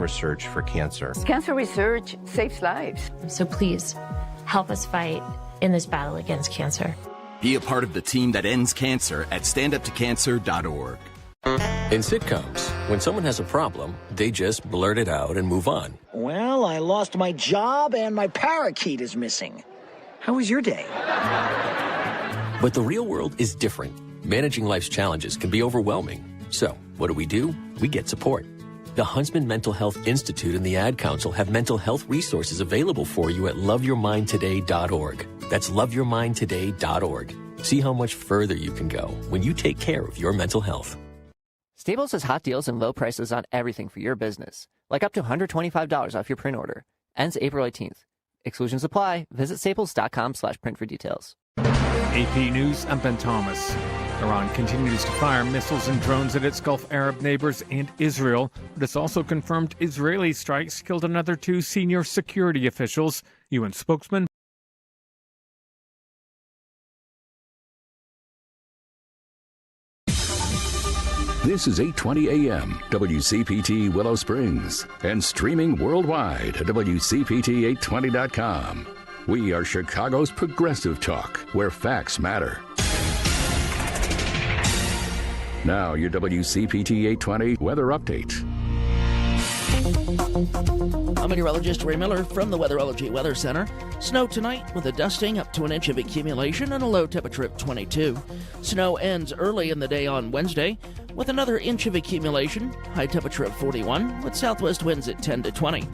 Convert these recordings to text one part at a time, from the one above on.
research for cancer. Cancer research saves lives. So please, help us fight in this battle against cancer. Be a part of the team that ends cancer at standuptocancer.org. In sitcoms, when someone has a problem, they just blurt it out and move on. Well, I lost my job and my parakeet is missing. How was your day? But the real world is different. Managing life's challenges can be overwhelming. So, what do? We get support. The Huntsman Mental Health Institute and the Ad Council have mental health resources available for you at loveyourmindtoday.org. That's loveyourmindtoday.org. See how much further you can go when you take care of your mental health. Staples has hot deals and low prices on everything for your business, like up to $125 off your print order. Ends April 18th. Exclusions apply. Visit staples.com/print for details. AP News, I'm Ben Thomas. Iran continues to fire missiles and drones at its Gulf Arab neighbors and Israel. But it's also confirmed Israeli strikes killed another 2 senior security officials. UN spokesman. This is 8:20 a.m. WCPT Willow Springs and streaming worldwide at WCPT820.com. We are Chicago's progressive talk, where facts matter. Now, your WCPT 820 weather update. I'm meteorologist Ray Miller from the Weatherology Weather Center. Snow tonight with a dusting up to an inch of accumulation and a low temperature of 22. Snow ends early in the day on Wednesday with another inch of accumulation, high temperature of 41 with southwest winds at 10 to 20.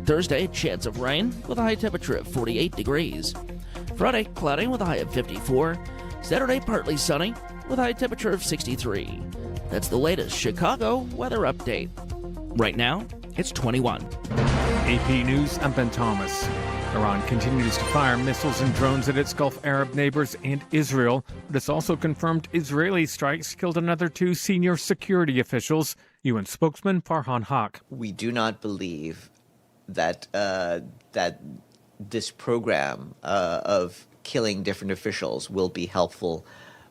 Thursday, chance of rain with a high temperature of 48 degrees. Friday, cloudy with a high of 54. Saturday, partly sunny with a high temperature of 63. That's the latest Chicago weather update. Right now, it's 21. AP News, I'm Ben Thomas. Iran continues to fire missiles and drones at its Gulf Arab neighbors and Israel. But it's also confirmed Israeli strikes killed another 2 senior security officials. UN spokesman Farhan Haq. We do not believe that this program of killing different officials will be helpful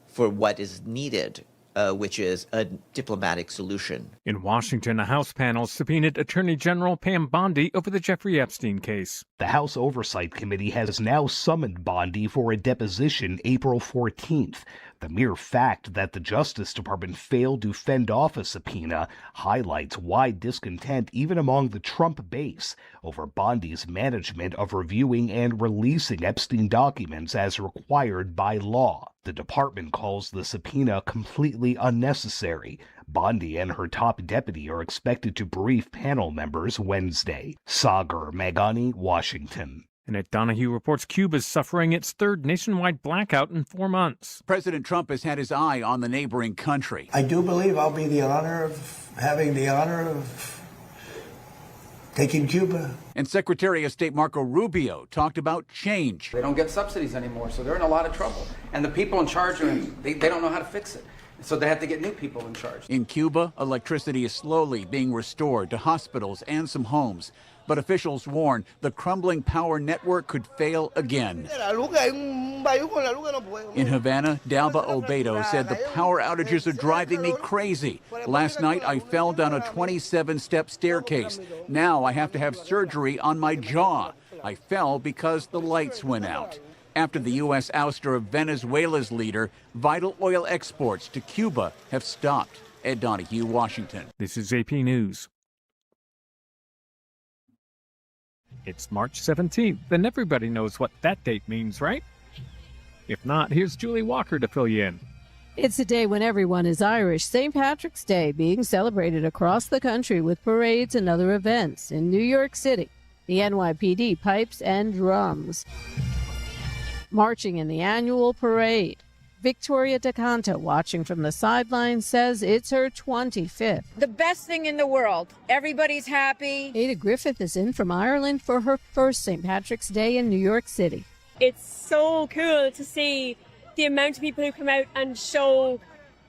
for what is needed, which is a diplomatic solution. In Washington, a House panel subpoenaed Attorney General Pam Bondi over the Jeffrey Epstein case. The House Oversight Committee has now summoned Bondi for a deposition April 14th. The mere fact that the Justice Department failed to fend off a subpoena highlights wide discontent even among the Trump base over Bondi's management of reviewing and releasing Epstein documents as required by law. The department calls the subpoena completely unnecessary. Bondi and her top deputy are expected to brief panel members Wednesday. Sagar Meghani, Washington. And at Donahue reports Cuba's suffering its 3rd nationwide blackout in 4 months. President Trump has had his eye on the neighboring country. I do believe I'll be having the honor of taking Cuba. And Secretary of State Marco Rubio talked about change. They don't get subsidies anymore, so they're in a lot of trouble. And the people in charge, they don't know how to fix it. So they have to get new people in charge. In Cuba, electricity is slowly being restored to hospitals and some homes. But officials warn the crumbling power network could fail again. In Havana, Dalba Obedo said the power outages are driving me crazy. Last night, I fell down a 27-step staircase. Now I have to have surgery on my jaw. I fell because the lights went out. After the U.S. ouster of Venezuela's leader, vital oil exports to Cuba have stopped. Ed Donahue, Washington. This is AP News. It's March 17th, and everybody knows what that date means, right? If not, here's Julie Walker to fill you in. It's a day when everyone is Irish. St. Patrick's Day being celebrated across the country with parades and other events. In New York City, the NYPD pipes and drums. Marching in the annual parade. Victoria DeCanto, watching from the sidelines, says it's her 25th. The best thing in the world. Everybody's happy. Ada Griffith is in from Ireland for her first St. Patrick's Day in New York City. It's so cool to see the amount of people who come out and show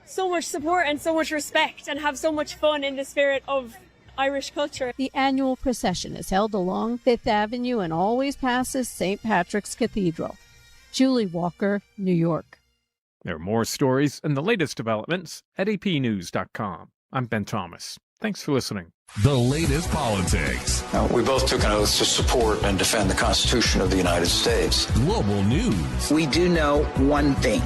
so much support and so much respect and have so much fun in the spirit of Irish culture. The annual procession is held along Fifth Avenue and always passes St. Patrick's Cathedral. Julie Walker, New York. There are more stories and the latest developments at apnews.com. I'm Ben Thomas. Thanks for listening. The latest politics. We both took an oath to support and defend the Constitution of the United States. Global news. We do know one thing.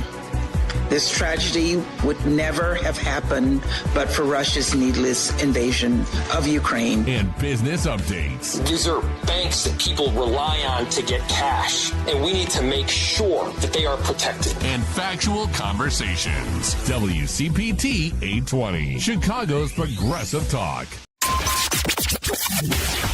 This tragedy would never have happened but for Russia's needless invasion of Ukraine. And business updates. These are banks that people rely on to get cash, and we need to make sure that they are protected. And factual conversations. WCPT 820, Chicago's Progressive Talk.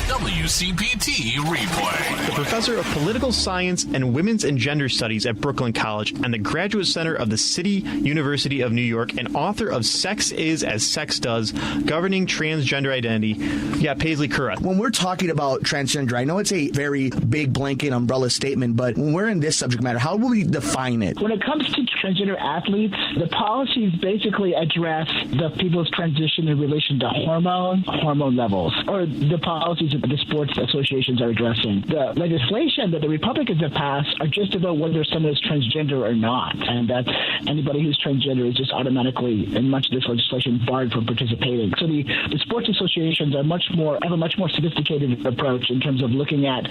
WCPT Replay. The professor of political science and women's and gender studies at Brooklyn College and the Graduate Center of the City University of New York and author of Sex Is As Sex Does, Governing Transgender Identity. Yeah, Paisley Curra. When we're talking about transgender, I know it's a very big blanket umbrella statement, but when we're in this subject matter, how will we define it? When it comes to transgender athletes, the policies basically address the people's transition in relation to hormone levels, or the policies that the sports associations are addressing. The legislation that the Republicans have passed are just about whether someone is transgender or not, and that anybody who's transgender is just automatically, in much of this legislation, barred from participating. So the sports associations are have a much more sophisticated approach in terms of looking at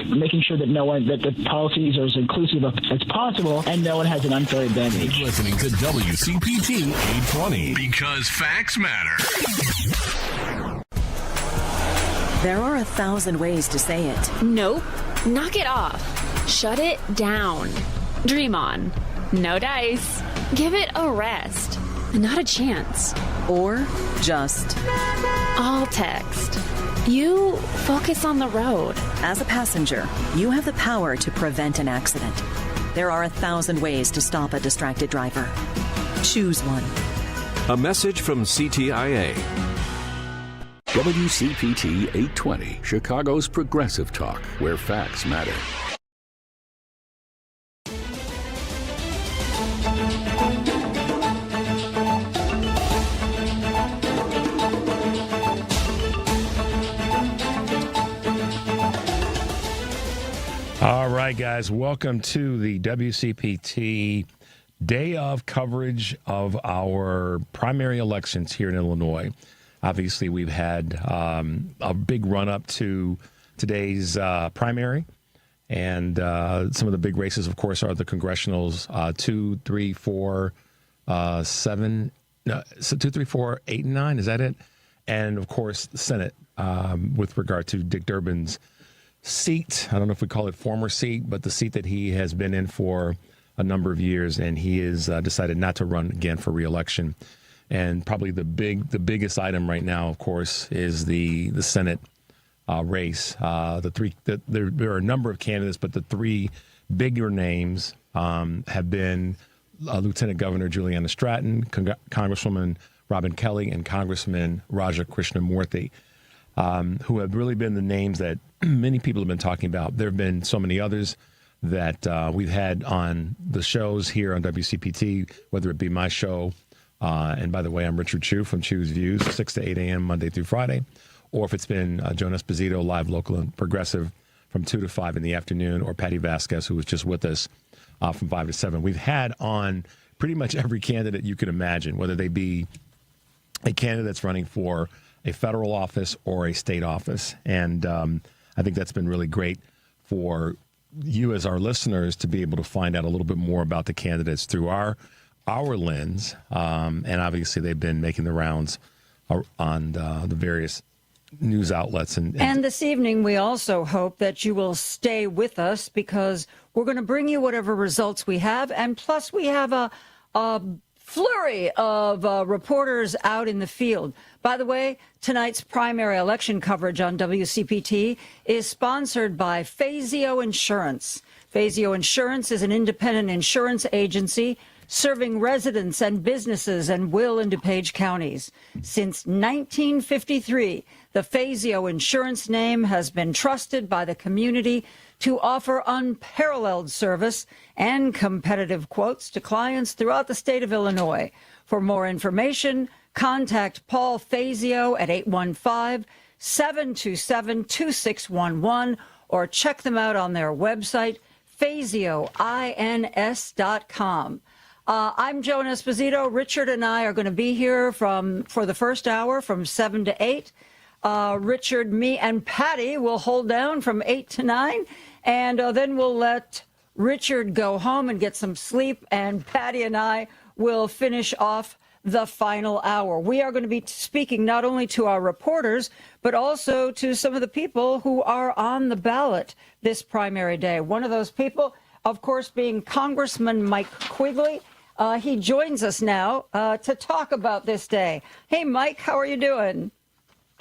making sure that that the policies are as inclusive as possible and no one has an unfair advantage. Listening to WCPT 820 because facts matter. There are 1,000 ways to say it. Nope. Knock it off. Shut it down. Dream on. No dice. Give it a rest. Not a chance. Or just all text. You focus on the road. As a passenger, you have the power to prevent an accident. There are 1,000 ways to stop a distracted driver. Choose one. A message from CTIA. WCPT 820, Chicago's Progressive Talk, where facts matter. All right, guys, welcome to the WCPT day of coverage of our primary elections here in Illinois. Obviously, we've had a big run-up to today's primary, and some of the big races, of course, are the Congressionals 2, 3, 4, 7, no, so 2, 3, 4, 8, and 9, is that it? And, of course, the Senate with regard to Dick Durbin's seat. I don't know if we call it former seat, but the seat that he has been in for a number of years, and he has decided not to run again for re-election. And probably the biggest item right now, of course, is the Senate race. There are a number of candidates, but the three bigger names have been Lieutenant Governor Juliana Stratton, Congresswoman Robin Kelly, and Congressman Raja Krishnamoorthi, who have really been the names that many people have been talking about. There have been so many others that we've had on the shows here on WCPT, whether it be my show, and by the way, I'm Richard Chu from Chu's Views, 6 to 8 a.m. Monday through Friday. Or if it's been Joan Esposito, live, local, and progressive from 2 to 5 in the afternoon, or Patti Vasquez, who was just with us from 5 to 7. We've had on pretty much every candidate you can imagine, whether they be a candidate that's running for a federal office or a state office. And I think that's been really great for you as our listeners to be able to find out a little bit more about the candidates through our lens, and obviously they've been making the rounds on the various news outlets. And this evening, we also hope that you will stay with us because we're going to bring you whatever results we have, and plus we have a flurry of reporters out in the field. By the way, tonight's primary election coverage on WCPT is sponsored by Fazio Insurance. Fazio Insurance is an independent insurance agency serving residents and businesses in Will and DuPage counties. Since 1953, the Fazio Insurance name has been trusted by the community to offer unparalleled service and competitive quotes to clients throughout the state of Illinois. For more information, contact Paul Fazio at 815-727-2611 or check them out on their website, FazioINS.com. I'm Joan Esposito. Richard and I are going to be here for the first hour from 7 to 8. Richard, me, and Patti will hold down from 8 to 9, and then we'll let Richard go home and get some sleep, and Patti and I will finish off the final hour. We are going to be speaking not only to our reporters, but also to some of the people who are on the ballot this primary day. One of those people, of course, being Congressman Mike Quigley. He joins us now to talk about this day. Hey, Mike, how are you doing?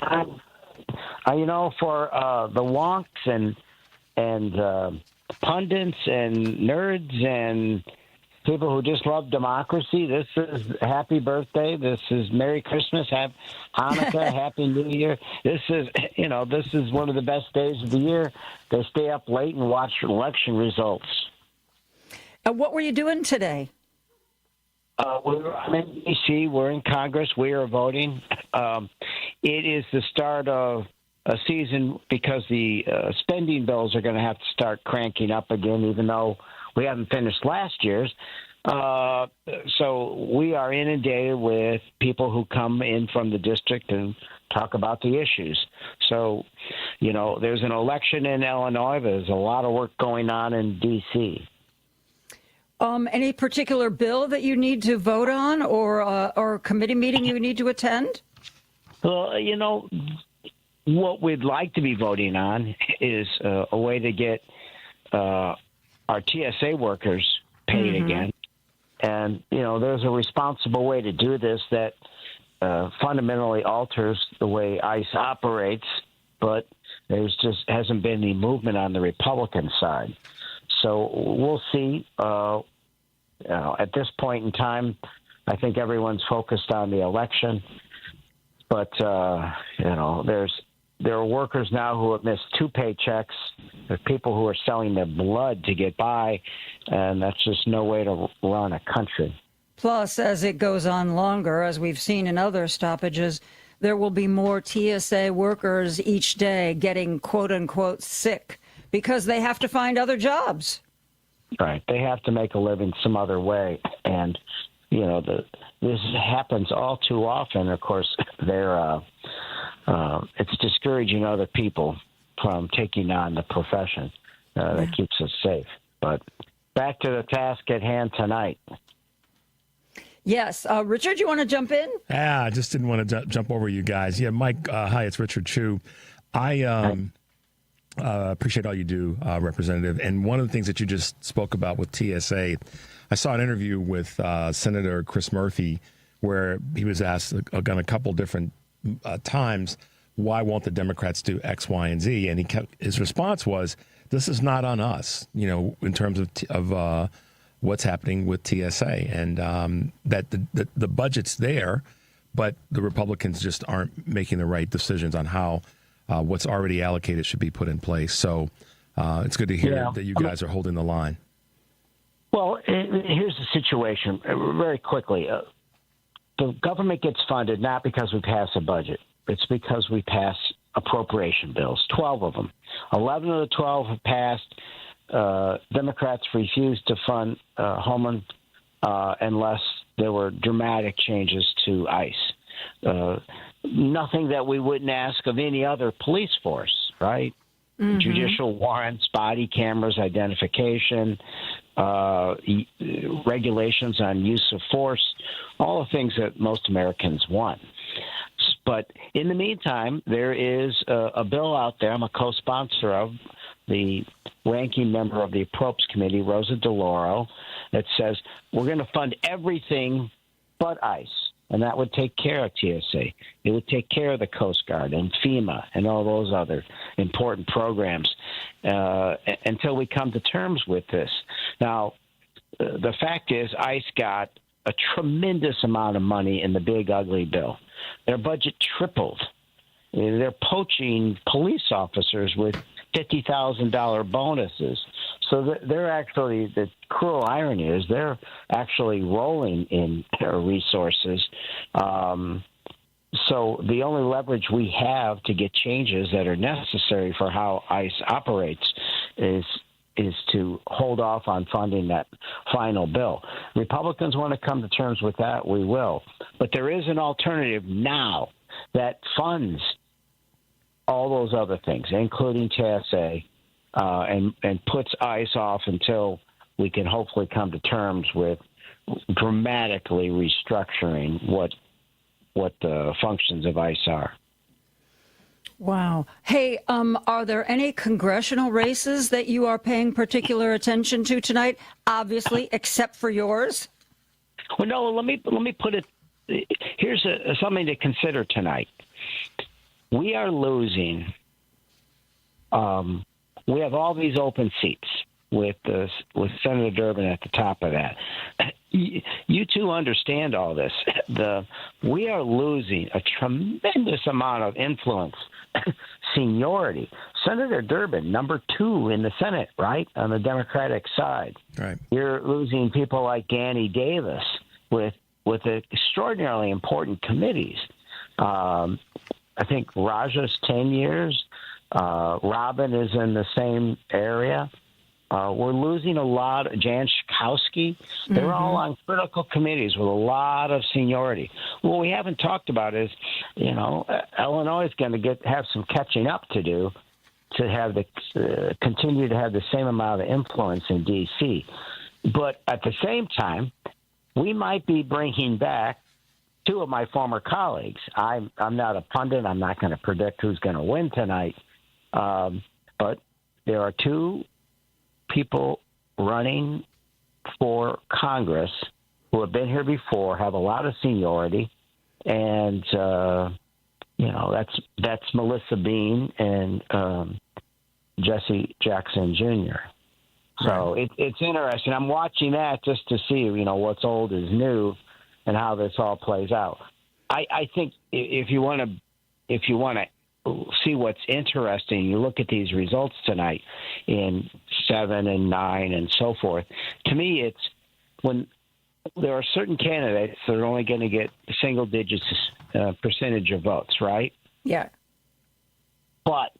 You know, for the wonks and pundits and nerds and people who just love democracy, this is happy birthday. This is Merry Christmas, Hanukkah, Happy New Year. This is one of the best days of the year. They stay up late and watch election results. What were you doing today? I'm in D.C. We're in Congress. We are voting. It is the start of a season because the spending bills are going to have to start cranking up again, even though we haven't finished last year's. So we are inundated with people who come in from the district and talk about the issues. So, you know, there's an election in Illinois. There's a lot of work going on in D.C. Any particular bill that you need to vote on or committee meeting you need to attend? Well, you know, what we'd like to be voting on is a way to get our TSA workers paid again. And, you know, there's a responsible way to do this that fundamentally alters the way ICE operates, but there's just hasn't been any movement on the Republican side. So we'll see. At this point in time, I think everyone's focused on the election. But, there are workers now who have missed 2 paychecks. There are people who are selling their blood to get by, and that's just no way to run a country. Plus, as it goes on longer, as we've seen in other stoppages, there will be more TSA workers each day getting, quote unquote, sick because they have to find other jobs. Right. They have to make a living some other way. And, you know, this happens all too often. Of course, it's discouraging other people from taking on the profession that keeps us safe. But back to the task at hand tonight. Yes. Richard, you want to jump in? Yeah, I just didn't want to jump over you guys. Yeah, Mike, hi, it's Richard Chu. I appreciate all you do, Representative. And one of the things that you just spoke about with TSA, I saw an interview with Senator Krishnamoorthi where he was asked on a couple different times, why won't the Democrats do X, Y, and Z? And his response was, this is not on us, you know, in terms of what's happening with TSA, and that the budget's there, but the Republicans just aren't making the right decisions on how what's already allocated should be put in place. So it's good to hear that you guys are holding the line. Well, here's the situation very quickly. The government gets funded not because we pass a budget. It's because we pass appropriation bills, 12 of them. 11 of the 12 have passed. Democrats refused to fund Homeland unless there were dramatic changes to ICE. Nothing that we wouldn't ask of any other police force, right? Mm-hmm. Judicial warrants, body cameras, identification, regulations on use of force, all the things that most Americans want. But in the meantime, there is a bill out there I'm a co-sponsor of, the ranking member of the Approps Committee, Rosa DeLauro, that says we're going to fund everything but ICE. And that would take care of TSA. It would take care of the Coast Guard and FEMA and all those other important programs until we come to terms with this. Now, the fact is ICE got a tremendous amount of money in the big, ugly bill. Their budget tripled. They're poaching police officers with $50,000 bonuses. So they're actually, the cruel irony is they're actually rolling in their resources. So the only leverage we have to get changes that are necessary for how ICE operates is to hold off on funding that final bill. Republicans want to come to terms with that, we will. But there is an alternative now that funds all those other things, including TSA, and puts ICE off until we can hopefully come to terms with dramatically restructuring what the functions of ICE are. Wow. Hey, are there any congressional races that you are paying particular attention to tonight? Obviously, except for yours. Well, no. Let me put it. Here's something to consider tonight. We are losing. We have all these open seats with Senator Durbin at the top of that. You two understand all this. We are losing a tremendous amount of influence, seniority. Senator Durbin, number 2 in the Senate, right, on the Democratic side. Right. You're losing people like Danny Davis with extraordinarily important committees. I think Raja's 10 years. Robin is in the same area. We're losing a lot. Jan Schakowsky, they're all on critical committees with a lot of seniority. What we haven't talked about is, Illinois is going to have some catching up to do to have continue to have the same amount of influence in D.C. But at the same time, we might be bringing back 2 of my former colleagues. I'm not a pundit. I'm not going to predict who's going to win tonight. But there are 2 people running for Congress who have been here before, have a lot of seniority, and that's Melissa Bean and Jesse Jackson Jr. So it's interesting. I'm watching that just to see what's old is new and how this all plays out. I think if you want to see what's interesting, you look at these results tonight in 7 and 9 and so forth. To me, it's when there are certain candidates that are only going to get single digits percentage of votes, right? Yeah. But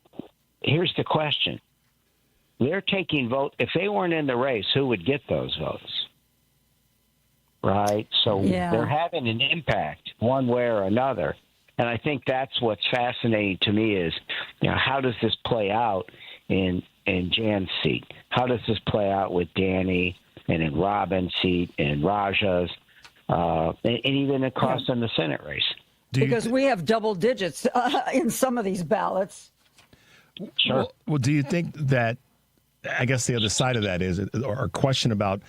here's the question. They're taking vote. If they weren't in the race, who would get those votes? Right? So they're having an impact one way or another. And I think that's what's fascinating to me is, how does this play out in Jan's seat? How does this play out with Danny and in Robin's seat and Raja's, and even across in the Senate race? Because we have double digits in some of these ballots. Sure. Well, do you think that, I guess the other side of that is, or a question about,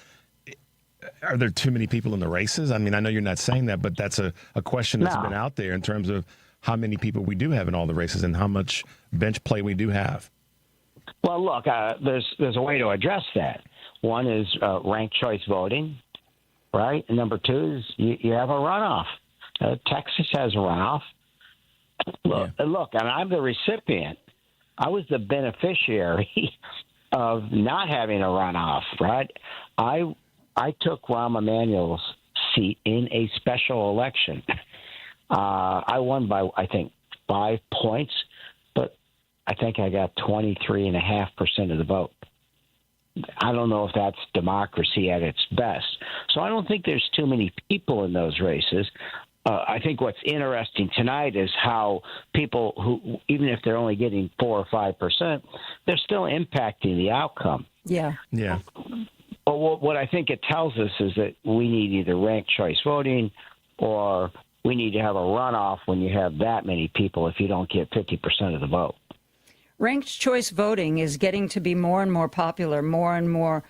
are there too many people in the races? I mean, I know you're not saying that, but that's a question that's been out there in terms of how many people we do have in all the races and how much bench play we do have. Well, look, there's a way to address that. One is ranked choice voting, right? And number 2 is you have a runoff. Texas has a runoff. Look, and I'm the recipient. I was the beneficiary of not having a runoff, right? I took Rahm Emanuel's seat in a special election. I won by, I think, 5 points, but I think I got 23.5% of the vote. I don't know if that's democracy at its best. So I don't think there's too many people in those races. I think what's interesting tonight is how people who, even if they're only getting 4 or 5%, they're still impacting the outcome. Yeah. Yeah. But what I think it tells us is that we need either ranked choice voting or we need to have a runoff when you have that many people if you don't get 50% of the vote. Ranked choice voting is getting to be more and more popular. More and more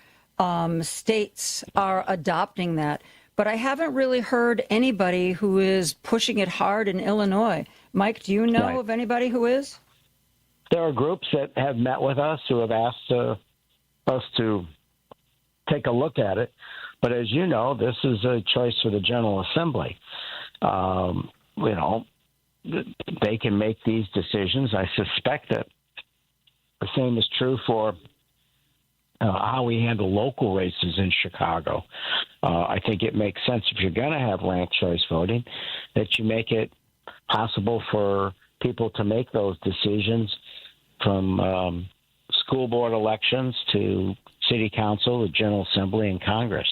states are adopting that. But I haven't really heard anybody who is pushing it hard in Illinois. Mike, do you know of anybody who is? There are groups that have met with us who have asked us to take a look at it. But as you know, this is a choice for the General Assembly. They can make these decisions. I suspect that the same is true for how we handle local races in Chicago. I think it makes sense if you're going to have ranked choice voting that you make it possible for people to make those decisions from school board elections to city council, the General Assembly, and Congress.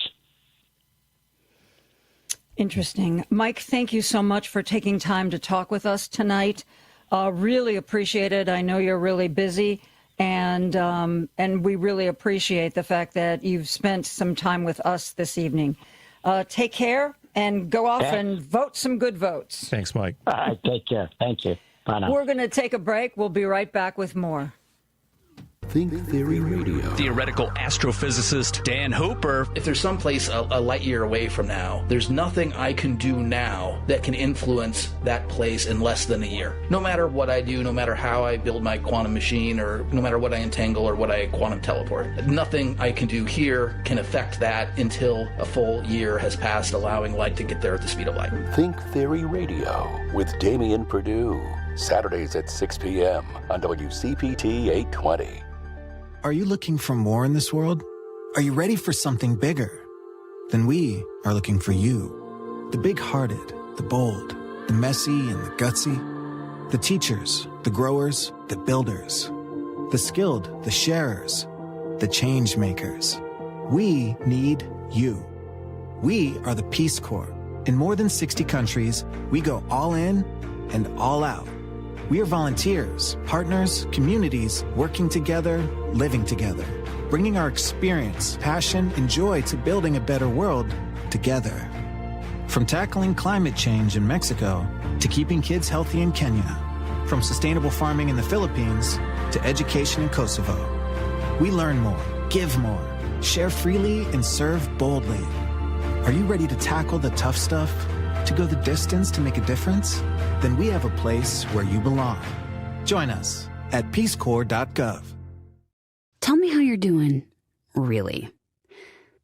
Interesting. Mike, thank you so much for taking time to talk with us tonight. Really appreciate it. I know you're really busy, and we really appreciate the fact that you've spent some time with us this evening. Take care and go off and vote some good votes. Thanks, Mike. All right, take care. Thank you. Bye now. We're going to take a break. We'll be right back with more. Think Theory Radio. Theoretical astrophysicist Dan Hooper. If there's someplace a light year away from now, there's nothing I can do now that can influence that place in less than a year. No matter what I do, no matter how I build my quantum machine, or no matter what I entangle or what I quantum teleport, nothing I can do here can affect that until a full year has passed, allowing light to get there at the speed of light. Think Theory Radio with Damian Perdue. Saturdays at 6 p.m. on WCPT 820. Are you looking for more in this world? Are you ready for something bigger? Then we are looking for you. The big-hearted, the bold, the messy and the gutsy. The teachers, the growers, the builders. The skilled, the sharers, the change makers. We need you. We are the Peace Corps. In more than 60 countries, we go all in and all out. We are volunteers, partners, communities, working together, living together, bringing our experience, passion, and joy to building a better world together. From tackling climate change in Mexico to keeping kids healthy in Kenya, from sustainable farming in the Philippines to education in Kosovo. We learn more, give more, share freely, and serve boldly. Are you ready to tackle the tough stuff? To go the distance to make a difference? Then we have a place where you belong. Join us at peacecorps.gov. Tell me how you're doing, really.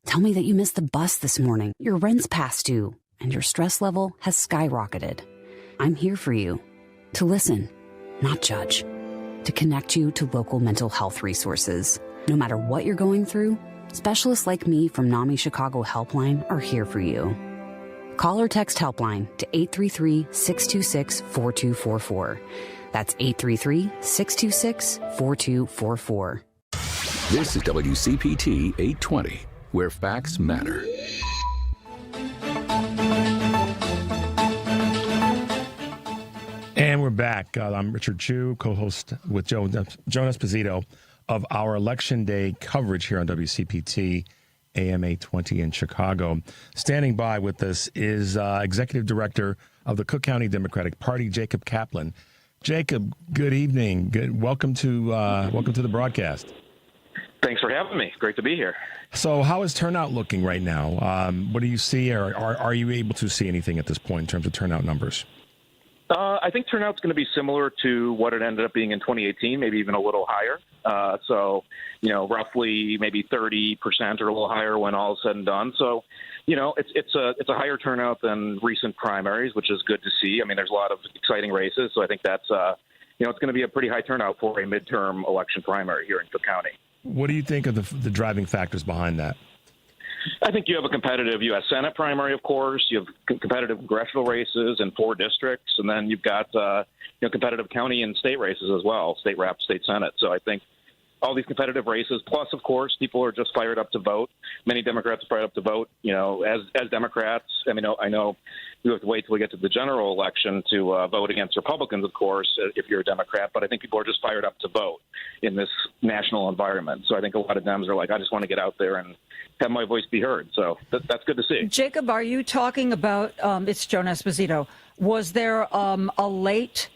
Tell me that you missed the bus this morning, your rent's past due, and your stress level has skyrocketed. I'm here for you. To listen, not judge. To connect you to local mental health resources. No matter what you're going through, specialists like me from NAMI Chicago Helpline are here for you. Call or text Helpline to 833-626-4244. That's 833-626-4244. This is WCPT 820, where facts matter. And we're back. I'm Richard Chu, co-host with Joan Esposito of our Election Day coverage here on WCPT AM 820 in Chicago. Standing by with us is Executive Director of the Cook County Democratic Party, Jacob Kaplan. Jacob, good evening. Welcome to the broadcast. Thanks for having me. Great to be here. So how is turnout looking right now? What do you see, or are you able to see anything at this point in terms of turnout numbers? I think turnout's going to be similar to what it ended up being in 2018, maybe even a little higher. Roughly maybe 30% or a little higher when all is said and done. So, it's a higher turnout than recent primaries, which is good to see. I mean, there's a lot of exciting races, so I think that's it's going to be a pretty high turnout for a midterm election primary here in Cook County. What do you think of the driving factors behind that? I think you have a competitive U.S. Senate primary, of course. You have competitive congressional races in 4 districts, and then you've got competitive county and state races as well, state rep, state senate. So I think all these competitive races, plus, of course, people are just fired up to vote. Many Democrats are fired up to vote. As Democrats, I know we have to wait till we get to the general election to vote against Republicans, of course, if you're a Democrat. But I think people are just fired up to vote in this national environment. So I think a lot of Dems are like, I just want to get out there and have my voice be heard. So that's good to see. Jacob, are you talking about, it's Joan Esposito, was there a late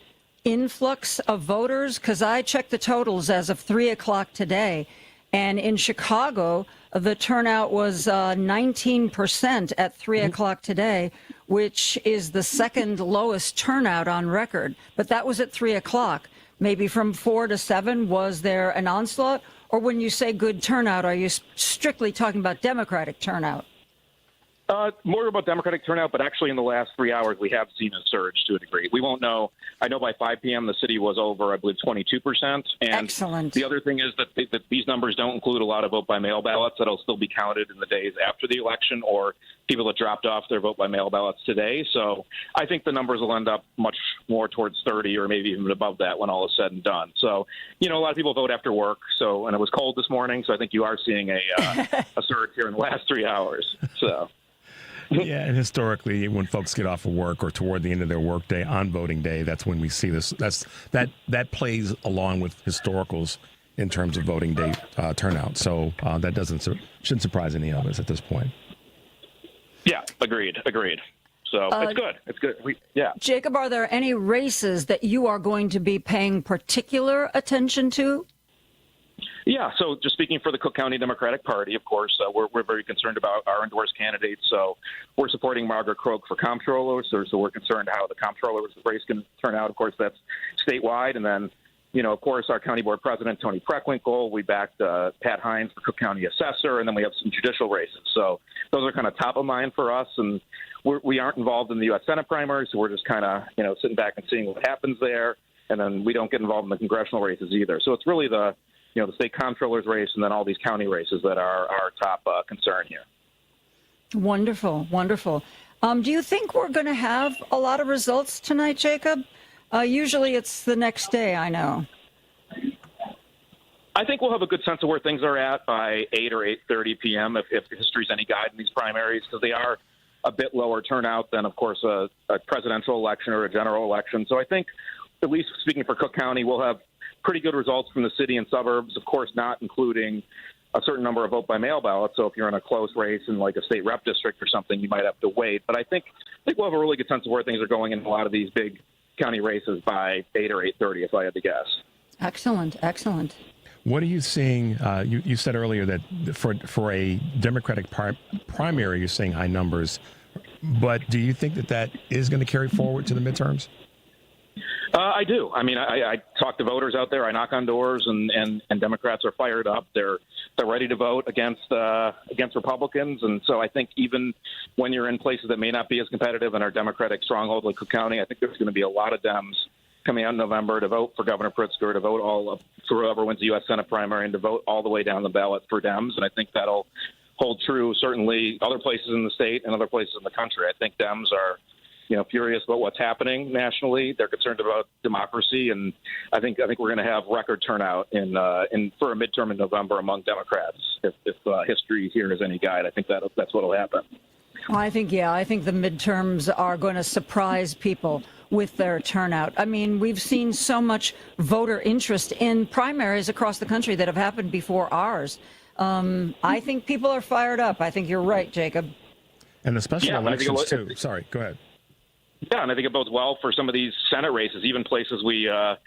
influx of voters? Because I checked the totals as of 3 o'clock today, and in Chicago, the turnout was 19% at 3 o'clock today, which is the second lowest turnout on record. But that was at 3 o'clock. Maybe from 4 to 7, was there an onslaught? Or when you say good turnout, are you strictly talking about Democratic turnout? More about Democratic turnout, but actually in the last 3 hours, we have seen a surge to a degree. We won't know. I know by 5 p.m. the city was over, I believe, 22%. And excellent. The other thing is that these numbers don't include a lot of vote-by-mail ballots that'll still be counted in the days after the election, or people that dropped off their vote-by-mail ballots today. So I think the numbers will end up much more towards 30 or maybe even above that when all is said and done. So, a lot of people vote after work. And it was cold this morning, so I think you are seeing a surge here in the last 3 hours. So. Yeah, and historically, when folks get off of work or toward the end of their workday on voting day, that's when we see this. That plays along with historicals in terms of voting day turnout. So that shouldn't surprise any of us at this point. Yeah, agreed. So it's good. Jacob, are there any races that you are going to be paying particular attention to? Yeah, so just speaking for the Cook County Democratic Party, of course, we're very concerned about our endorsed candidates. So we're supporting Margaret Croak for comptroller. So we're concerned how the comptroller race can turn out. Of course, that's statewide. And then, of course, our county board president, Tony Preckwinkle. We backed Pat Hines for Cook County Assessor. And then we have some judicial races. So those are kind of top of mind for us. And we aren't involved in the U.S. Senate primary. So we're just kind of, sitting back and seeing what happens there. And then we don't get involved in the congressional races either. So it's really the state comptroller's race and then all these county races that are our top concern here. Wonderful. Do you think we're going to have a lot of results tonight, Jacob? Usually it's the next day, I know. I think we'll have a good sense of where things are at by 8 or 8:30 p.m. if history's any guide in these primaries, because they are a bit lower turnout than, of course, a presidential election or a general election. So I think, at least speaking for Cook County, we'll have pretty good results from the city and suburbs, of course, not including a certain number of vote-by-mail ballots. So if you're in a close race in like a state rep district or something, you might have to wait. But I think we'll have a really good sense of where things are going in a lot of these big county races by 8 or 8:30, if I had to guess. Excellent. What are you seeing? You said earlier that for a Democratic primary, you're seeing high numbers. But do you think that is going to carry forward to the midterms? I do. I mean, I talk to voters out there. I knock on doors, and Democrats are fired up. They're ready to vote against Republicans. And so I think even when you're in places that may not be as competitive in our Democratic stronghold like Cook County, I think there's going to be a lot of Dems coming out in November to vote for Governor Pritzker, to vote for whoever wins the U.S. Senate primary, and to vote all the way down the ballot for Dems. And I think that'll hold true certainly other places in the state and other places in the country. I think Dems are furious about what's happening nationally. They're concerned about democracy, and I think we're going to have record turnout for a midterm in November among Democrats. If history here is any guide, I think that's what'll happen. I think the midterms are going to surprise people with their turnout. I mean, we've seen so much voter interest in primaries across the country that have happened before ours. I think people are fired up. I think you're right, Jacob. And the special elections too. Sorry, go ahead. Yeah, and I think it bodes well for some of these Senate races, even places we have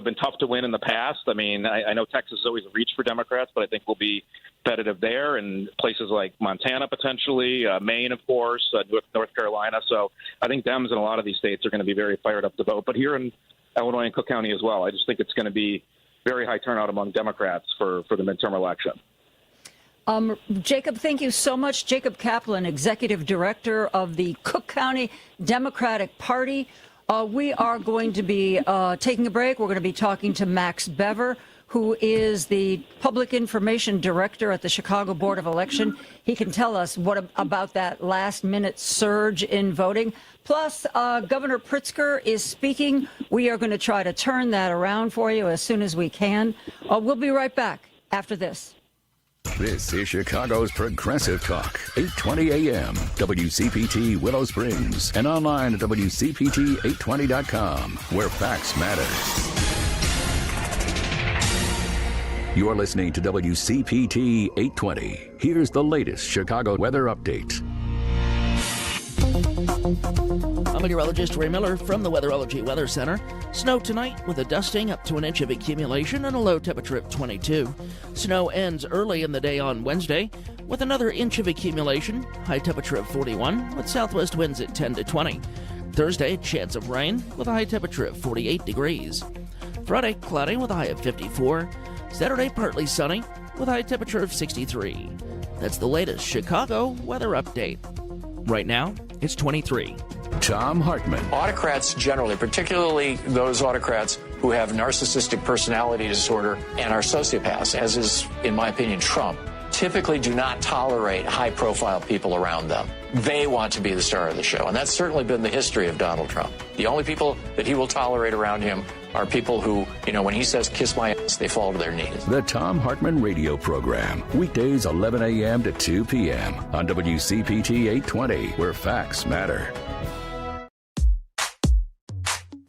been tough to win in the past. I mean, I know Texas is always a reach for Democrats, but I think we'll be competitive there, and places like Montana potentially, Maine, of course, North Carolina. So I think Dems in a lot of these states are going to be very fired up to vote. But here in Illinois and Cook County as well, I just think it's going to be very high turnout among Democrats for the midterm election. Jacob, thank you so much. Jacob Kaplan, Executive Director of the Cook County Democratic Party. We are going to be taking a break. We're going to be talking to Max Bever, who is the Public Information Director at the Chicago Board of Election. He can tell us what about that last-minute surge in voting. Plus, Governor Pritzker is speaking. We are going to try to turn that around for you as soon as we can. We'll be right back after this. This is Chicago's Progressive Talk, 820 AM, WCPT Willow Springs, and online at WCPT820.com, where facts matter. You're listening to WCPT 820. Here's the latest Chicago weather update. I'm meteorologist Ray Miller from the Weatherology Weather Center. Snow tonight with a dusting up to an inch of accumulation and a low temperature of 22. Snow ends early in the day on Wednesday with another inch of accumulation, high temperature of 41 with southwest winds at 10 to 20. Thursday, chance of rain with a high temperature of 48 degrees. Friday, cloudy with a high of 54. Saturday, partly sunny with a high temperature of 63. That's the latest Chicago weather update. Right now, it's 23. Tom Hartman. Autocrats generally, particularly those autocrats who have narcissistic personality disorder and are sociopaths, as is, in my opinion, Trump, typically do not tolerate high-profile people around them. They want to be the star of the show, and that's certainly been the history of Donald Trump. The only people that he will tolerate around him are people who, when he says kiss my ass, they fall to their knees. The Thom Hartmann Radio Program, weekdays 11 a.m. to 2 p.m. on WCPT 820, where facts matter.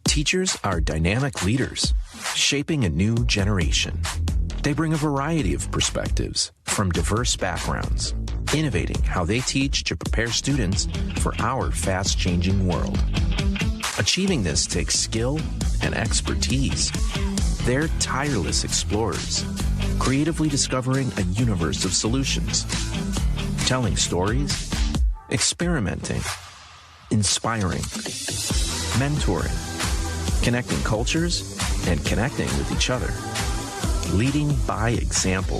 Teachers are dynamic leaders, shaping a new generation. They bring a variety of perspectives from diverse backgrounds, innovating how they teach to prepare students for our fast-changing world. Achieving this takes skill and expertise. They're tireless explorers, creatively discovering a universe of solutions, telling stories, experimenting, inspiring, mentoring, connecting cultures, and connecting with each other. Leading by example.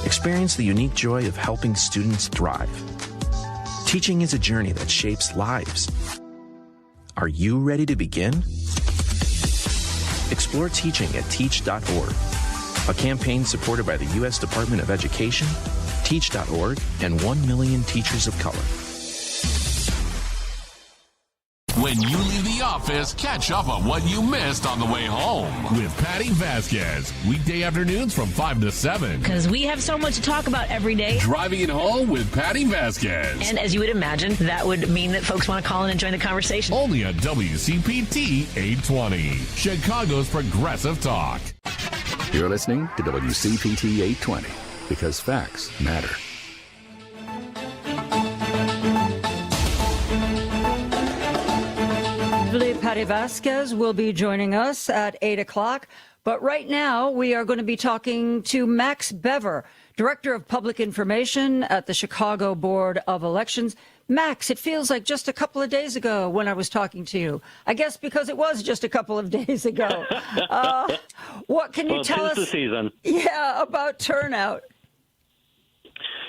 Experience the unique joy of helping students thrive. Teaching is a journey that shapes lives. Are you ready to begin? Explore teaching at teach.org, a campaign supported by the U.S. Department of Education, Teach.org, and 1 million teachers of color. When you leave the office, catch up on what you missed on the way home with Patti Vasquez. Weekday afternoons from 5 to 7. Because we have so much to talk about every day. Driving it home with Patti Vasquez. And as you would imagine, that would mean that folks want to call in and join the conversation. Only on WCPT 820, Chicago's Progressive Talk. You're listening to WCPT 820, because facts matter. Patti Vasquez will be joining us at 8 o'clock. But right now, we are going to be talking to Max Bever, Director of Public Information at the Chicago Board of Elections. Max, it feels like just a couple of days ago when I was talking to you. I guess because it was just a couple of days ago. What can you tell us? The season. Yeah, about turnout.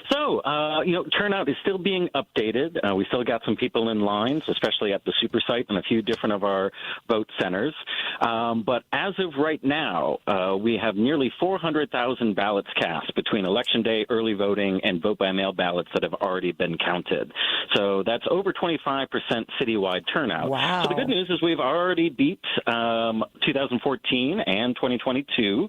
So, turnout is still being updated. We still got some people in lines, especially at the super site and a few different of our vote centers. But as of right now, we have nearly 400,000 ballots cast between Election Day, early voting, and vote-by-mail ballots that have already been counted. So that's over 25% citywide turnout. Wow. So the good news is we've already beat 2014 and 2022.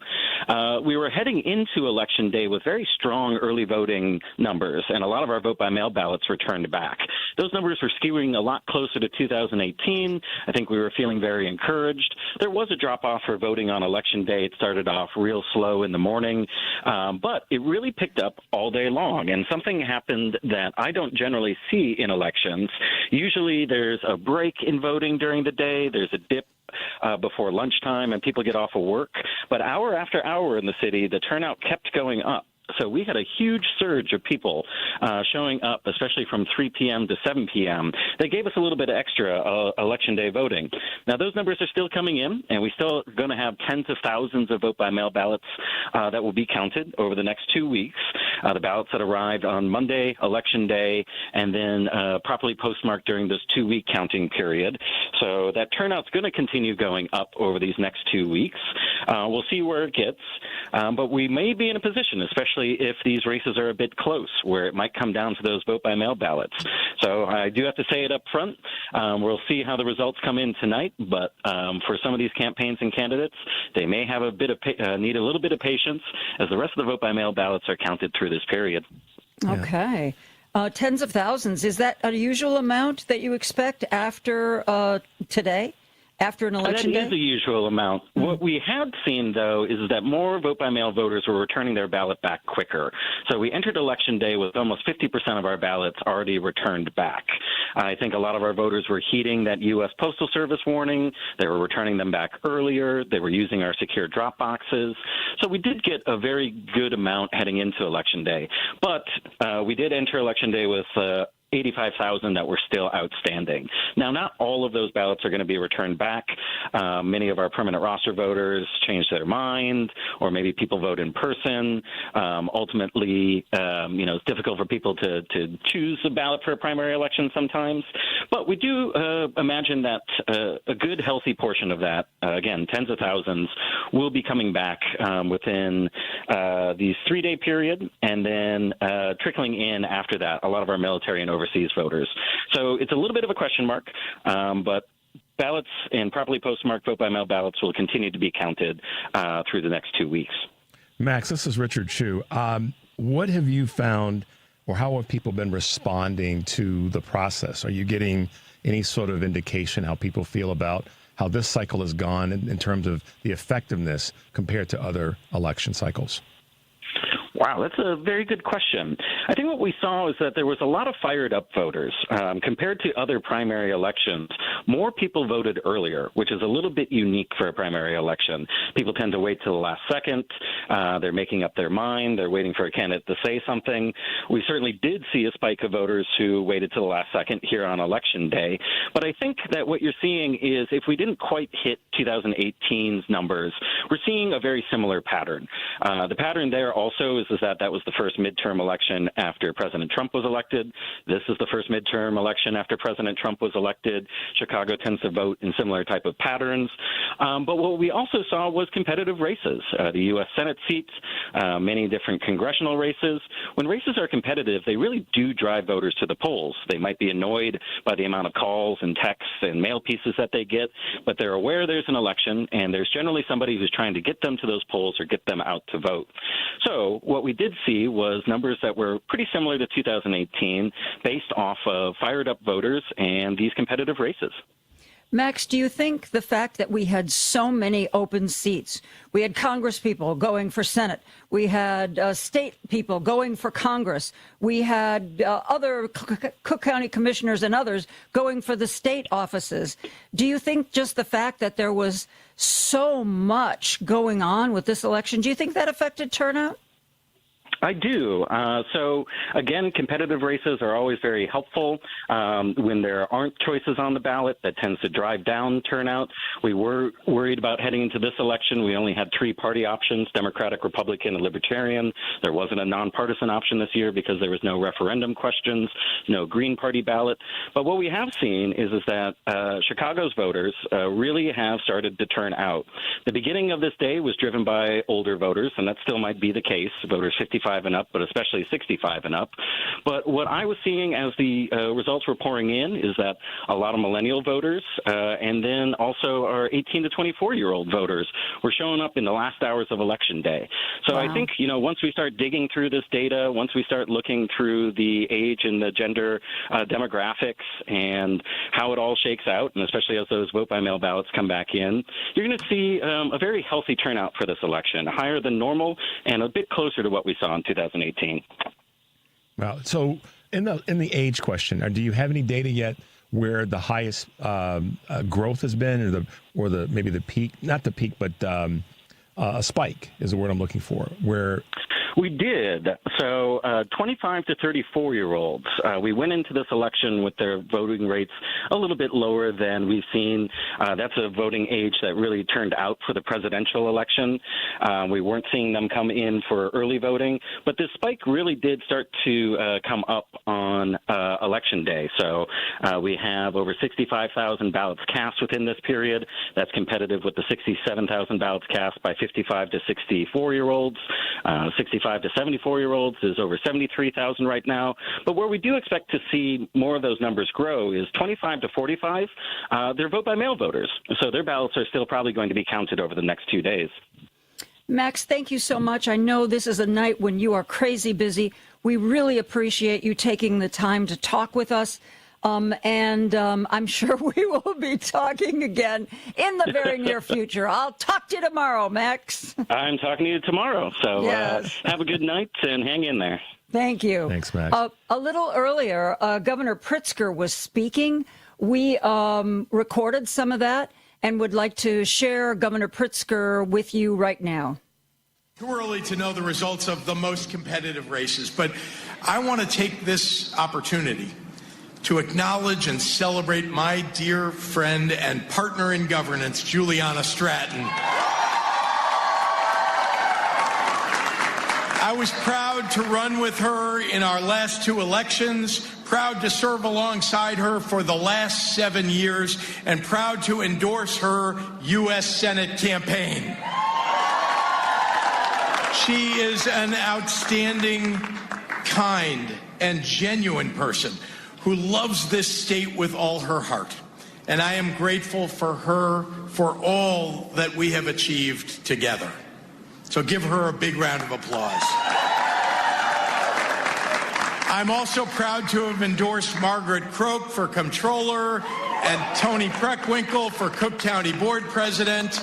We were heading into Election Day with very strong early voting numbers, and a lot of our vote-by-mail ballots returned back. Those numbers were skewing a lot closer to 2018. I think we were feeling very encouraged. There was a drop-off for voting on Election Day. It started off real slow in the morning, but it really picked up all day long, and something happened that I don't generally see in elections. Usually there's a break in voting during the day. There's a dip before lunchtime, and people get off of work. But hour after hour in the city, the turnout kept going up. So we had a huge surge of people showing up, especially from 3 p.m. to 7 p.m. They gave us a little bit of extra Election Day voting. Now, those numbers are still coming in, and we still going to have tens of thousands of vote-by-mail ballots that will be counted over the next 2 weeks. The ballots that arrived on Monday, Election Day, and then properly postmarked during this 2-week counting period. So that turnout's going to continue going up over these next 2 weeks. We'll see where it gets, but we may be in a position, especially if these races are a bit close, where it might come down to those vote-by-mail ballots. So I do have to say it up front. We'll see how the results come in tonight, but for some of these campaigns and candidates, they may have a bit of need a little bit of patience as the rest of the vote-by-mail ballots are counted through this period. Okay. Tens of thousands. Is that a usual amount that you expect after today? After an election day? That is a usual amount. Mm-hmm. What we had seen, though, is that more vote-by-mail voters were returning their ballot back quicker. So we entered Election Day with almost 50% of our ballots already returned back. I think a lot of our voters were heeding that U.S. Postal Service warning. They were returning them back earlier. They were using our secure drop boxes. So we did get a very good amount heading into Election Day. But we did enter Election Day with 85,000 that were still outstanding. Now, not all of those ballots are going to be returned back. Many of our permanent roster voters changed their mind, or maybe people vote in person. Ultimately, it's difficult for people to choose a ballot for a primary election sometimes. But we do imagine that a good, healthy portion of that, again, tens of thousands, will be coming back within these 3-day period, and then trickling in after that, a lot of our military and overseas voters. So it's a little bit of a question mark, but ballots and properly postmarked vote-by-mail ballots will continue to be counted through the next 2 weeks. Max, this is Richard Chu. What have you found, or how have people been responding to the process? Are you getting any sort of indication how people feel about how this cycle has gone in terms of the effectiveness compared to other election cycles? Wow, that's a very good question. I think what we saw is that there was a lot of fired-up voters. Compared to other primary elections, more people voted earlier, which is a little bit unique for a primary election. People tend to wait till the last second. They're making up their mind. They're waiting for a candidate to say something. We certainly did see a spike of voters who waited till the last second here on Election Day. But I think that what you're seeing is if we didn't quite hit 2018's numbers, we're seeing a very similar pattern. The pattern there also is that was the first midterm election after President Trump was elected. This is the first midterm election after President Trump was elected. Chicago tends to vote in similar type of patterns. But what we also saw was competitive races. The U.S. Senate seats, many different congressional races. When races are competitive, they really do drive voters to the polls. They might be annoyed by the amount of calls and texts and mail pieces that they get, but they're aware there's an election, and there's generally somebody who's trying to get them to those polls or get them out to vote. So what we did see was numbers that were pretty similar to 2018 based off of fired-up voters and these competitive races. Max, do you think the fact that we had so many open seats, we had Congress people going for Senate, we had state people going for Congress, we had other Cook County commissioners and others going for the state offices, do you think just the fact that there was so much going on with this election, do you think that affected turnout? I do. So, again, competitive races are always very helpful. When there aren't choices on the ballot, that tends to drive down turnout. We were worried about heading into this election. We only had 3 party options, Democratic, Republican, and Libertarian. There wasn't a nonpartisan option this year because there was no referendum questions, no Green Party ballot. But what we have seen is that Chicago's voters really have started to turn out. The beginning of this day was driven by older voters, and that still might be the case, voters 55 and up, but especially 65 and up. But what I was seeing as the results were pouring in is that a lot of millennial voters and then also our 18 to 24-year-old voters were showing up in the last hours of Election Day. So wow. I think, once we start digging through this data, once we start looking through the age and the gender demographics and how it all shakes out, and especially as those vote-by-mail ballots come back in, you're going to see a very healthy turnout for this election, higher than normal and a bit closer to what we saw in 2018. Wow. So in the age question, do you have any data yet where the highest growth has been, or the maybe the peak, not the peak, but a spike is the word I'm looking for, where we did. So 25 to 34-year-olds, we went into this election with their voting rates a little bit lower than we've seen. That's a voting age that really turned out for the presidential election. We weren't seeing them come in for early voting, but this spike really did start to come up on Election Day. So we have over 65,000 ballots cast within this period. That's competitive with the 67,000 ballots cast by 55 to 64-year-olds. 65 to 74-year-olds is over 73,000 right now. But where we do expect to see more of those numbers grow is 25 to 45. They're vote-by-mail voters, so their ballots are still probably going to be counted over the next 2 days. Max, thank you so much. I know this is a night when you are crazy busy. We really appreciate you taking the time to talk with us. And I'm sure we will be talking again in the very near future. I'll talk to you tomorrow, Max. I'm talking to you tomorrow. So yes. Have a good night and hang in there. Thank you. Thanks, Max. A little earlier, Governor Pritzker was speaking. We recorded some of that and would like to share Governor Pritzker with you right now. Too early to know the results of the most competitive races, but I want to take this opportunity to acknowledge and celebrate my dear friend and partner in governance, Juliana Stratton. I was proud to run with her in our last 2 elections, proud to serve alongside her for the last 7 years, and proud to endorse her U.S. Senate campaign. She is an outstanding, kind, and genuine person who loves this state with all her heart. and I am grateful for her for all that we have achieved together. So give her a big round of applause. I'm also proud to have endorsed Margaret Croak for Comptroller and Tony Preckwinkle for Cook County Board President.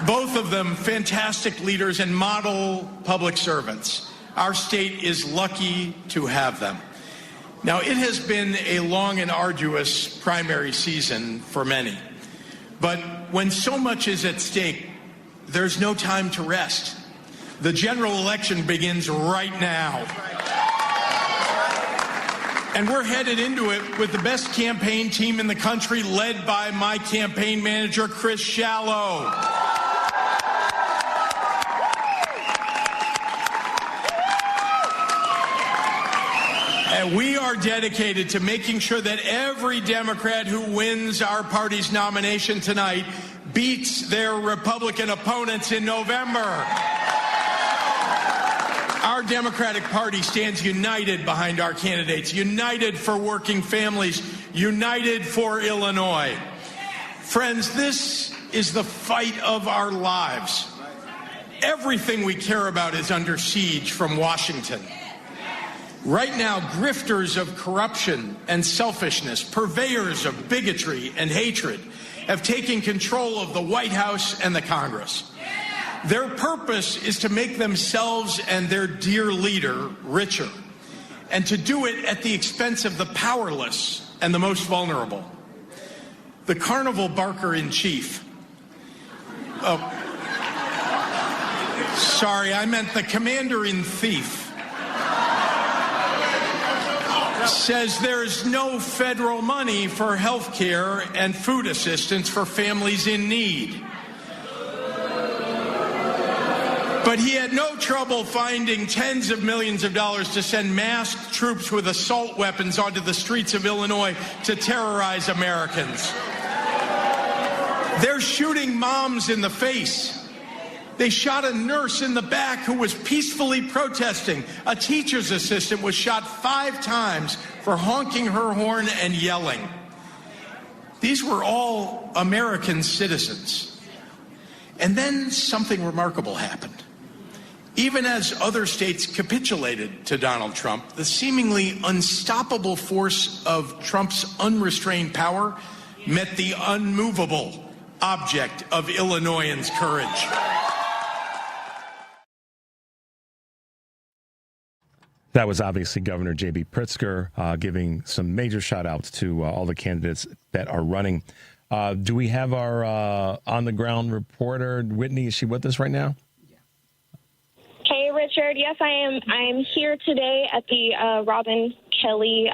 Both of them fantastic leaders and model public servants. Our state is lucky to have them. Now, it has been a long and arduous primary season for many. But when so much is at stake, there's no time to rest. The general election begins right now. And we're headed into it with the best campaign team in the country, led by my campaign manager, Chris Shallow. And we are dedicated to making sure that every Democrat who wins our party's nomination tonight beats their Republican opponents in November. Our Democratic Party stands united behind our candidates, united for working families, united for Illinois. Friends, this is the fight of our lives. Everything we care about is under siege from Washington. Right now, grifters of corruption and selfishness, purveyors of bigotry and hatred, have taken control of the White House and the Congress. Their purpose is to make themselves and their dear leader richer, and to do it at the expense of the powerless and the most vulnerable. The carnival barker-in-chief. Oh, sorry, I meant the commander-in-thief. Says there's no federal money for health care and food assistance for families in need. But he had no trouble finding tens of millions of dollars to send masked troops with assault weapons onto the streets of Illinois to terrorize Americans. They're shooting moms in the face. They shot a nurse in the back who was peacefully protesting. A teacher's assistant was shot 5 times for honking her horn and yelling. These were all American citizens. And then something remarkable happened. Even as other states capitulated to Donald Trump, the seemingly unstoppable force of Trump's unrestrained power met the unmovable object of Illinoisans' courage. That was obviously Governor J.B. Pritzker giving some major shout-outs to all the candidates that are running. Do we have our on-the-ground reporter, Whitney? Is she with us right now? Hey, Richard. Yes, I am. I'm here today at the Robin Kelly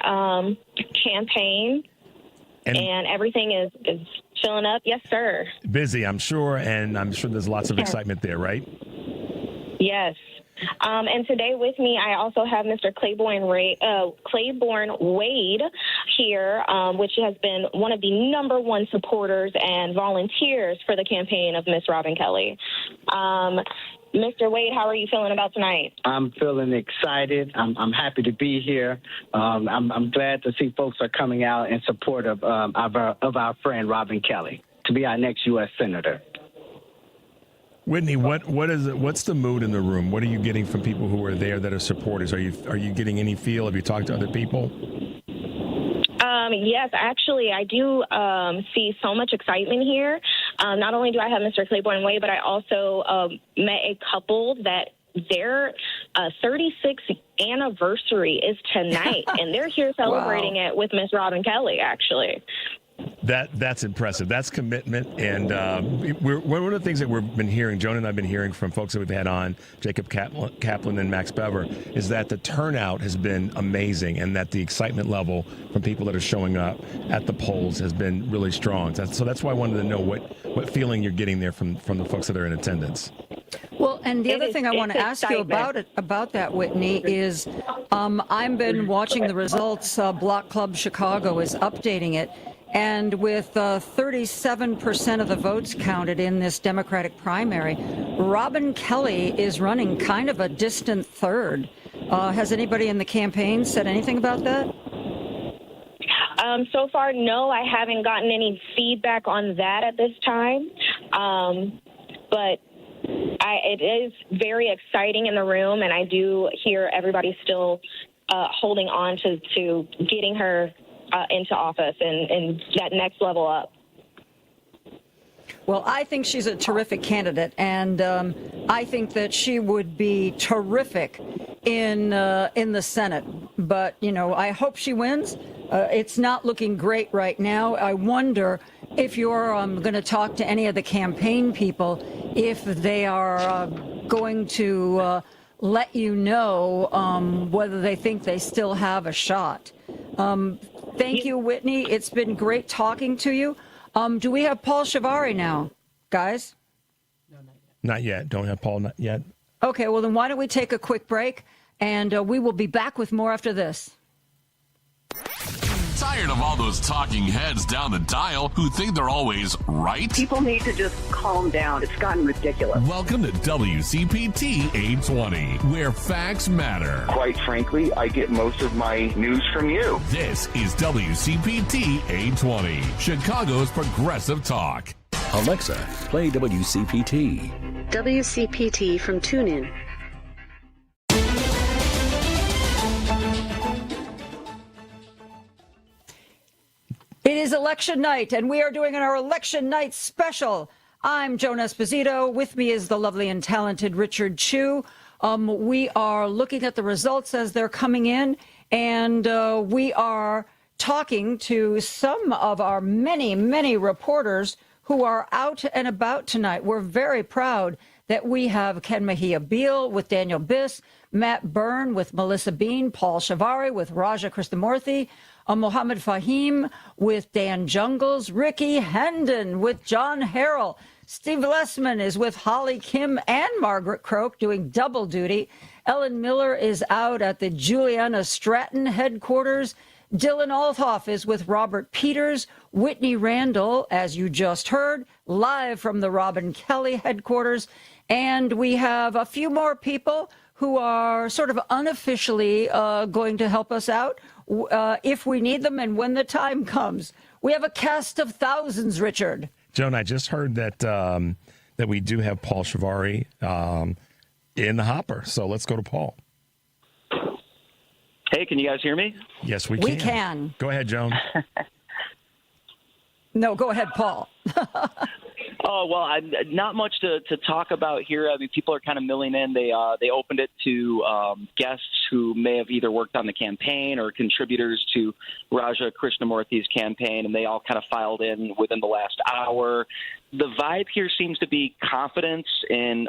campaign, and everything is filling up. Yes, sir. Busy, I'm sure, and I'm sure there's lots of excitement there, right? Yes. And today with me, I also have Mr. Claiborne Wade here, which has been one of the #1 supporters and volunteers for the campaign of Miss Robin Kelly. Mr. Wade, how are you feeling about tonight? I'm feeling excited. I'm happy to be here. I'm glad to see folks are coming out in support of our friend Robin Kelly to be our next U.S. Senator. Whitney, what's the mood in the room? What are you getting from people who are there that are supporters? Are you getting any feel? Have you talked to other people? Yes, actually, I do see so much excitement here. Not only do I have Mr. Claiborne Wade, but I also met a couple that their 36th anniversary is tonight, and they're here celebrating it with Miss Robin Kelly, actually. That's impressive. That's commitment. And one of the things that we've been hearing, Joan and I have been hearing from folks that we've had on, Jacob Kaplan and Max Bever, is that the turnout has been amazing and that the excitement level from people that are showing up at the polls has been really strong. So that's why I wanted to know what feeling you're getting there from the folks that are in attendance. Well, and the other thing I want to ask you about that, Whitney, is I've been watching the results. Block Club Chicago is updating it. And with 37% of the votes counted in this Democratic primary, Robin Kelly is running kind of a distant third. Has anybody in the campaign said anything about that? So far, no, I haven't gotten any feedback on that at this time. But it is very exciting in the room, and I do hear everybody still holding on to getting her into office and that next level up. Well, I think she's a terrific candidate, and I think that she would be terrific in the Senate. But, I hope she wins. It's not looking great right now. I wonder if you're going to talk to any of the campaign people, if they are going to let you know whether they think they still have a shot. Thank you, Whitney. It's been great talking to you. Do we have Paul Shivari now, guys? No, not yet. Don't have Paul yet. Okay, well, then why don't we take a quick break, and we will be back with more after this. Tired of all those talking heads down the dial who think they're always right? People need to just calm down. It's gotten ridiculous. Welcome to WCPT 820, where facts matter. Quite frankly, I get most of my news from you. This is WCPT 820, Chicago's progressive talk. Alexa, play WCPT. WCPT from TuneIn. It is election night, and we are doing our election night special. I'm Joan Esposito. With me is the lovely and talented Richard Chu. We are looking at the results as they're coming in, and we are talking to some of our many, many reporters who are out and about tonight. We're very proud that we have Ken Mejia Beal with Daniel Biss, Matt Byrne with Melissa Bean, Paul Shivari with Raja Krishnamoorthi, Mohammed Fahim with Dan Jungles, Ricky Hendon with John Harrell, Steve Lessman is with Holly Kim and Margaret Croak doing double duty. Ellen Miller is out at the Juliana Stratton headquarters. Dylan Althoff is with Robert Peters. Whitney Randall, as you just heard, live from the Robin Kelly headquarters. And we have a few more people who are sort of unofficially going to help us out if we need them and when the time comes. We have a cast of thousands, Richard. Joan, I just heard that that we do have Paul Shivari in the hopper. So let's go to Paul. Hey, can you guys hear me? Yes, we can. We can. Go ahead, Joan. No, go ahead, Paul. Oh, well, not much to talk about here. I mean, people are kind of milling in. They opened it to guests who may have either worked on the campaign or contributors to Raja Krishnamoorthi's campaign, and they all kind of filed in within the last hour. The vibe here seems to be confidence in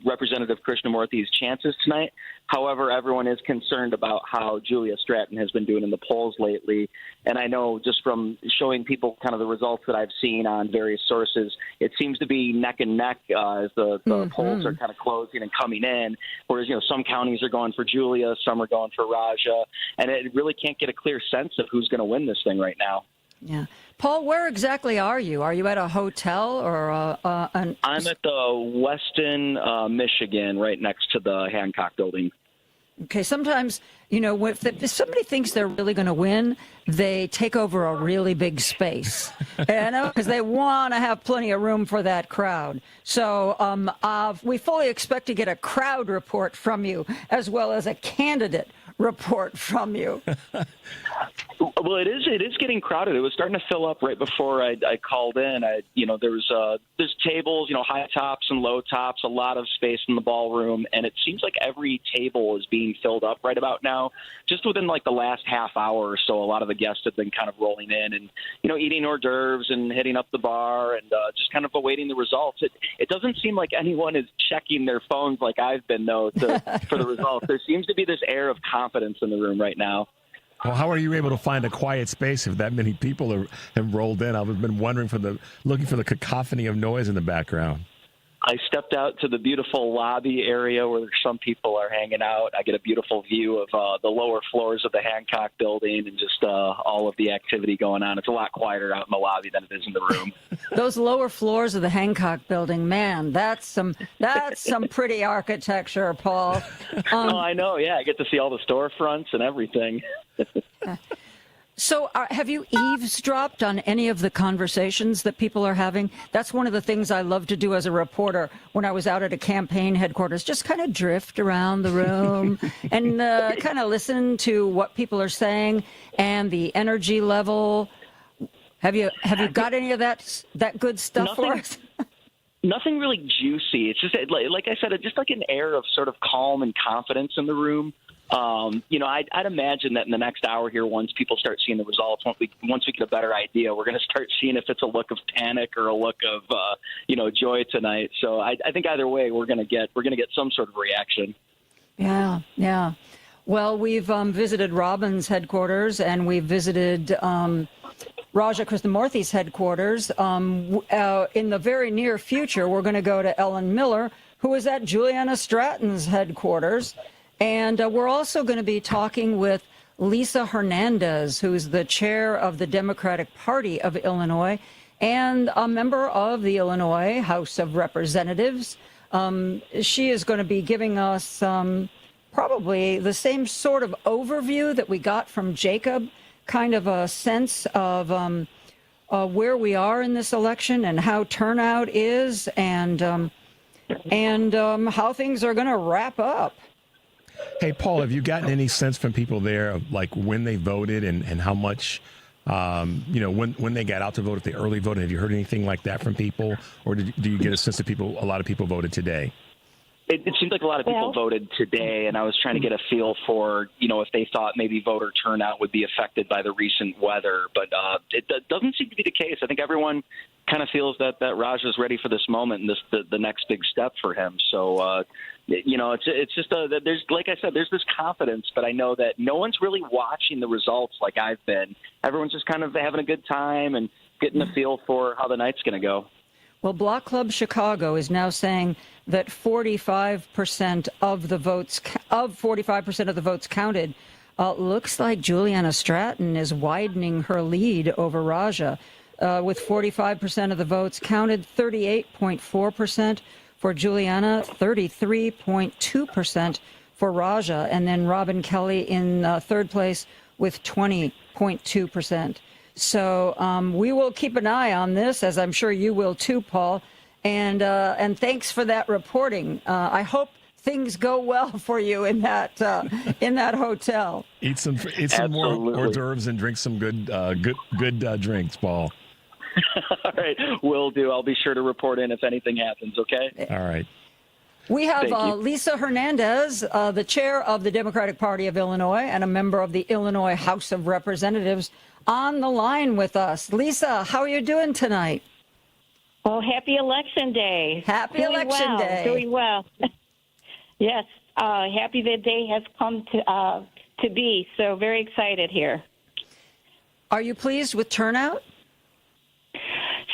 Representative Krishnamoorthi's chances tonight. However, everyone is concerned about how Julia Stratton has been doing in the polls lately. And I know just from showing people kind of the results that I've seen on various sources, it seems to be neck and neck as the polls are kind of closing and coming in. Whereas, some counties are going for Julia, some are going for Raja. And it really can't get a clear sense of who's going to win this thing right now. Yeah. Paul, where exactly are you? Are you at a hotel or I'm at the Westin, Michigan, right next to the Hancock building. Okay, sometimes, if somebody thinks they're really going to win, they take over a really big space, because they want to have plenty of room for that crowd. So we fully expect to get a crowd report from you as well as a candidate report from you. Well, it is getting crowded. It was starting to fill up right before I called in. There's tables, high tops and low tops, a lot of space in the ballroom, and it seems like every table is being filled up right about now. Just within the last half hour or so, a lot of the guests have been kind of rolling in and eating hors d'oeuvres and hitting up the bar and just kind of awaiting the results. It doesn't seem like anyone is checking their phones like I've been though for the results. There seems to be this air of confidence in the room right now. Well, how are you able to find a quiet space if that many people have rolled in? I've been wondering looking for the cacophony of noise in the background. I stepped out to the beautiful lobby area where some people are hanging out. I get a beautiful view of the lower floors of the Hancock building and just all of the activity going on. It's a lot quieter out in the lobby than it is in the room. Those lower floors of the Hancock building, man, that's some pretty architecture, Paul. Oh, I know. Yeah, I get to see all the storefronts and everything. So have you eavesdropped on any of the conversations that people are having? That's one of the things I love to do as a reporter when I was out at a campaign headquarters, just kind of drift around the room and kind of listen to what people are saying and the energy level. Have you got any of that good stuff for us? Nothing really juicy. It's just, like I said, just like an air of sort of calm and confidence in the room. I'd imagine that in the next hour here, once people start seeing the results, once we get a better idea, we're going to start seeing if it's a look of panic or a look of joy tonight. So I think either way, we're going to get some sort of reaction. Yeah. Well, we've visited Robin's headquarters and we've visited Raja Krishnamoorthi's headquarters. In the very near future, we're going to go to Ellen Miller, who is at Juliana Stratton's headquarters. And we're also going to be talking with Lisa Hernandez, who's the chair of the Democratic Party of Illinois and a member of the Illinois House of Representatives. She is going to be giving us probably the same sort of overview that we got from Jacob, kind of a sense of where we are in this election and how turnout is and how things are going to wrap up. Hey, Paul, have you gotten any sense from people there of like when they voted and how much, when they got out to vote, if they early voted? Have you heard anything like that from people? Or do you get a sense that a lot of people voted today? It seems like a lot of people voted today, and I was trying to get a feel for, if they thought maybe voter turnout would be affected by the recent weather. But it doesn't seem to be the case. I think everyone kind of feels that Raj is ready for this moment and the next big step for him. So, it's just there's, like I said, there's this confidence, but I know that no one's really watching the results like I've been. Everyone's just kind of having a good time and getting a feel for how the night's going to go. Well, Block Club Chicago is now saying that 45% of the votes counted. Looks like Juliana Stratton is widening her lead over Raja, with 45% of the votes counted, 38.4% for Juliana, 33.2% for Raja, and then Robin Kelly in third place with 20.2%. So we will keep an eye on this, as I'm sure you will too, Paul. And thanks for that reporting. I hope things go well for you in that hotel. Eat some more hors d'oeuvres and drink some good drinks, Paul. All right, will do. I'll be sure to report in if anything happens. Okay. All right. We have Lisa Hernandez, the chair of the Democratic Party of Illinois and a member of the Illinois House of Representatives, on the line with us. Lisa, how are you doing tonight? Oh, happy Election Day. Happy Election Day. Doing well. Yes, happy the day has come to be. So very excited here. Are you pleased with turnout?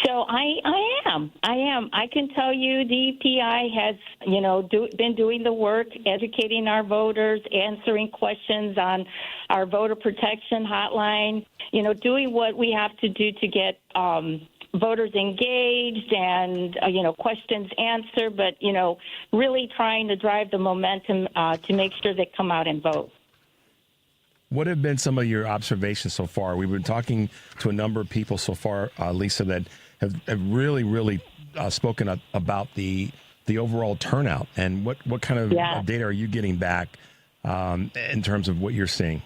So I am. I can tell you the EPI has, been doing the work, educating our voters, answering questions on our voter protection hotline, doing what we have to do to get voters engaged and, questions answered, but, really trying to drive the momentum to make sure they come out and vote. What have been some of your observations so far? We've been talking to a number of people so far, Lisa, that have really, really spoken about the overall turnout. And what kind of data are you getting back in terms of what you're seeing?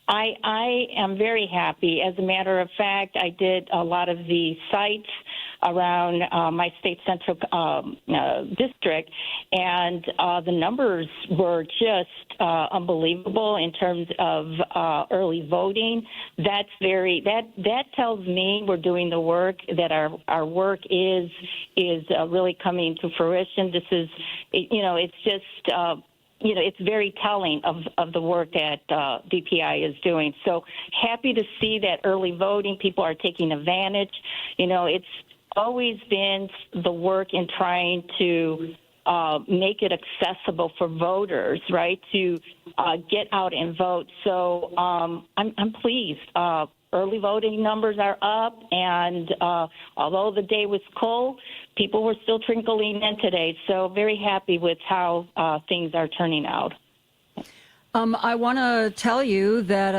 I am very happy. As a matter of fact, I did a lot of the sites around my state central district, and the numbers were just unbelievable in terms of early voting. That tells me we're doing the work, that our work is really coming to fruition. This is, it's just. It's very telling of the work that DPI is doing. So happy to see that early voting, people are taking advantage. It's always been the work in trying to make it accessible for voters, right, to get out and vote. So I'm pleased. Early voting numbers are up, and although the day was cold, people were still trickling in today. So very happy with how things are turning out. I want to tell you that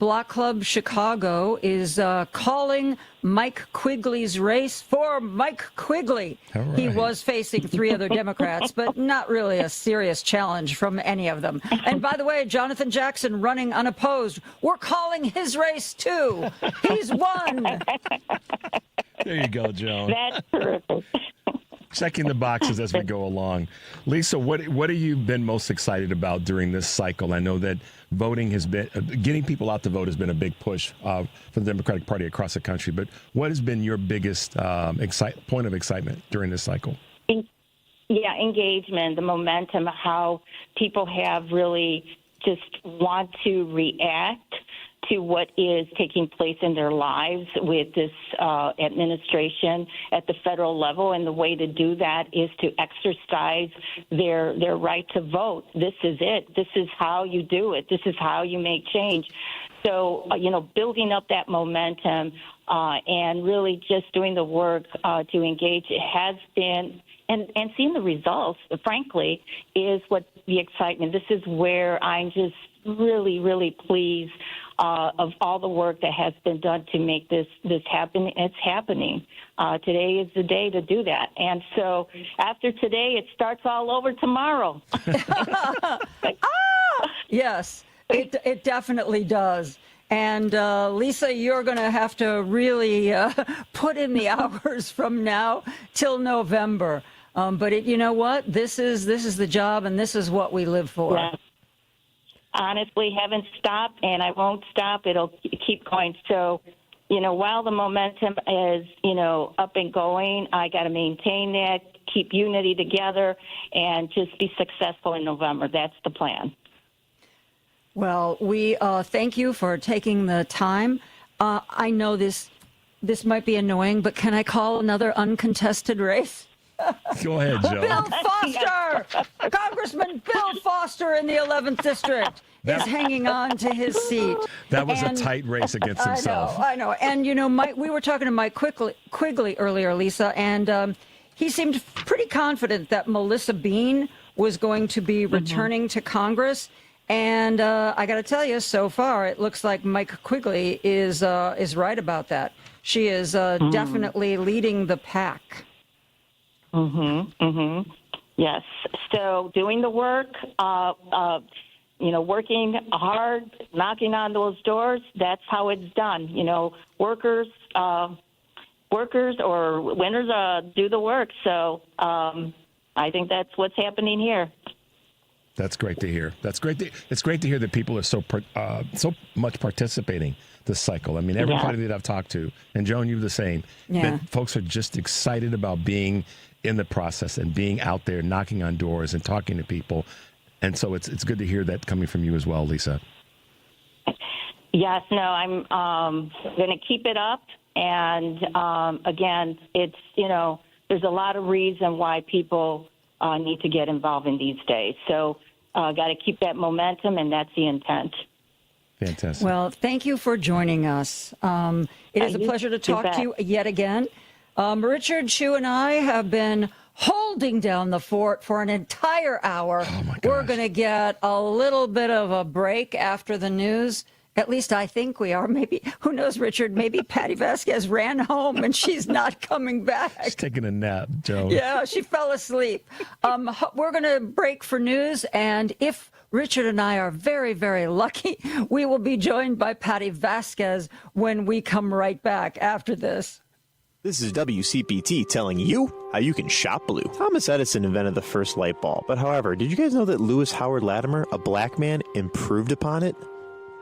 Block Club Chicago is calling Mike Quigley's race for Mike Quigley. Right. He was facing 3 other Democrats, but not really a serious challenge from any of them. And by the way, Jonathan Jackson running unopposed. We're calling his race too. He's won. There you go, Joan. That's terrific. Checking the boxes as we go along. Lisa, what have you been most excited about during this cycle? I know that voting has been, getting people out to vote has been a big push for the Democratic Party across the country. But what has been your biggest point of excitement during this cycle? Yeah, engagement, the momentum, how people have really just want to react to what is taking place in their lives with this administration at the federal level. And the way to do that is to exercise their right to vote. This is it. This is how you do it. This is how you make change. So, building up that momentum and really just doing the work to engage, it has been, and seeing the results, frankly, is what the excitement. This is where I'm just really, really pleased of all the work that has been done to make this happen. It's happening. Today is the day to do that. And so after today, it starts all over tomorrow. Yes, it definitely does. And Lisa, you're going to have to really put in the hours from now till November. But you know what? This is the job, and this is what we live for. Yeah. Honestly, haven't stopped, and I won't stop. It'll keep going. So, while the momentum is, up and going, I got to maintain that, keep unity together, and just be successful in November. That's the plan. Well, we thank you for taking the time. I know this might be annoying, but can I call another uncontested race? Go ahead, Joe. Bill Foster! Congressman Bill Foster in the 11th District is hanging on to his seat. That was a tight race against himself. I know. And, we were talking to Mike Quigley earlier, Lisa, and he seemed pretty confident that Melissa Bean was going to be returning to Congress. And I got to tell you, so far, it looks like Mike Quigley is right about that. She is definitely leading the pack. Yes. So doing the work, working hard, knocking on those doors, that's how it's done. Workers or winners do the work. So I think that's what's happening here. That's great to hear. It's great to hear that people are so much participating this cycle. I mean, everybody that I've talked to, and Joan, you're the same, that folks are just excited about being in the process and being out there knocking on doors and talking to people. And so it's good to hear that coming from you as well, Lisa. Yes, no, I'm going to keep it up. And again, it's, there's a lot of reason why people need to get involved in these days. So got to keep that momentum, and that's the intent. Fantastic. Well, thank you for joining us. It is a pleasure to talk to you yet again. Richard Chu and I have been holding down the fort for an entire hour. Oh my gosh. We're going to get a little bit of a break after the news. At least I think we are. Maybe, who knows, Richard? Maybe Patti Vasquez ran home and she's not coming back. She's taking a nap, Joe. Yeah, she fell asleep. We're going to break for news, and if Richard and I are very, very lucky, we will be joined by Patti Vasquez when we come right back after this. This is WCPT telling you how you can shop blue. Thomas Edison invented the first light bulb, but however, did you guys know that Lewis Howard Latimer, a black man, improved upon it?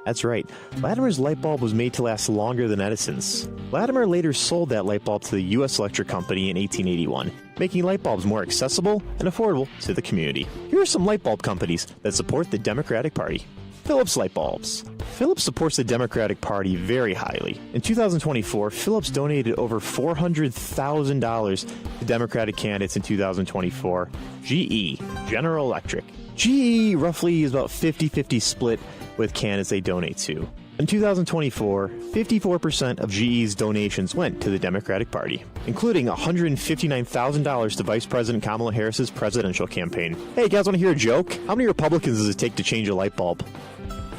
That's right. Latimer's light bulb was made to last longer than Edison's. Latimer later sold that light bulb to the U.S. Electric Company in 1881, making light bulbs more accessible and affordable to the community. Here are some light bulb companies that support the Democratic Party. Philips Light Bulbs. Philips supports the Democratic Party very highly. In 2024, Philips donated over $400,000 to Democratic candidates in 2024. GE, General Electric. GE roughly is about 50-50 split with candidates they donate to. In 2024, 54% of GE's donations went to the Democratic Party, including $159,000 to Vice President Kamala Harris's presidential campaign. Hey, you guys want to hear a joke? How many Republicans does it take to change a light bulb?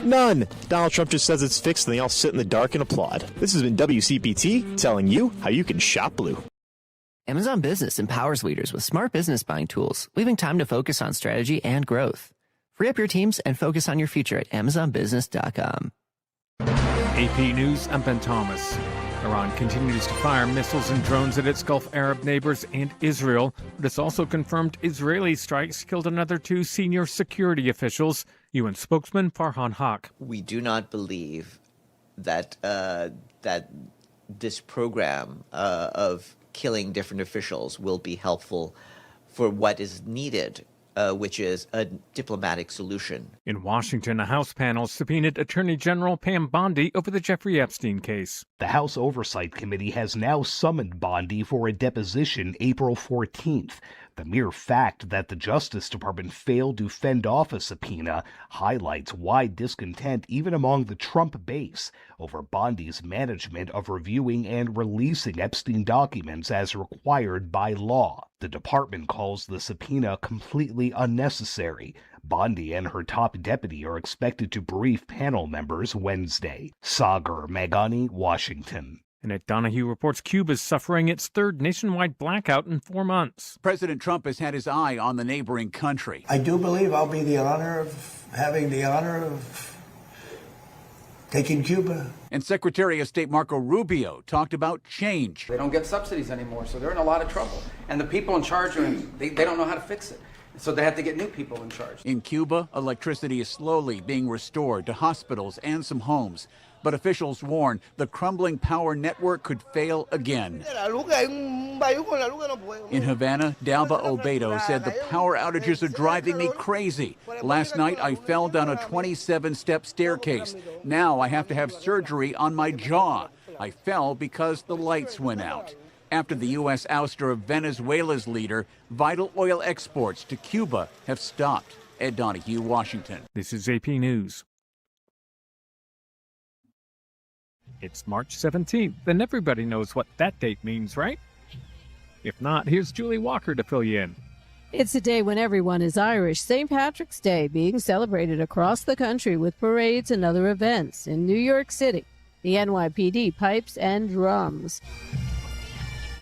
None. Donald Trump just says it's fixed and they all sit in the dark and applaud. This has been WCPT telling you how you can shop blue. Amazon Business empowers leaders with smart business buying tools, leaving time to focus on strategy and growth. Free up your teams and focus on your future at AmazonBusiness.com. AP News, I'm Ben Thomas. Iran continues to fire missiles and drones at its Gulf Arab neighbors and Israel, but it's also confirmed Israeli strikes killed another 2 senior security officials. UN spokesman Farhan Haq. We do not believe that that this program of killing different officials will be helpful for what is needed, which is a diplomatic solution. In Washington, a House panel subpoenaed Attorney General Pam Bondi over the Jeffrey Epstein case. The House Oversight Committee has now summoned Bondi for a deposition April 14th. The mere fact that the Justice Department failed to fend off a subpoena highlights wide discontent even among the Trump base over Bondi's management of reviewing and releasing Epstein documents as required by law. The department calls the subpoena completely unnecessary. Bondi and her top deputy are expected to brief panel members Wednesday. Sagar Meghani, Washington. And at Donahue reports Cuba is suffering its 3rd nationwide blackout in 4 months. President Trump has had his eye on the neighboring country. I do believe I'll be having the honor of taking Cuba. And Secretary of State Marco Rubio talked about change. They don't get subsidies anymore, so they're in a lot of trouble. And the people in charge, they don't know how to fix it. So they have to get new people in charge. In Cuba, electricity is slowly being restored to hospitals and some homes. But officials warn the crumbling power network could fail again. In Havana, Dalva Obedo said the power outages are driving me crazy. Last night, I fell down a 27-step staircase. Now I have to have surgery on my jaw. I fell because the lights went out. After the U.S. ouster of Venezuela's leader, vital oil exports to Cuba have stopped. Ed Donahue, Washington. This is AP News. It's March 17th, and everybody knows what that date means, right? If not, here's Julie Walker to fill you in. It's a day when everyone is Irish. St. Patrick's Day being celebrated across the country with parades and other events. In New York City, the NYPD pipes and drums.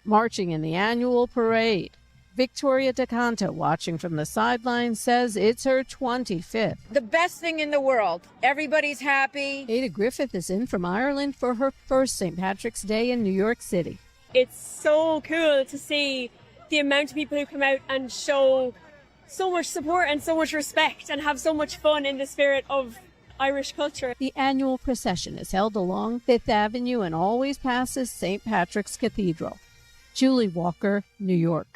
Marching in the annual parade. Victoria DeCanto, watching from the sidelines, says it's her 25th. The best thing in the world. Everybody's happy. Ada Griffith is in from Ireland for her first St. Patrick's Day in New York City. It's so cool to see the amount of people who come out and show so much support and so much respect and have so much fun in the spirit of Irish culture. The annual procession is held along Fifth Avenue and always passes St. Patrick's Cathedral. Julie Walker, New York.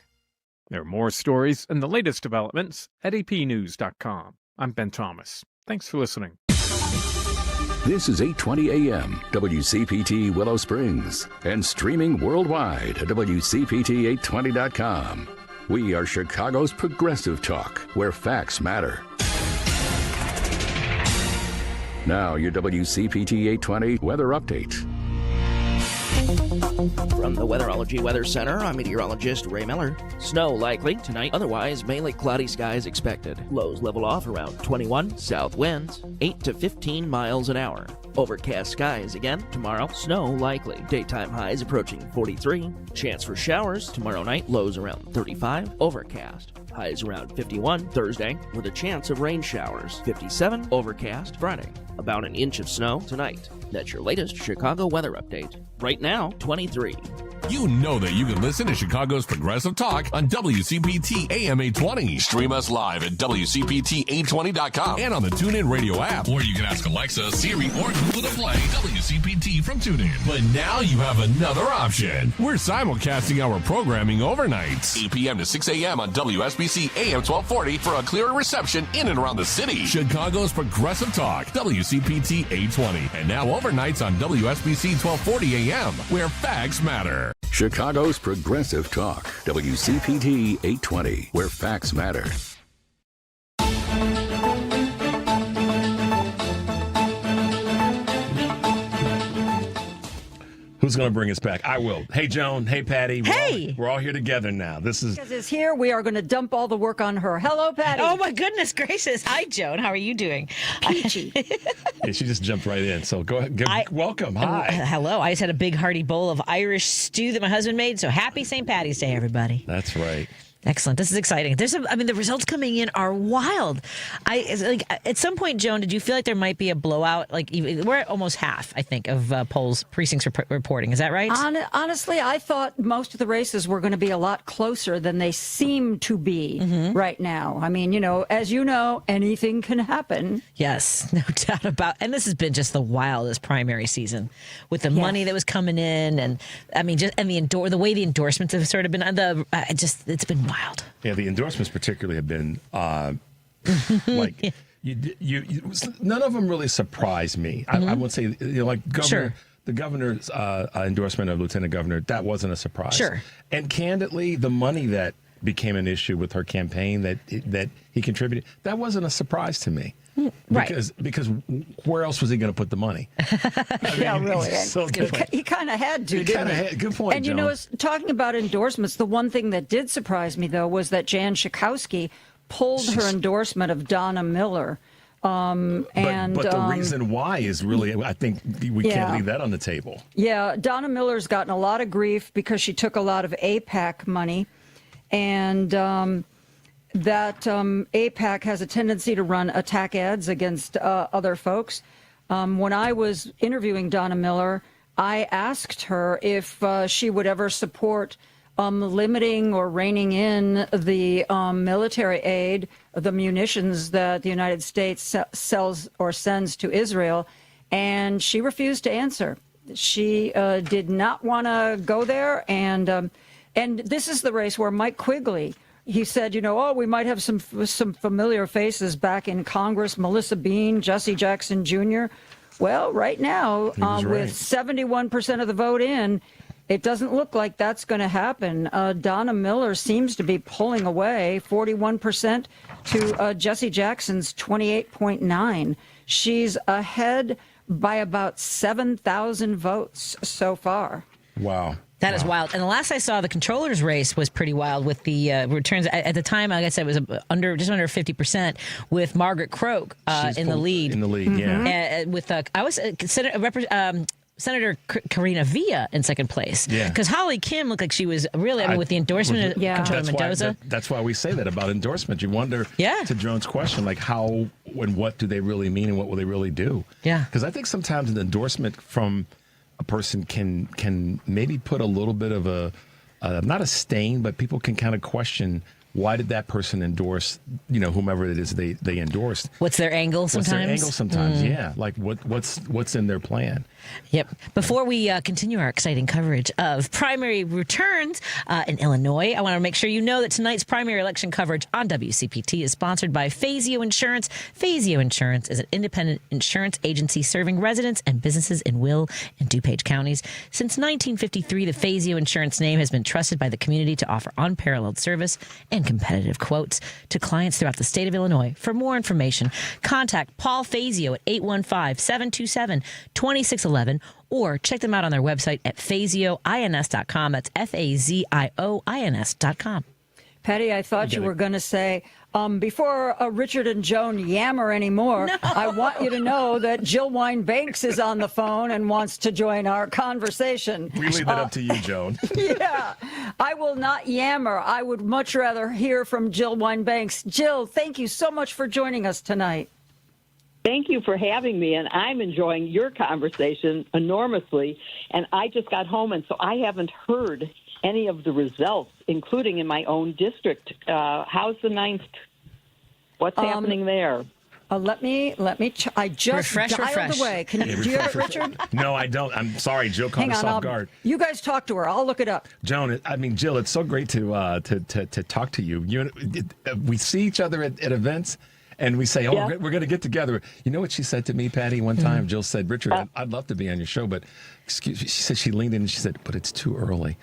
There are more stories and the latest developments at apnews.com. I'm Ben Thomas. Thanks for listening. This is 820 AM, WCPT Willow Springs, and streaming worldwide at WCPT820.com. We are Chicago's progressive talk, where facts matter. Now, your WCPT 820 weather update. From the Weatherology Weather Center, I'm meteorologist Ray Miller. Snow likely tonight, otherwise mainly cloudy skies expected. Lows level off around 21, south winds 8 to 15 miles an hour. Overcast skies again tomorrow, snow likely. Daytime highs approaching 43. Chance for showers tomorrow night, lows around 35. Overcast. Highs around 51 Thursday with a chance of rain showers. 57 overcast Friday. About an inch of snow tonight. That's your latest Chicago weather update. Right now, 23. You know that you can listen to Chicago's Progressive Talk on WCPT AM 820. Stream us live at WCPT820.com and on the TuneIn Radio app. Or you can ask Alexa, Siri, or Google to play WCPT from TuneIn. But now you have another option. We're simulcasting our programming overnights. 8 p.m. to 6 a.m. on WSBC AM 1240 for a clearer reception in and around the city. Chicago's Progressive Talk, WCPT 820. And now overnights on WSBC 1240 AM, where facts matter. Chicago's Progressive Talk, WCPT 820, where facts matter. Who's Joan's going to bring us back. I will. Hey, Joan. Hey, Patty. We're all here together now. Because it's here. We are going to dump all the work on her. Hello, Patty. Oh, my goodness gracious. Hi, Joan. How are you doing? Peachy. Yeah, she just jumped right in. So go ahead. Welcome. Hi. Hello. I just had a big hearty bowl of Irish stew that my husband made. So happy St. Patty's Day, everybody. That's right. Excellent. This is exciting. The results coming in are wild. At some point, Joan, did you feel like there might be a blowout? We're at almost half, I think, of polls, precincts reporting. Is that right? Honestly, I thought most of the races were going to be a lot closer than they seem to be right now. I mean, as you know, anything can happen. Yes, no doubt about. And this has been just the wildest primary season with the money that was coming in, and I mean, the way the endorsements have sort of been it's been wild. Yeah, the endorsements particularly have been none of them really surprised me. I would say the governor's endorsement of Lieutenant Governor, that wasn't a surprise. Sure. And candidly, the money that became an issue with her campaign that he contributed, that wasn't a surprise to me. Right. Because where else was he going to put the money? Really. So he kind of had to, didn't he? Good point, And Joan. talking about endorsements, the one thing that did surprise me, though, was that Jan Schakowsky pulled her endorsement of Donna Miller. But the reason why is really, I think we can't leave that on the table. Yeah, Donna Miller's gotten a lot of grief because she took a lot of AIPAC money, and that AIPAC has a tendency to run attack ads against other folks. When I was interviewing Donna Miller, I asked her if she would ever support limiting or reining in the military aid, the munitions that the United States sells or sends to Israel, and she refused to answer. She did not want to go there, and this is the race where Mike Quigley, he said, we might have some familiar faces back in Congress, Melissa Bean, Jesse Jackson Jr. Well, right now, with 71% of the vote in, it doesn't look like that's going to happen. Donna Miller seems to be pulling away 41% to Jesse Jackson's 28.9. She's ahead by about 7,000 votes so far. Wow. That is wild. And the last I saw, the controller's race was pretty wild with the returns. At the time, like I said, it was just under 50% with Margaret Croak in the lead. In the lead, yeah. With Senator Karina Villa in second place. Yeah. Because Holly Kim looked like she was really, with the endorsement of Controller Mendoza. That's why we say that about endorsement. You wonder, to Joan's question, how and what do they really mean and what will they really do? Yeah. Because I think sometimes an endorsement from a person can maybe put a little bit of a not a stain, but people can kind of question, why did that person endorse whomever it is they endorsed? What's their angle sometimes? Yeah. Like what's in their plan? Yep. Before we continue our exciting coverage of primary returns in Illinois, I want to make sure you know that tonight's primary election coverage on WCPT is sponsored by Fazio Insurance. Fazio Insurance is an independent insurance agency serving residents and businesses in Will and DuPage counties. Since 1953, the Fazio Insurance name has been trusted by the community to offer unparalleled service and competitive quotes to clients throughout the state of Illinois. For more information, contact Paul Fazio at 815-727-2611 or check them out on their website at fazioins.com. That's FAZIOINS.com. Patty, I thought you were going to say, before Richard and Joan yammer anymore, I want you to know that Jill Wine-Banks is on the phone and wants to join our conversation. We leave that up to you, Joan. Yeah, I will not yammer. I would much rather hear from Jill Wine-Banks. Jill, thank you so much for joining us tonight. Thank you for having me, and I'm enjoying your conversation enormously. And I just got home, and so I haven't heard any of the results, including in my own district. How's the 9th? What's happening there? Let me. I just dialed away. Do you have it, Richard? No, I don't. I'm sorry, Jill caught us off guard. You guys talk to her. I'll look it up. Joan, Jill, it's so great to talk to you. We see each other at events. And we say, we're going to get together. You know what she said to me, Patty, one time? Jill said, Richard, I'd love to be on your show, but excuse me. She said, she leaned in and she said, but it's too early.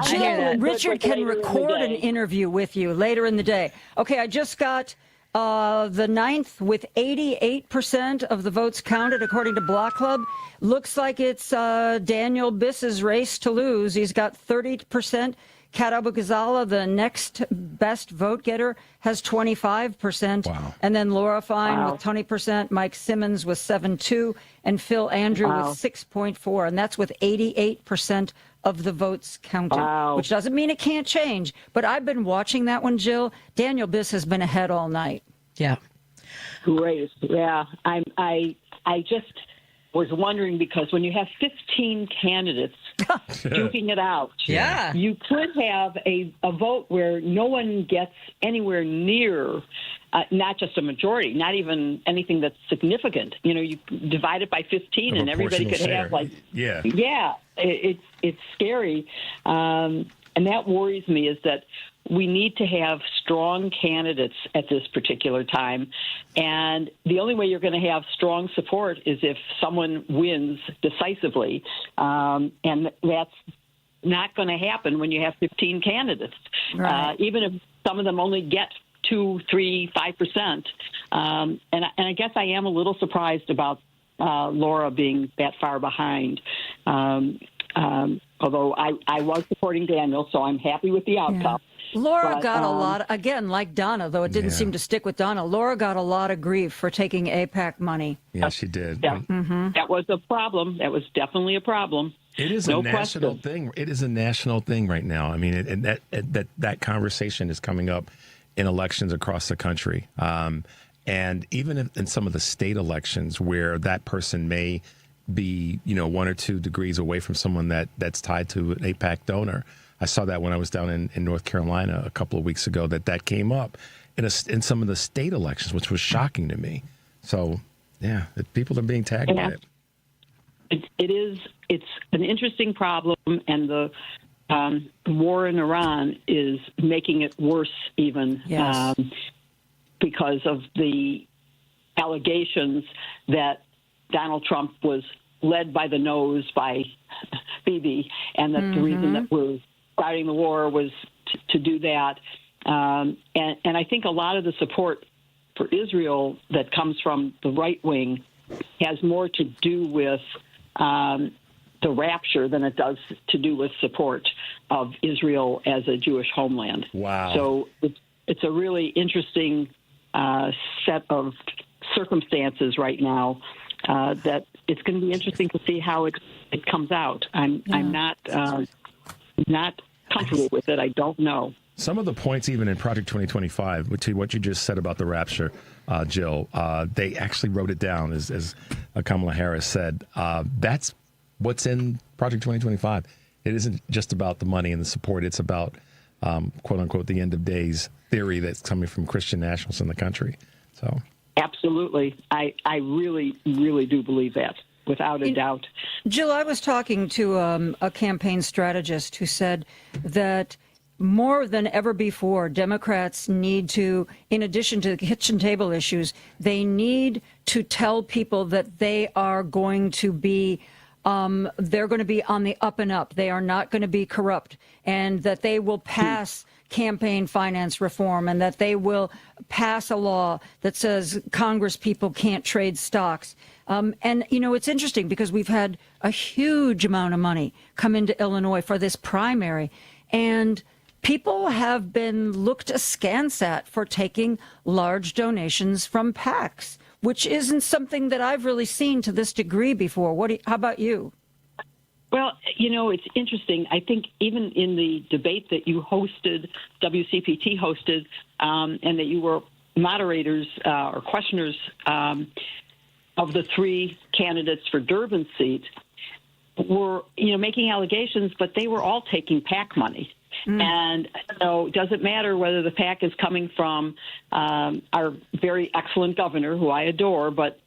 Jill, Richard can record an interview with you later in the day. Okay, I just got The ninth, with 88% of the votes counted, according to Block Club. Looks like it's Daniel Biss's race to lose. He's got 30%. Kat Abou-Ghazala, the next best vote getter, has 25%. Wow. And then Laura Fine with 20%, Mike Simmons with 7.2, and Phil Andrew with 6.4. And that's with 88% of the votes counted, which doesn't mean it can't change. But I've been watching that one, Jill. Daniel Biss has been ahead all night. Yeah. Great. Yeah. I just was wondering, because when you have 15 candidates duking it out, you could have a vote where no one gets anywhere near, not just a majority, not even anything that's significant. You know, you divide it by 15 and everybody could have it's scary. And that worries me, is that we need to have strong candidates at this particular time. And the only way you're going to have strong support is if someone wins decisively. And that's not going to happen when you have 15 candidates. Right. Even if some of them only get 2, 3, 5%. And I guess I am a little surprised about Laura being that far behind. Although I was supporting Daniel, so I'm happy with the outcome. Yeah. Laura got a lot, again, like Donna, though it didn't seem to stick with Donna. Laura got a lot of grief for taking AIPAC money. Yeah, she did. Yeah. That was a problem. That was definitely a problem. It is a national thing. It is a national thing right now. I mean, and that conversation is coming up in elections across the country. And even in some of the state elections where that person may be, 1 or 2 degrees away from someone that's tied to an AIPAC donor. I saw that when I was down in North Carolina a couple of weeks ago, that came up in some of the state elections, which was shocking to me. So, people are being tagged by it. It's an interesting problem, and the war in Iran is making it worse even because of the allegations that Donald Trump was led by the nose by Bibi, and that the reason that we're starting the war was to do that. And I think a lot of the support for Israel that comes from the right wing has more to do with the rapture than it does to do with support of Israel as a Jewish homeland. Wow. So it's a really interesting set of circumstances right now that it's going to be interesting to see how it comes out. I'm not comfortable with it. I don't know. Some of the points, even in Project 2025, which what you just said about the rapture, Jill, they actually wrote it down, as Kamala Harris said. That's what's in Project 2025. It isn't just about the money and the support. It's about, quote unquote, the end of days theory that's coming from Christian nationalists in the country. So, absolutely, I really, really do believe that, without a doubt. Jill, I was talking to a campaign strategist who said that more than ever before, Democrats need to, in addition to the kitchen table issues, they need to tell people that they are going to be they're going to be on the up and up. They are not going to be corrupt, and that they will pass campaign finance reform, and that they will pass a law that says Congress people can't trade stocks. And, it's interesting because we've had a huge amount of money come into Illinois for this primary, and people have been looked askance at for taking large donations from PACs, which isn't something that I've really seen to this degree before. How about you? Well, it's interesting. I think even in the debate that you hosted, WCPT hosted, and that you were moderators or questioners of the 3 candidates for Durbin's seat, were, making allegations, but they were all taking PAC money. And so it doesn't matter whether the PAC is coming from our very excellent governor, who I adore, but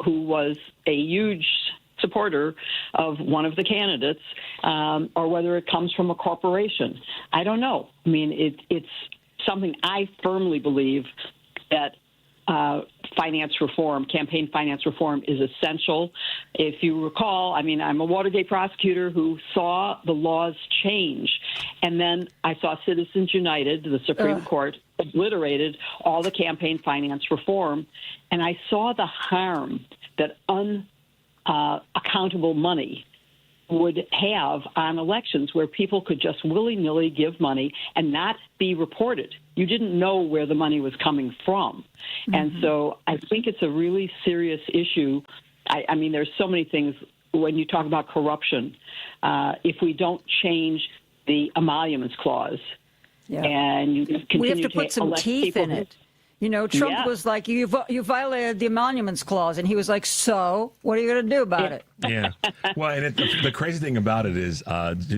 who was a huge supporter of one of the candidates, or whether it comes from a corporation. I don't know. I mean, it's something I firmly believe that finance reform, campaign finance reform, is essential. If you recall, I mean, I'm a Watergate prosecutor who saw the laws change, and then I saw Citizens United, the Supreme Court, obliterated all the campaign finance reform, and I saw the harm that unaccountable money would have on elections, where people could just willy-nilly give money and not be reported. You didn't know where the money was coming from. Mm-hmm. And so I think it's a really serious issue. I mean, there's so many things when you talk about corruption. If we don't change the emoluments clause, and you continue we have to put some teeth in it. You know, Trump was like, you violated the emoluments clause. And he was like, so what are you going to do about it? Yeah. Well, and the crazy thing about it is,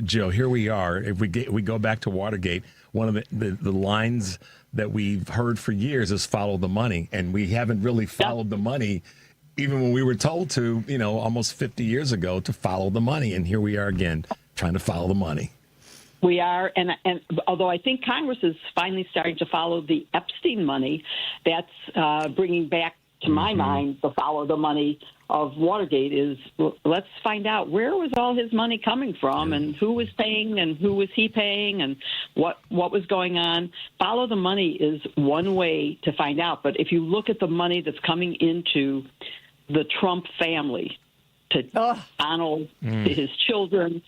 Jill, here we are. If we go back to Watergate, one of the lines that we've heard for years is follow the money. And we haven't really followed the money, even when we were told to, almost 50 years ago, to follow the money. And here we are again, trying to follow the money. We are, and although I think Congress is finally starting to follow the Epstein money, that's bringing back to my mind the follow the money of Watergate is, let's find out where was all his money coming from and who was paying and who was he paying and what was going on. Follow the money is one way to find out. But if you look at the money that's coming into the Trump family, to Donald, to his children,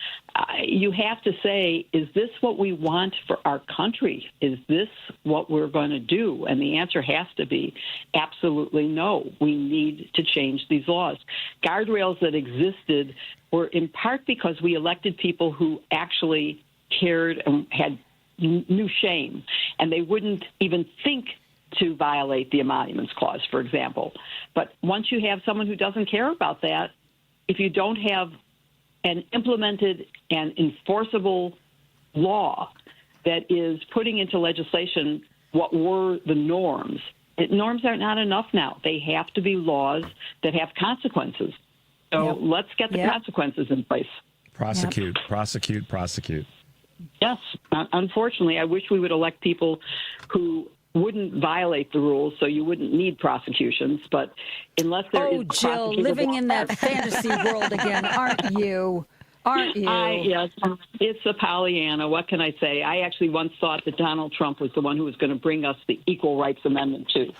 you have to say, is this what we want for our country? Is this what we're going to do? And the answer has to be absolutely no. We need to change these laws. Guardrails that existed were in part because we elected people who actually cared and knew shame, and they wouldn't even think to violate the emoluments clause, for example. But once you have someone who doesn't care about that, if you don't have an implemented and enforceable law that is putting into legislation what were the norms, norms are not enough now. They have to be laws that have consequences. So let's get the consequences in place. Prosecute, prosecute, prosecute. Yes. Unfortunately, I wish we would elect people who wouldn't violate the rules, so you wouldn't need prosecutions. But unless there is Jill, living in that fantasy world again, aren't you? Aren't you? Yes, it's a Pollyanna. What can I say? I actually once thought that Donald Trump was the one who was going to bring us the Equal Rights Amendment, too.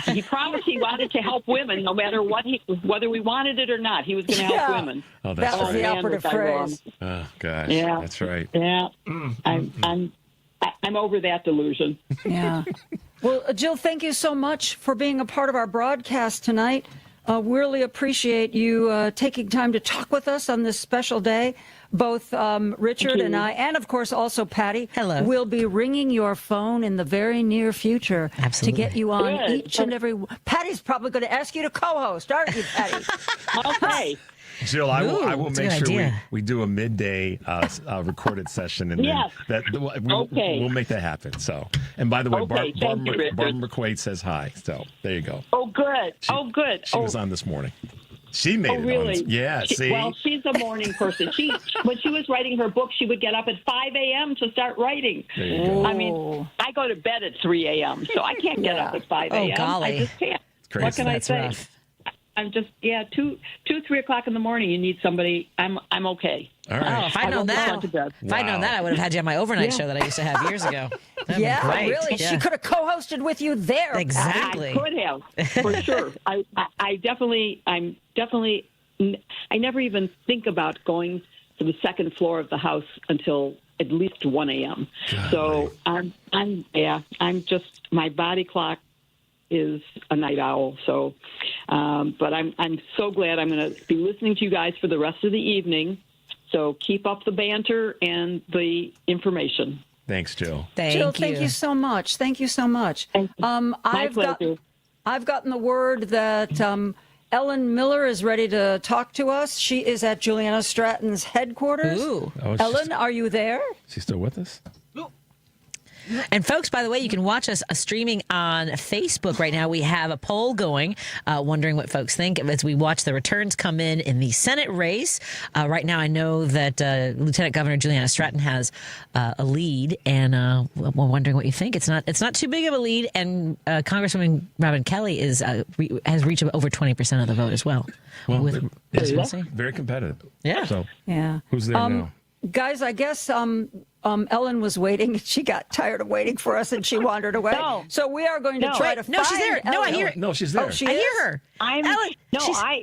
He promised he wanted to help women, no matter whether we wanted it or not. He was going to help women. Oh, that's that was the operative phrase. Oh, gosh. Yeah. That's right. Yeah. I'm over that delusion. Yeah. Well, Jill, thank you so much for being a part of our broadcast tonight. Really appreciate you taking time to talk with us on this special day. Both Richard and I, and of course also Patti, will be ringing your phone in the very near future to get you on each and every. Patti's probably going to ask you to co-host, aren't you, Patti? Okay. Jill, I will make sure we do a midday recorded session, and then we'll make that happen. So, and by the way, Barbara McQuaid says hi. So there you go. Oh, good. She was on this morning. She made it really? on. Yeah, see? Well, she's a morning person. When she was writing her book, she would get up at 5 a.m. to start writing. There you go. I mean, I go to bed at 3 a.m., so I can't get up at 5 a.m. Oh, golly. I just can't. Crazy. What can I say? Rough. I'm just 3 o'clock in the morning. You need somebody. I'm okay. All right. Oh, if I'd known that, I would have had you on my overnight show that I used to have years ago. Really. Yeah. She could have co-hosted with you there. Exactly. I could have, for sure. I never even think about going to the second floor of the house until at least 1 a.m. So I'm just, my body clock is a night owl. So, but I'm so glad I'm going to be listening to you guys for the rest of the evening. So keep up the banter and the information. Thanks, Jill. Jill, thank you so much. Thank you so much. My pleasure. I've gotten the word that Ellen Miller is ready to talk to us. She is at Juliana Stratton's headquarters. Ooh. Ellen, are you there? Is she still with us? And folks, by the way, you can watch us streaming on Facebook right now. We have a poll going, wondering what folks think as we watch the returns come in the Senate race. Right now, I know that Lieutenant Governor Juliana Stratton has a lead, and we're wondering what you think. It's not too big of a lead, and Congresswoman Robin Kelly has reached over 20% of the vote as well. It's very competitive. Yeah. So yeah. Who's there now? Guys, I guess Ellen was waiting. She got tired of waiting for us, and she wandered away. No. So we are going to try to find she's there. Ellen. No, I hear it. No, she's there. Oh, she I is? hear her.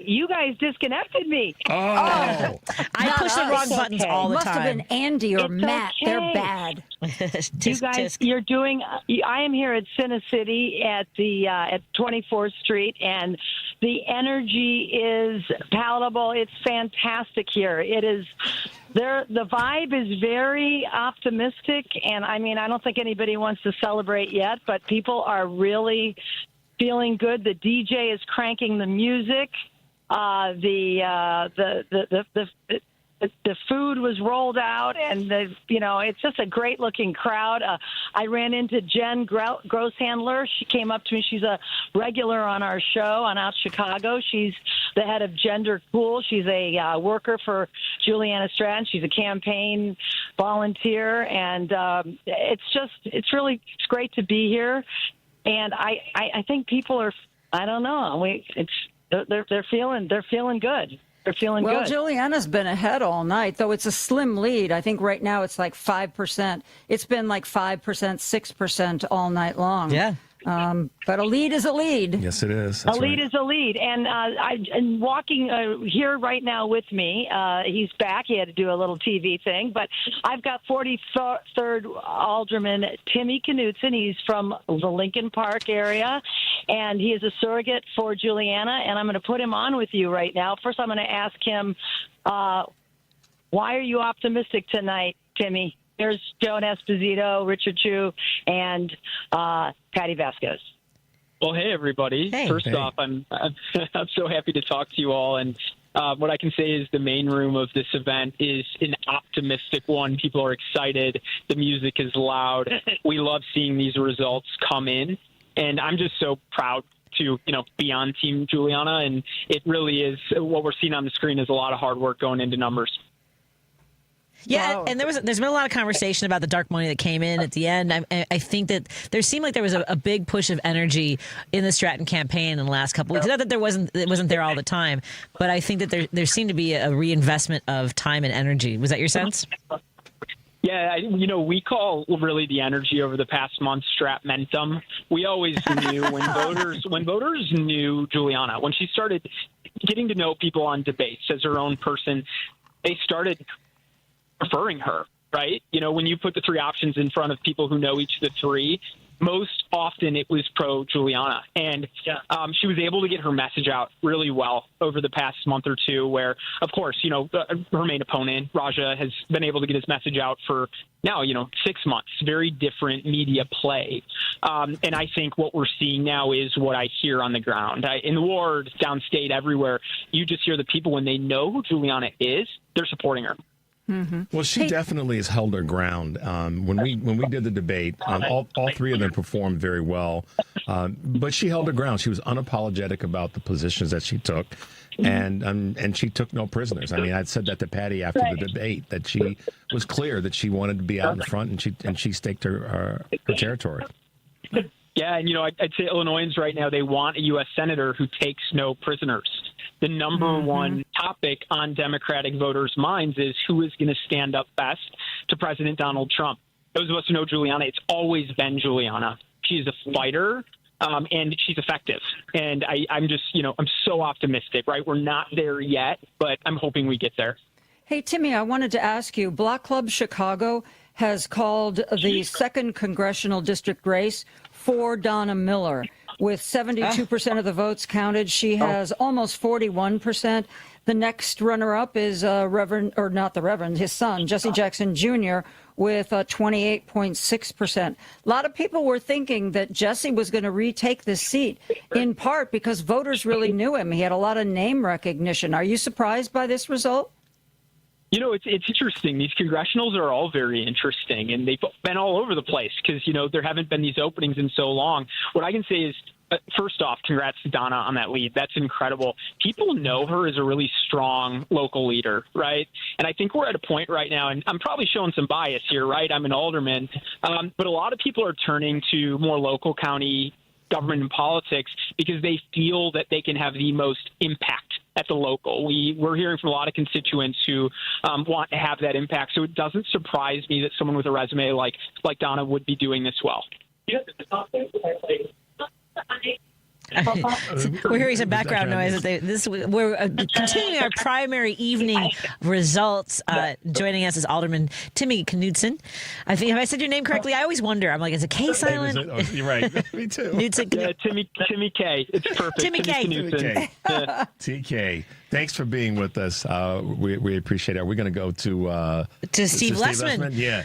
You guys disconnected me. Oh. I push the wrong buttons all the Must time. have been Andy or Matt. Okay. They're bad. You guys, you're doing. I am here at Cine City at 24th Street, and the energy is palatable. It's fantastic here. It is. The vibe is very optimistic, and I mean, I don't think anybody wants to celebrate yet, but people are really feeling good. The DJ is cranking the music. The food was rolled out, and it's just a great looking crowd. I ran into Jen Grosshandler. She came up to me. She's a regular on our show on Out Chicago. She's the head of Gender Cool. She's a worker for Juliana Stratton. She's a campaign volunteer, and it's great to be here. And I think people are. I don't know. They're feeling good. They're feeling good. Well, Juliana's been ahead all night, though it's a slim lead. I think right now it's like 5%. It's been like 5%, 6% all night long. Yeah. But a lead is a lead. Yes, it is. A lead is a lead. And I'm walking here right now with me. He's back. He had to do a little TV thing. But I've got 43rd Alderman Timmy Kudson. He's from the Lincoln Park area, and he is a surrogate for Juliana. And I'm going to put him on with you right now. First, I'm going to ask him, why are you optimistic tonight, Timmy? There's Joan Esposito, Richard Chu, and Patti Vasquez. Well, hey, everybody. First off, I'm so happy to talk to you all. And what I can say is the main room of this event is an optimistic one. People are excited. The music is loud. We love seeing these results come in. And I'm just so proud to, be on Team Juliana. And it really is what we're seeing on the screen is a lot of hard work going into numbers. Yeah, wow. and there's been a lot of conversation about the dark money that came in at the end. I think that there seemed like there was a big push of energy in the Stratton campaign in the last couple weeks. Not that it wasn't there all the time, but I think that there seemed to be a reinvestment of time and energy. Was that your sense? Yeah, we call really the energy over the past month Stratmentum. We always knew when voters knew Juliana, when she started getting to know people on debates as her own person, they started preferring her, right? When you put the three options in front of people who know each of the three, most often it was pro-Juliana. And she was able to get her message out really well over the past month or two where, of course, her main opponent, Raja, has been able to get his message out for now, 6 months. Very different media play. And I think what we're seeing now is what I hear on the ground. In the ward, downstate, everywhere, you just hear the people when they know who Juliana is, they're supporting her. Mm-hmm. Well, she definitely has held her ground. When we did the debate, all three of them performed very well, but she held her ground. She was unapologetic about the positions that she took, and she took no prisoners. I mean, I'd said that to Patti after the debate that she was clear that she wanted to be out in front, and she staked her territory. Yeah, and I'd say Illinoisans right now, they want a U.S. senator who takes no prisoners. The number one topic on Democratic voters' minds is who is going to stand up best to President Donald Trump. Those of us who know Juliana, it's always been Juliana. She's a fighter, and she's effective. And I'm just, I'm so optimistic, right? We're not there yet, but I'm hoping we get there. Hey, Timmy, I wanted to ask you, Block Club Chicago has called the 2nd Congressional District race for Donna Miller. With 72% of the votes counted, she has almost 41%. The next runner-up is his son, Jesse Jackson Jr., with 28.6%. A lot of people were thinking that Jesse was going to retake this seat, in part because voters really knew him. He had a lot of name recognition. Are you surprised by this result? You know, it's interesting. These congressionals are all very interesting, and they've been all over the place because, you know, there haven't been these openings in so long. What I can say is, first off, congrats to Donna on that lead. That's incredible. People know her as a really strong local leader, right? And I think we're at a point right now, and I'm probably showing some bias here, right? I'm an alderman, but a lot of people are turning to more local county government and politics because they feel that they can have the most impact at the local. We're hearing from a lot of constituents who want to have that impact. So it doesn't surprise me that someone with a resume like Donna would be doing this well. We're hearing some background noise. We're continuing our primary evening results. Joining us is Alderman Timmy Kudson. I think, have I said your name correctly? I always wonder. I'm like, is it K silent? You're right. Me too. Timmy K. It's perfect. Timmy K. TK. Thanks for being with us. We appreciate it. We're going to go to Steve Lessman. Yeah.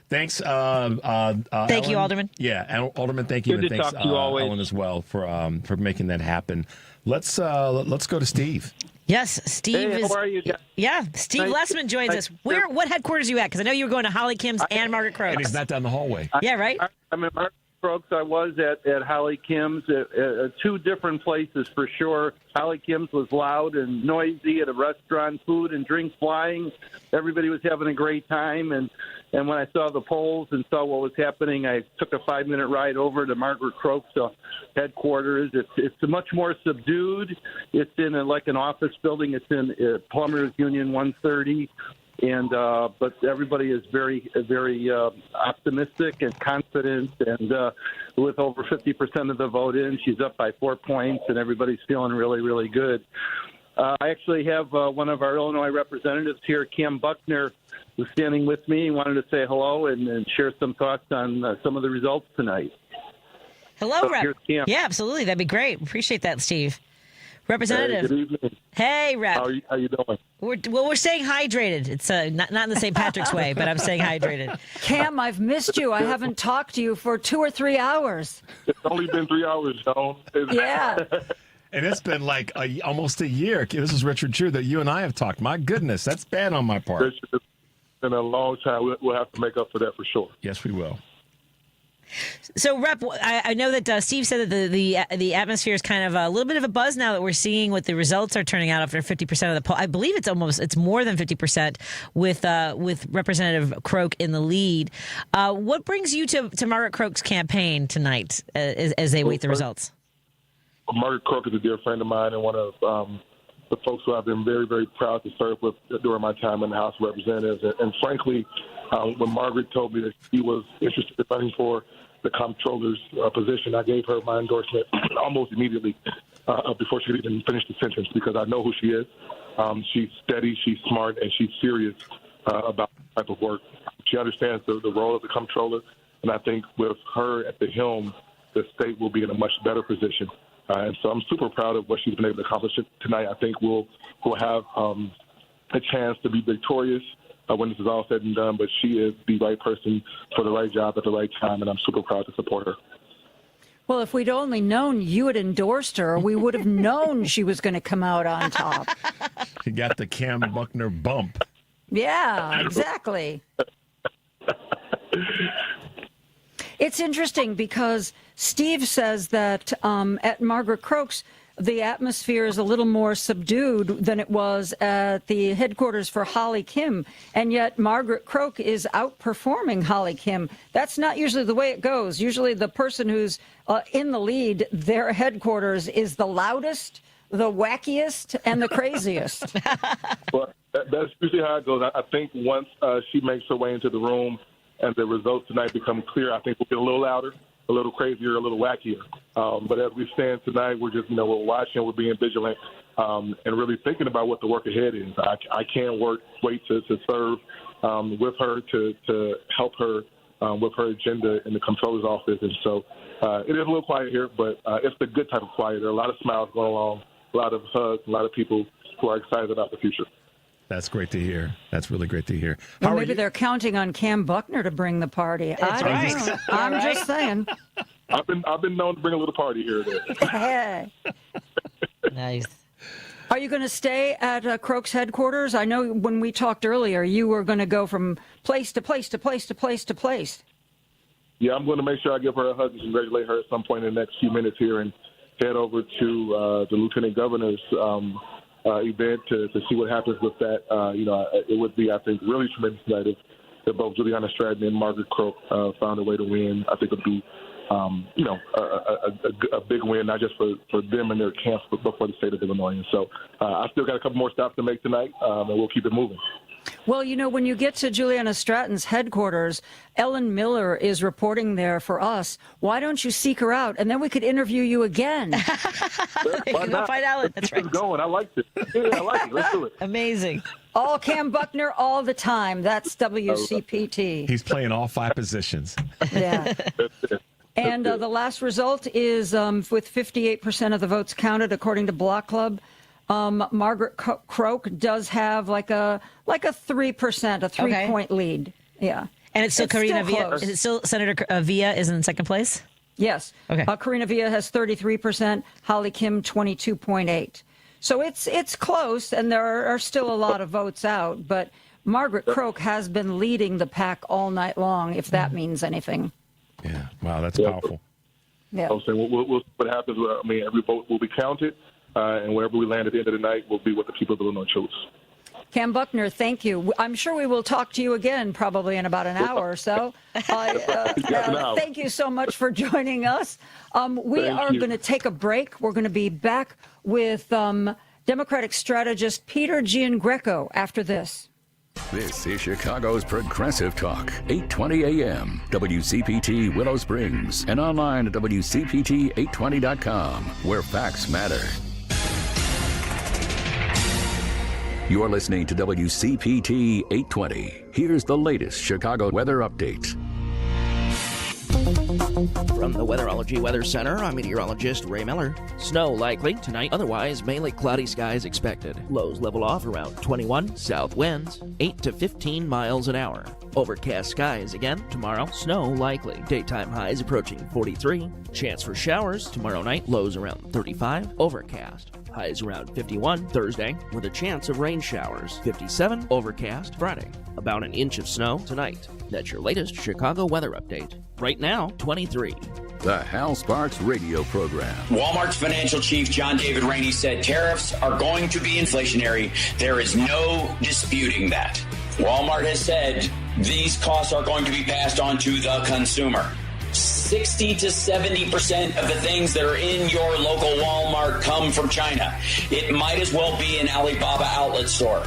Thanks. Thank you, Alderman. Yeah, Alderman, thank you. Good and to thanks, talk to you always. Ellen, as well, for making that happen. Let's go to Steve. Yes, Steve How are you guys? Yeah, Steve Lessman joins us. What headquarters are you at? Because I know you were going to Holly Kim's and Margaret Croak's. And he's not down the hallway. Yeah, right? I'm at Margaret Croak's. I was at Holly Kim's at two different places for sure. Holly Kim's was loud and noisy at a restaurant, food and drink flying. Everybody was having a great time. And when I saw the polls and saw what was happening, I took a 5-minute ride over to Margaret Croak's headquarters. It's much more subdued. It's in like an office building. It's in Plumbers Union 130. But everybody is very, very optimistic and confident. And with over 50% of the vote in, she's up by 4 points, and everybody's feeling really, really good. I actually have one of our Illinois representatives here, Cam Buckner, who's standing with me. He wanted to say hello and share some thoughts on some of the results tonight. Hello, Rep. Here's Cam. Yeah, absolutely. That'd be great. Appreciate that, Steve. Representative. Hey, good evening. Hey, Rep. How you doing? We're staying hydrated. It's not in the St. Patrick's way, but I'm staying hydrated. Cam, I've missed you. I haven't talked to you for 2 or 3 hours. It's only been 3 hours, Joan. Yeah. And it's been like almost a year. This is Richard True that you and I have talked. My goodness, that's bad on my part. It's been a long time. We'll have to make up for that for sure. Yes, we will. So, Rep, I know that Steve said that the atmosphere is kind of a little bit of a buzz now that we're seeing what the results are turning out after 50% of the poll. I believe it's more than 50% with Representative Croak in the lead. What brings you to Margaret Croak's campaign tonight as they wait the results? Margaret Croak is a dear friend of mine and one of the folks who I've been very, very proud to serve with during my time in the House of Representatives. And frankly, when Margaret told me that she was interested in running for the comptroller's position, I gave her my endorsement almost immediately before she could even finish the sentence because I know who she is. She's steady, she's smart, and she's serious about the type of work. She understands the role of the comptroller, and I think with her at the helm, the state will be in a much better position. And so I'm super proud of what she's been able to accomplish tonight. I think we'll have a chance to be victorious when this is all said and done, but she is the right person for the right job at the right time, and I'm super proud to support her. Well, if we'd only known you had endorsed her, we would have known she was going to come out on top. She got the Cam Buckner bump. Yeah, exactly. It's interesting because Steve says that at Margaret Croak's, the atmosphere is a little more subdued than it was at the headquarters for Holly Kim, and yet Margaret Croak is outperforming Holly Kim. That's not usually the way it goes. Usually the person who's in the lead, their headquarters, is the loudest, the wackiest, and the craziest. Well, that's usually how it goes. I think once she makes her way into the room and the results tonight become clear, I think we'll get a little louder, a little crazier, a little wackier. But as we stand tonight, we're just, we're watching, we're being vigilant, and really thinking about what the work ahead is. I can't wait to serve with her, to help her with her agenda in the comptroller's office. And so it is a little quiet here, but it's the good type of quiet. There are a lot of smiles going along, a lot of hugs, a lot of people who are excited about the future. That's great to hear. That's really great to hear. Well, maybe they're counting on Cam Buckner to bring the party. That's right. I'm just saying. I've been known to bring a little party here and there. Nice. Are you going to stay at Croak's headquarters? I know when we talked earlier, you were going to go from place to place to place to place to place. Yeah, I'm going to make sure I give her a hug and congratulate her at some point in the next few minutes here and head over to the Lieutenant Governor's event to see what happens with that. It would be, I think, really tremendous tonight if both Juliana Stratton and Margaret Croak found a way to win. I think it would be, a big win, not just for them and their camps, but for the state of Illinois. And so I still got a couple more stops to make tonight, and we'll keep it moving. Well, when you get to Juliana Stratton's headquarters, Ellen Miller is reporting there for us. Why don't you seek her out, and then we could interview you again? Go find Ellen. That's right. Going. I like it. Yeah, I like it. Let's do it. Amazing. All Cam Buckner all the time. That's WCPT. He's playing all 5 positions. Yeah. And the last result is with 58% of the votes counted, according to Block Club. Margaret Croak does have like a 3%, a 3-point lead. Yeah. And it's still Karina Villa. Close. Is it still Senator Villa is in second place? Yes. Okay. Karina Villa has 33%, Holly Kim 22.8%. So it's close, and there are still a lot of votes out. But Margaret Croak has been leading the pack all night long, if that means anything. Yeah. Wow, that's powerful. Yeah. I'm saying we'll see what happens. I mean, every vote will be counted. And wherever we land at the end of the night will be what the people of Illinois chose. Cam Buckner, thank you. I'm sure we will talk to you again probably in about an hour or so. Thank you so much for joining us. We are going to take a break. We're going to be back with Democratic strategist Peter Giangreco after this. This is Chicago's Progressive Talk, 820 AM, WCPT Willow Springs, and online at WCPT820.com, where facts matter. You're listening to WCPT 820. Here's the latest Chicago weather update. From the Weatherology Weather Center, I'm meteorologist Ray Miller. Snow likely tonight, otherwise mainly cloudy skies expected. Lows level off around 21, south winds 8 to 15 miles an hour. Overcast skies again tomorrow, snow likely. Daytime highs approaching 43. Chance for showers tomorrow night, lows around 35. Overcast. Highs around 51 Thursday with a chance of rain showers. 57 overcast Friday. About an inch of snow tonight. That's your latest Chicago weather update. Right now, 23. The Hal Sparks radio program. Walmart's financial chief, John David Rainey, said tariffs are going to be inflationary. There is no disputing that. Walmart has said these costs are going to be passed on to the consumer. 60 to 70% of the things that are in your local Walmart come from China. It might as well be an Alibaba outlet store.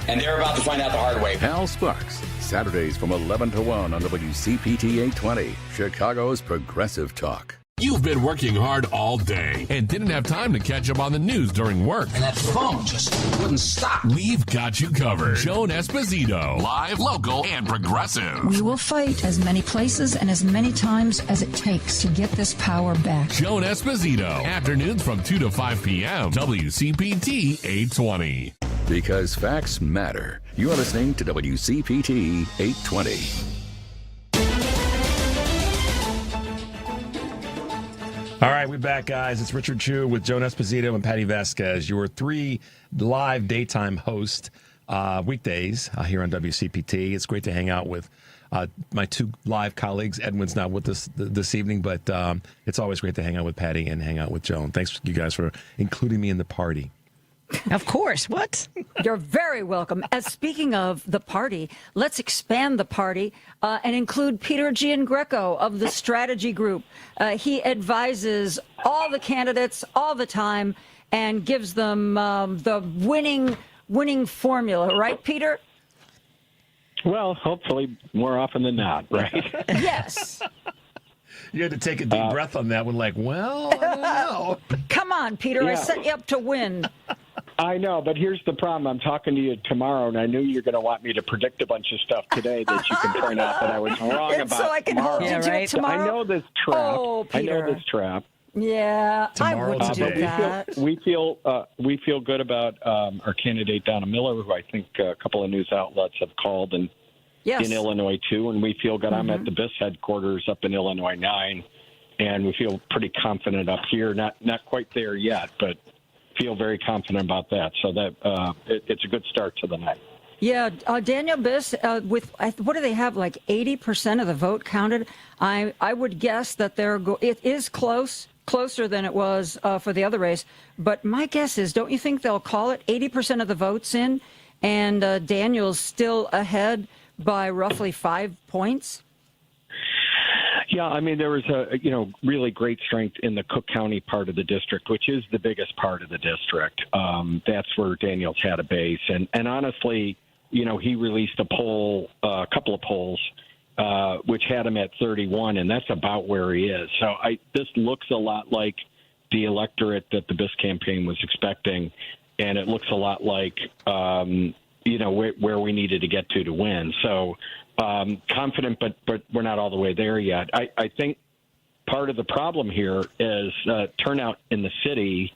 And they're about to find out the hard way. Hal Sparks, Saturdays from 11 to 1 on WCPT 820, Chicago's Progressive Talk. You've been working hard all day and didn't have time to catch up on the news during work. And that phone just wouldn't stop. We've got you covered. Joan Esposito, live, local, and progressive. We will fight as many places and as many times as it takes to get this power back. Joan Esposito, afternoons from 2 to 5 p.m. WCPT 820. Because facts matter. You're listening to WCPT 820. All right, we're back, guys. It's Richard Chu with Joan Esposito and Patti Vasquez, your 3 live daytime hosts weekdays here on WCPT. It's great to hang out with my 2 live colleagues. Edwin's not with us this evening, but it's always great to hang out with Patti and hang out with Joan. Thanks, you guys, for including me in the party. Of course. What? You're very welcome. As speaking of the party, let's expand the party and include Peter Giangreco of the Strategy Group. He advises all the candidates all the time and gives them the winning formula. Right, Peter? Well, hopefully more often than not, right? Yes. You had to take a deep breath on that one, like, well, I don't know. Come on, Peter. Yeah. I set you up to win. I know, but here's the problem. I'm talking to you tomorrow, and I knew you were going to want me to predict a bunch of stuff today that you can point out that I was wrong about. So I can hold you to it tomorrow. I know this trap. Oh, Peter. I know this trap. Yeah, Tomorrow I wouldn't do that. We feel good about our candidate, Donna Miller, who I think a couple of news outlets have called, and yes. in Illinois, too. And we feel good. Mm-hmm. I'm at the BIS headquarters up in Illinois 9, and we feel pretty confident up here. Not quite there yet, but feel very confident about that. So that it's a good start to the night. Yeah, Daniel Biss, what do they have, like 80% of the vote counted? I would guess that it is closer than it was for the other race. But my guess is, don't you think they'll call it 80% of the votes in, and Daniel's still ahead by roughly 5 points? Yeah, I mean, there was really great strength in the Cook County part of the district, which is the biggest part of the district. That's where Daniels had a base. And honestly, he released a couple of polls, which had him at 31, and that's about where he is. So this looks a lot like the electorate that the Biss campaign was expecting, and it looks a lot like, where we needed to get to win. So confident, but we're not all the way there yet. I think part of the problem here is turnout in the city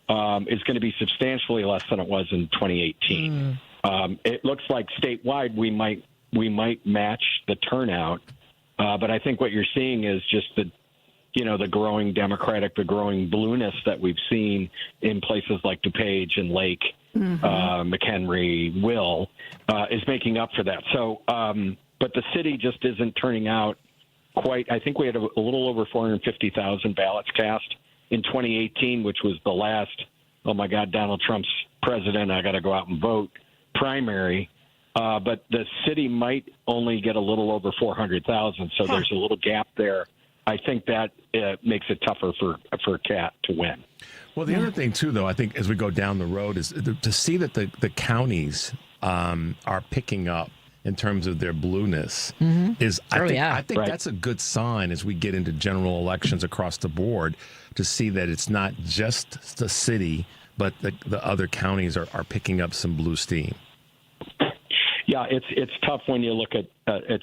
is going to be substantially less than it was in 2018. It looks like statewide we might match the turnout, but I think what you're seeing is just the growing Democratic, the growing blueness that we've seen in places like DuPage and Lake, McHenry, Will, is making up for that. So, but the city just isn't turning out quite. I think we had a little over 450,000 ballots cast in 2018, which was the last, oh my God, Donald Trump's president, I got to go out and vote primary. But the city might only get a little over 400,000, so there's a little gap there. I think that makes it tougher for Cat to win. Well, the other thing, too, though, I think as we go down the road is to see that the counties are picking up in terms of their blueness I think that's a good sign as we get into general elections across the board to see that it's not just the city, but the other counties are picking up some blue steam. Yeah, it's tough when you look at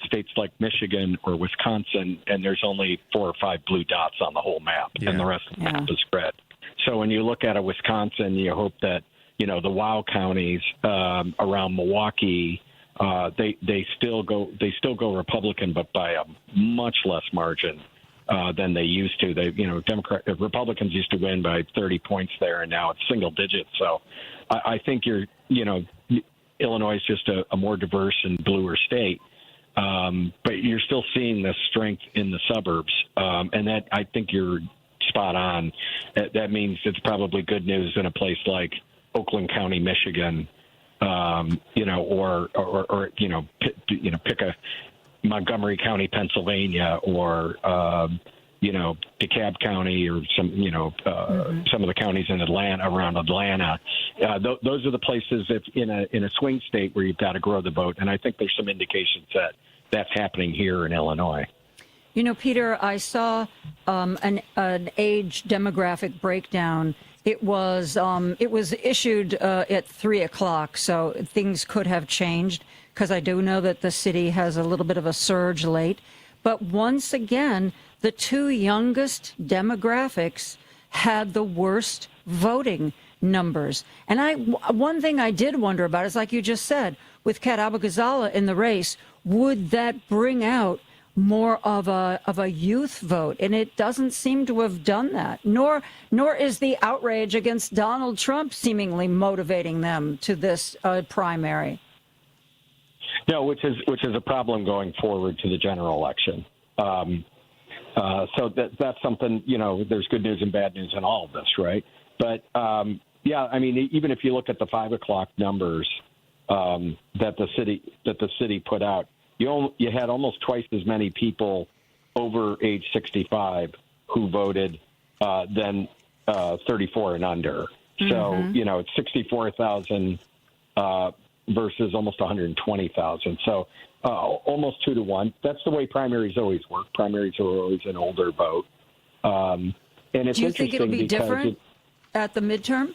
states like Michigan or Wisconsin, and there's only 4 or 5 blue dots on the whole map, and the rest of the map is red. So when you look at a Wisconsin, you hope that the WOW counties around Milwaukee, they still go Republican, but by a much less margin than they used to. Republicans used to win by 30 points there, and now it's single digits. So I think Illinois is just a more diverse and bluer state, but you're still seeing the strength in the suburbs, and that I think you're spot on. That means it's probably good news in a place like Oakland County, Michigan, or pick a Montgomery County, Pennsylvania, or DeKalb County, or some of the counties in around Atlanta. Those are the places in a swing state where you've got to grow the vote, and I think there's some indications that that's happening here in Illinois. Peter, I saw an age demographic breakdown. It was issued at 3:00, so things could have changed because I do know that the city has a little bit of a surge late. But once again, the 2 youngest demographics had the worst voting numbers. And one thing I did wonder about is, like you just said, with Kat Abou-Ghazaleh in the race, would that bring out more of a youth vote? And it doesn't seem to have done that. Nor is the outrage against Donald Trump seemingly motivating them to this primary. No, which is a problem going forward to the general election. So that's something, there's good news and bad news in all of this, right? But, even if you look at the 5:00 numbers that the city put out, you had almost twice as many people over age 65 who voted than 34 and under. So, it's 64,000 versus almost 120,000. So almost 2 to 1. That's the way primaries always work. Primaries are always an older vote. And it's Do you think it'll be different at the midterm?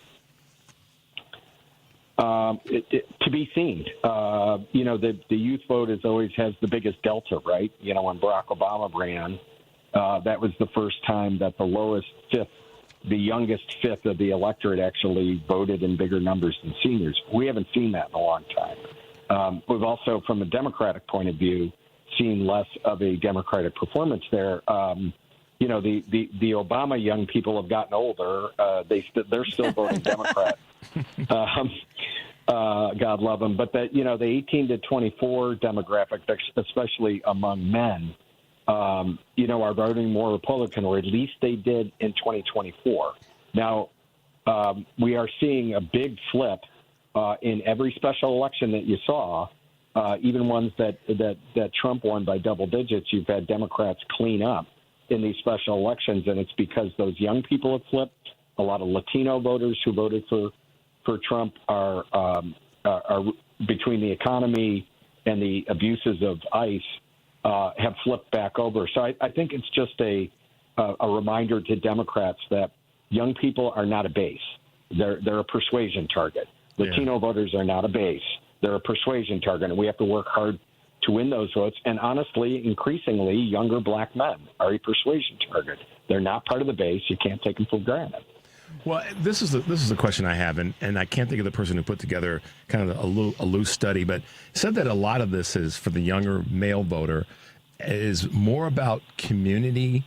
To be seen. The youth vote always has the biggest delta, right? When Barack Obama ran, that was the first time that the youngest fifth of the electorate actually voted in bigger numbers than seniors. We haven't seen that in a long time. We've also, from a Democratic point of view, seen less of a Democratic performance there. the Obama young people have gotten older. They're still voting Democrat. God love them. But the 18 to 24 demographic, especially among men, are voting more Republican, or at least they did in 2024. Now, we are seeing a big flip in every special election that you saw, even ones that Trump won by double digits. You've had Democrats clean up in these special elections, and it's because those young people have flipped. A lot of Latino voters who voted for Trump are between the economy and the abuses of ICE have flipped back over. So I think it's just a reminder to Democrats that young people are not a base. They're a persuasion target. Latino voters are not a base. They're a persuasion target, and we have to work hard to win those votes. And honestly, increasingly, younger black men are a persuasion target. They're not part of the base. You can't take them for granted. Well, this is the question I have, and I can't think of the person who put together kind of a loose study, but said that a lot of this is, for the younger male voter, is more about community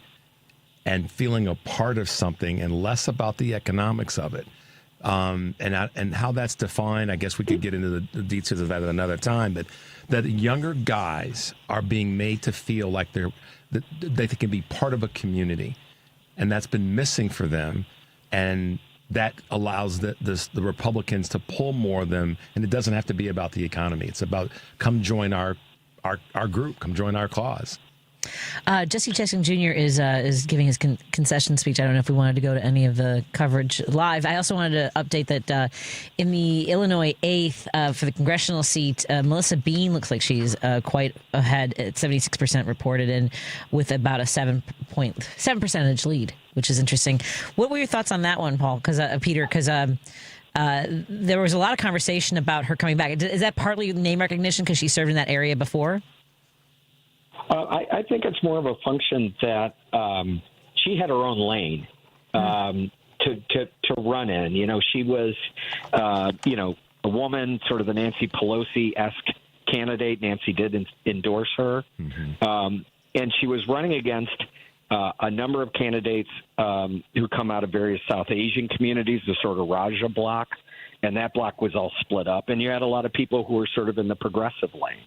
and feeling a part of something and less about the economics of it. And how that's defined, I guess we could get into the details of that at another time, but that younger guys are being made to feel like they can be part of a community, and that's been missing for them. And that allows the Republicans to pull more of them, and it doesn't have to be about the economy. It's about come join our group, come join our cause. Jesse Jackson Jr. is giving his concession speech. I don't know if we wanted to go to any of the coverage live. I also wanted to update that in the Illinois 8th for the congressional seat, Melissa Bean looks like she's quite ahead at 76% reported, and with about a 7.7 percentage lead, which is interesting. What were your thoughts on that one, Paul? Peter, because there was a lot of conversation about her coming back. Is that partly name recognition because she served in that area before? I think it's more of a function that she had her own lane to run in. She was, a woman, sort of the Nancy Pelosi-esque candidate. Nancy did endorse her. Mm-hmm. And she was running against a number of candidates who come out of various South Asian communities, the sort of Raja bloc. And that bloc was all split up. And you had a lot of people who were sort of in the progressive lane.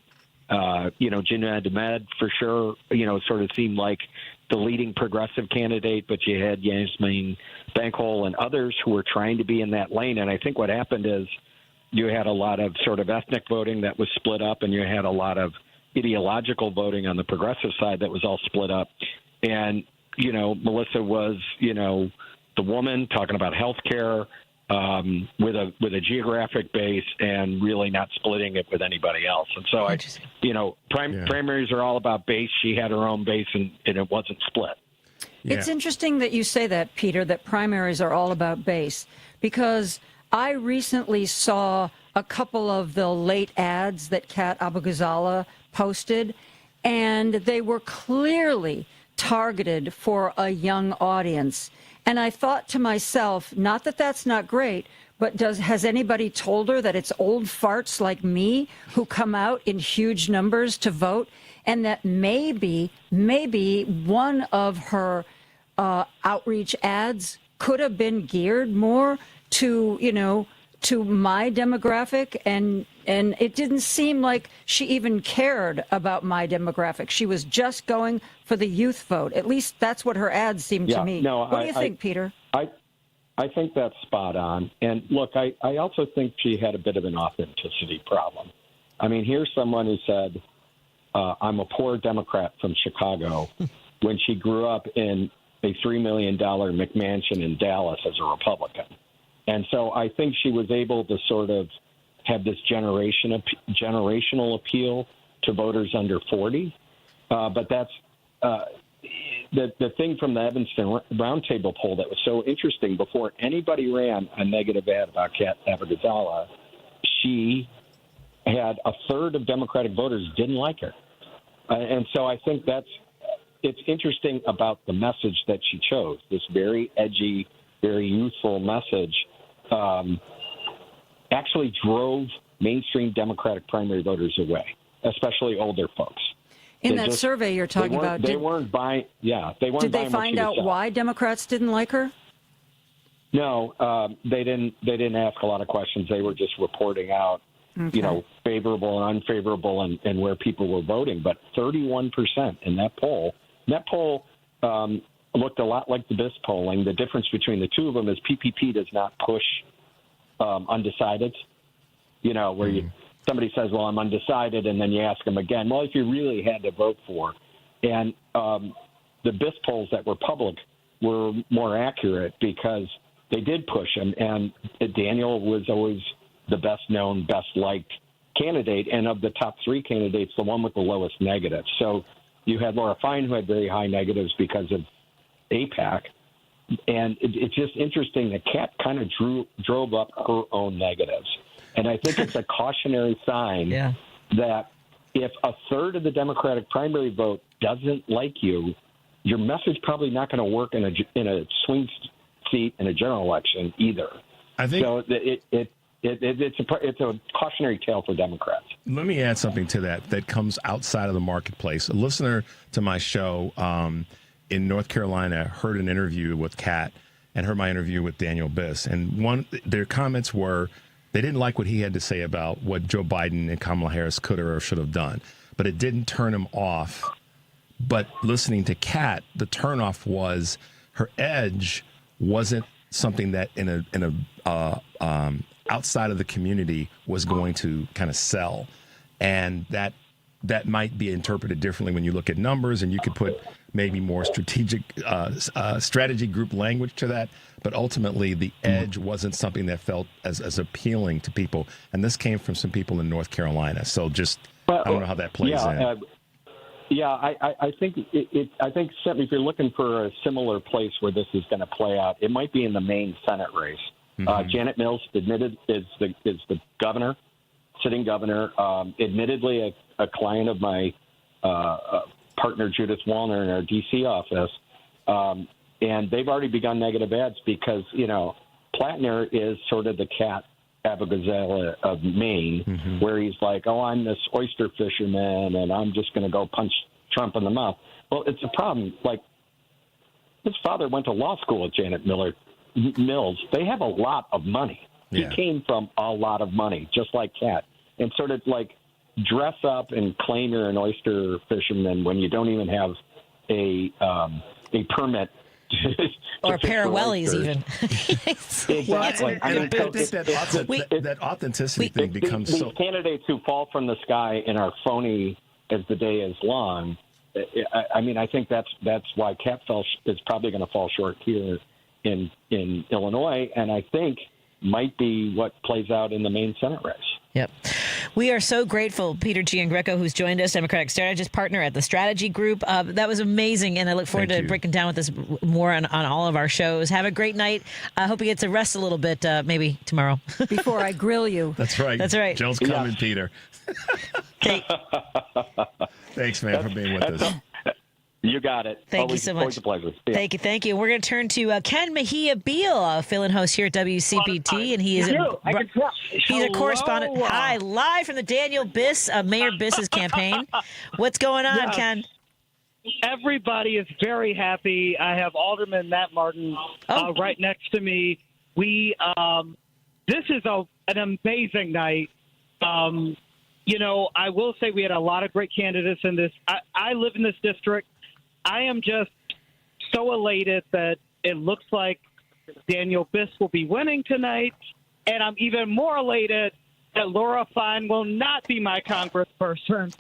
Jinnah Ahmed, for sure, sort of seemed like the leading progressive candidate, but you had Yasmin Bankhol and others who were trying to be in that lane. And I think what happened is you had a lot of sort of ethnic voting that was split up, and you had a lot of ideological voting on the progressive side that was all split up. And, Melissa was, the woman talking about health care, with a geographic base and really not splitting it with anybody else. And so, primaries are all about base. She had her own base, and it wasn't split. Yeah. It's interesting that you say that, Peter, that primaries are all about base, because I recently saw a couple of the late ads that Kat Abou-Ghazala posted, and they were clearly targeted for a young audience. And I thought to myself, not that that's not great, but has anybody told her that it's old farts like me who come out in huge numbers to vote, and that maybe one of her outreach ads could have been geared more to my demographic, and it didn't seem like she even cared about my demographic. She was just going for the youth vote. At least that's what her ads seemed to me. No, what do you think, Peter? I think that's spot on. And look, I also think she had a bit of an authenticity problem. I mean, here's someone who said, I'm a poor Democrat from Chicago when she grew up in a $3 million McMansion in Dallas as a Republican. And so I think she was able to sort of have this generational appeal to voters under 40. But that's the thing from the Evanston Roundtable poll that was so interesting. Before anybody ran a negative ad about Kat Abou-Ghazala, she had a third of Democratic voters didn't like her. And so I think it's interesting about the message that she chose, this very edgy, very youthful message. Actually drove mainstream Democratic primary voters away, especially older folks. In that survey you're talking about, they weren't buying. Yeah, they weren't. Did they buying find out why Democrats didn't like her? No, they didn't. They didn't ask a lot of questions. They were just reporting out, favorable and unfavorable, and where people were voting. But 31% in that poll. That poll looked a lot like the BIS polling. The difference between the two of them is PPP does not push undecided. Where somebody says, "Well, I'm undecided," and then you ask them again, "Well, if you really had to vote for," and the BIS polls that were public were more accurate because they did push him, and Daniel was always the best-known, best-liked candidate, and of the top three candidates, the one with the lowest negatives. So you had Laura Fine, who had very high negatives because of AIPAC, and it's just interesting that Kat kind of drove up her own negatives. And I think it's a cautionary sign that if a third of the Democratic primary vote doesn't like you, your message probably not going to work in a swing seat in a general election either. I think so. It's a cautionary tale for Democrats. Let me add something to that comes outside of the marketplace. A listener to my show in North Carolina heard an interview with Kat and heard my interview with Daniel Biss, and their comments were they didn't like what he had to say about what Joe Biden and Kamala Harris could or should have done, but it didn't turn him off. But listening to Kat, the turnoff was her edge wasn't something that in a outside of the community was going to kind of sell, and that might be interpreted differently when you look at numbers, and you could put maybe more strategic strategy group language to that. But ultimately, the edge wasn't something that felt as appealing to people, and this came from some people in North Carolina. So I don't know how that plays in. I think I think certainly if you're looking for a similar place where this is going to play out, it might be in the Maine Senate race. Janet Mills, admitted, is the governor, sitting governor. Admittedly, a client of my partner Judith Wallner in our D.C. office, and they've already begun negative ads because Plattner is sort of the Cat Abigail of Maine, where he's like, "Oh, I'm this oyster fisherman, and I'm just going to go punch Trump in the mouth." Well, it's a problem. Like, his father went to law school at Janet Mills. They have a lot of money. Yeah. He came from a lot of money, just like Cat, and sort of like dress up and claim you're an oyster fisherman when you don't even have a permit. Or a pair of wellies, even. Exactly. That authenticity thing becomes these candidates who fall from the sky and are phony as the day is long. I think that's why Kat is probably going to fall short here in Illinois, and I think might be what plays out in the Maine Senate race. Yep. We are so grateful, Peter Giangreco, who's joined us, Democratic strategist partner at the Strategy Group. That was amazing, and I look forward to breaking down with us more on all of our shows. Have a great night. I hope you get to rest a little bit, maybe tomorrow. Before I grill you. That's right. That's right. Joe's coming, Peter. Thanks, man, for being with us. You got it. Thank you so much. Always a pleasure. Thank you. We're going to turn to Ken Mejia Beal, fill-in host here at WCPT, and he is he's a correspondent. Hi, live from the Daniel Biss, Mayor Biss's campaign. What's going on, Ken? Everybody is very happy. I have Alderman Matt Martin right next to me. This is an amazing night. I will say we had a lot of great candidates in this. I live in this district. I am just so elated that it looks like Daniel Biss will be winning tonight, and I'm even more elated that Laura Fine will not be my congressperson.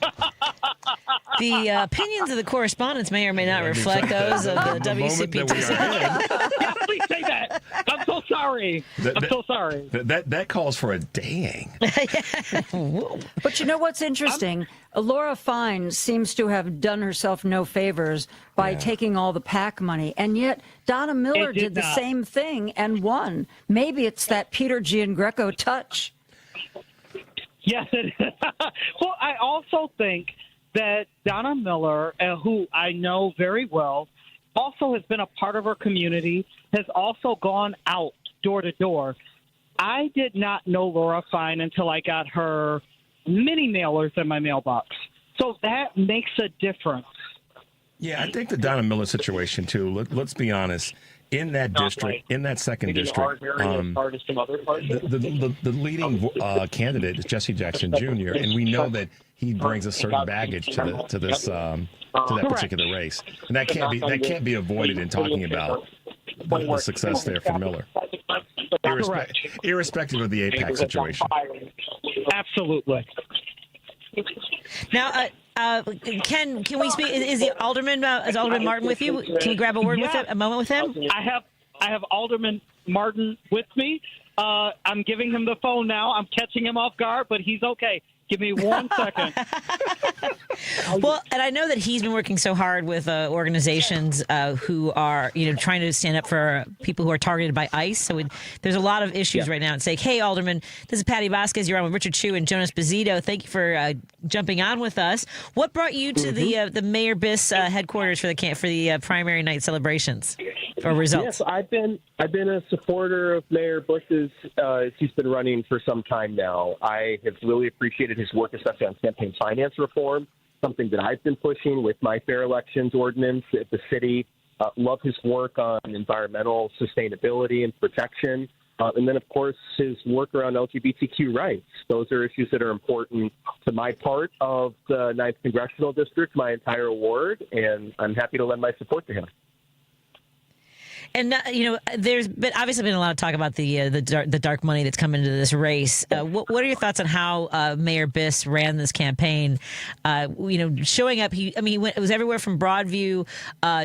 The opinions of the correspondents may or may not reflect those of the WCPT. Yeah, please say that. I'm so sorry. That calls for a dang. But you know what's interesting? Laura Fine seems to have done herself no favors by taking all the PAC money, and yet Donna Miller did the same thing and won. Maybe it's that Peter Giangreco touch. Yes, it is. Well, I also think that Donna Miller, who I know very well, also has been a part of our community, has also gone out door to door. I did not know Laura Fine until I got her mini mailers in my mailbox. So that makes a difference. Yeah, I think the Donna Miller situation, too, let's be honest, in that district, in that second district, the leading candidate is Jesse Jackson Jr., and we know that he brings a certain baggage to that particular race, and that can't be avoided in talking about the success there for Miller, irrespective of the AIPAC situation. Absolutely. Now, can we speak? Is Alderman Martin with you? Can we grab a word with him? A moment with him? I have Alderman Martin with me. I'm giving him the phone now. I'm catching him off guard, but he's okay. Give me 1 second. Well, and I know that he's been working so hard with organizations who are, trying to stand up for people who are targeted by ICE. So there's a lot of issues right now. It's like, hey, Alderman, this is Patti Vasquez. You're on with Richard Chu and Joan Esposito. Thank you for jumping on with us. What brought you to the Mayor Biss headquarters for the primary night celebrations or results? Yes, I've been a supporter of Mayor Bush's. He's been running for some time now. I have really appreciated his work, especially on campaign finance reform, something that I've been pushing with my fair elections ordinance at the city. Love his work on environmental sustainability and protection. And then, of course, his work around LGBTQ rights. Those are issues that are important to my part of the 9th Congressional District, my entire ward, and I'm happy to lend my support to him. And, there's obviously been a lot of talk about the dark money that's come into this race. What are your thoughts on how Mayor Biss ran this campaign? Showing up, it was everywhere from Broadview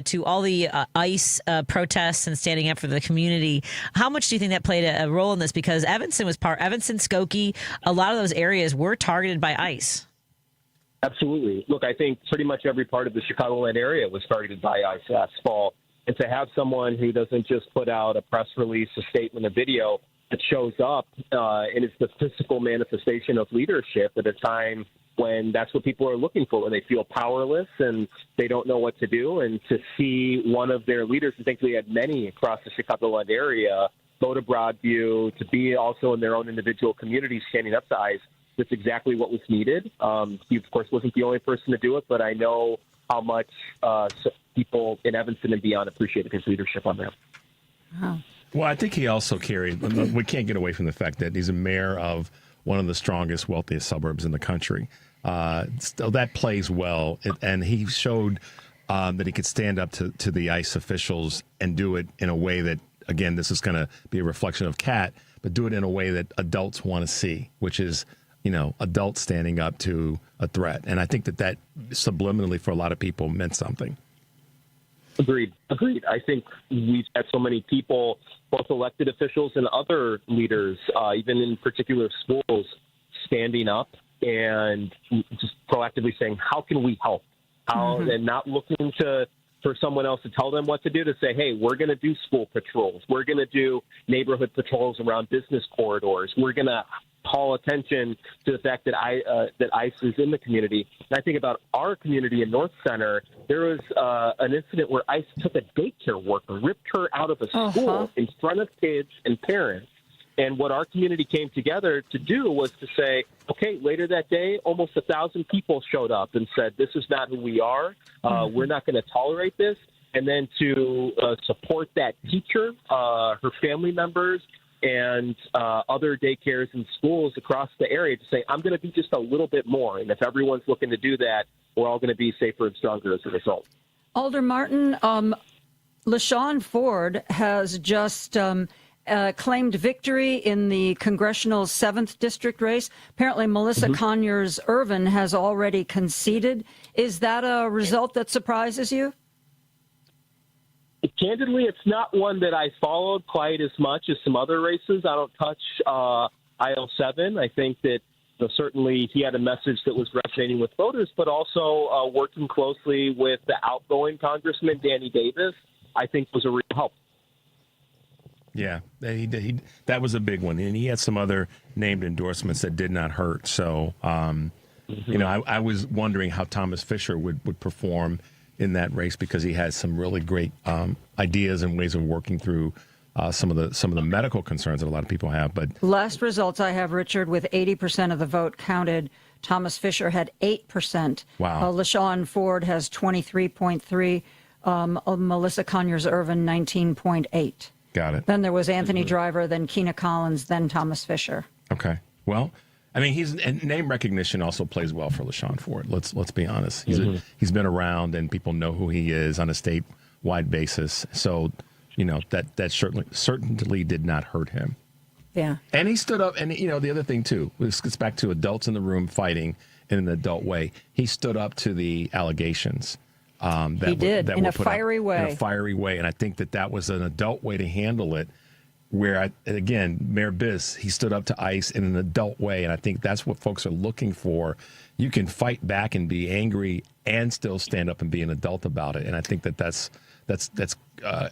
to all the ICE protests and standing up for the community. How much do you think that played a role in this? Because Evanston, Skokie, a lot of those areas were targeted by ICE. Absolutely. Look, I think pretty much every part of the Chicagoland area was targeted by ICE last fall. And to have someone who doesn't just put out a press release, a statement, a video that shows up and is the physical manifestation of leadership at a time when that's what people are looking for, when they feel powerless and they don't know what to do. And to see one of their leaders, I think we had many across the Chicagoland area, go to Broadview, to be also in their own individual communities standing up to ICE, that's exactly what was needed. He, of course, wasn't the only person to do it, but I know how much people in Evanston and beyond appreciated his leadership on that. Wow. Well, I think he also carried, we can't get away from the fact that he's a mayor of one of the strongest, wealthiest suburbs in the country. So that plays well. And he showed that he could stand up to the ICE officials and do it in a way that, again, this is going to be a reflection of Kat, but do it in a way that adults want to see, which is, adults standing up to a threat. And I think that subliminally for a lot of people meant something. Agreed. I think we've had so many people, both elected officials and other leaders, even in particular schools, standing up and just proactively saying, how can we help? And not looking for someone else to tell them what to do, to say, hey, we're going to do school patrols. We're going to do neighborhood patrols around business corridors. We're going to call attention to the fact that ICE is in the community. And I think about our community in North Center, there was an incident where ICE took a daycare worker, ripped her out of a school in front of kids and parents. And what our community came together to do was to say, okay, later that day, almost 1,000 people showed up and said, this is not who we are. We're not going to tolerate this. And then to support that teacher, her family members, and other daycares and schools across the area to say, I'm going to be just a little bit more. And if everyone's looking to do that, we're all going to be safer and stronger as a result. Alder Martin, LaShawn Ford has just claimed victory in the Congressional 7th District race. Apparently, Melissa Conyers-Irvin has already conceded. Is that a result that surprises you? Candidly, it's not one that I followed quite as much as some other races. I don't touch aisle 7. I think that certainly he had a message that was resonating with voters, but also working closely with the outgoing Congressman, Danny Davis, I think was a real help. Yeah, that was a big one. And he had some other named endorsements that did not hurt. So, I was wondering how Thomas Fisher would perform in that race, because he has some really great ideas and ways of working through some of the medical concerns that a lot of people have. But last results I have, Richard, with 80% of the vote counted, Thomas Fisher had 8%. Wow. LaShawn Ford has 23.3. Melissa Conyers-Irvin, 19.8. Got it. Then there was Anthony Driver, then Keena Collins, then Thomas Fisher. Okay. Well, I mean, and name recognition also plays well for LaShawn Ford. Let's be honest. He's been around, and people know who he is on a statewide basis. So, that certainly did not hurt him. Yeah. And he stood up, and the other thing too, this gets back to adults in the room fighting in an adult way. He stood up to the allegations. He did, in a fiery way. In a fiery way, and I think that was an adult way to handle it. Where, again, Mayor Biss, he stood up to ICE in an adult way, and I think that's what folks are looking for. You can fight back and be angry and still stand up and be an adult about it, and I think that's